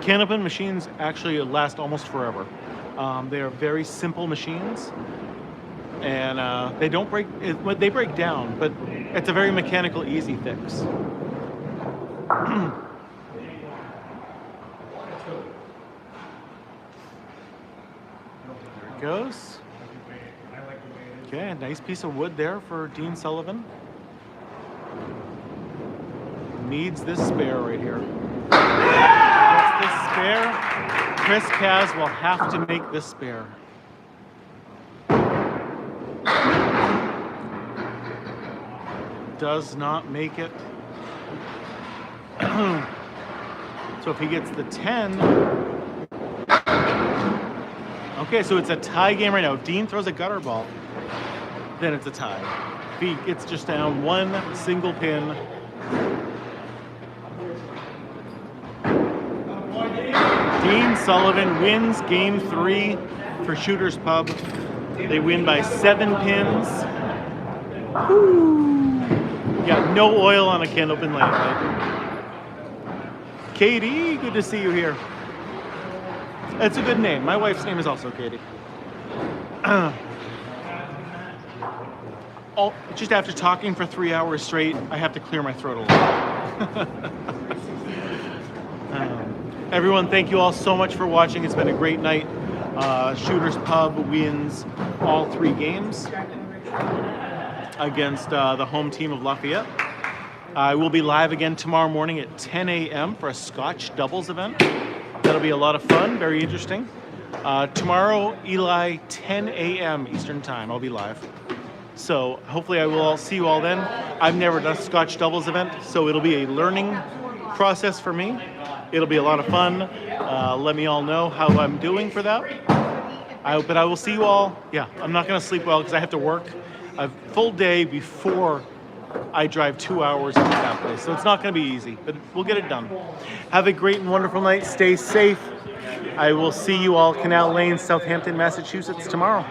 candlepin machines actually last almost forever. They are very simple machines, and they don't break. They break down, but it's a very mechanical, easy fix. There it goes. Okay, a nice piece of wood there for Dean Sullivan. Needs this spare right here. Gets this spare. Chris Kaz will have to make this spare. Does not make it. So if he gets the 10. Okay, so it's a tie game right now. If Dean throws a gutter ball, then it's a tie. If he gets just down 1 single pin. Dean Sullivan wins game 3 for Shooters Pub. They win by 7 pins. Woo. Got no oil on a candlepin lamp, right? Katie, good to see you here. That's a good name. My wife's name is also Katie. Just after talking for 3 hours straight, I have to clear my throat a little. Everyone, thank you all so much for watching. It's been a great night. Shooters Pub wins all 3 games against the home team of Lafayette. I will be live again tomorrow morning at 10 a.m. for a Scotch doubles event. That'll be a lot of fun, very interesting. Tomorrow, Eli, 10 a.m. Eastern Time, I'll be live. So hopefully I will all see you all then. I've never done a Scotch doubles event, so it'll be a learning process for me. It'll be a lot of fun. Let me all know how I'm doing for that. But I will see you all. Yeah, I'm not going to sleep well because I have to work a full day before I drive 2 hours to that place. So it's not going to be easy, but we'll get it done. Have a great and wonderful night. Stay safe. I will see you all Canal Lane, Southampton, Massachusetts tomorrow.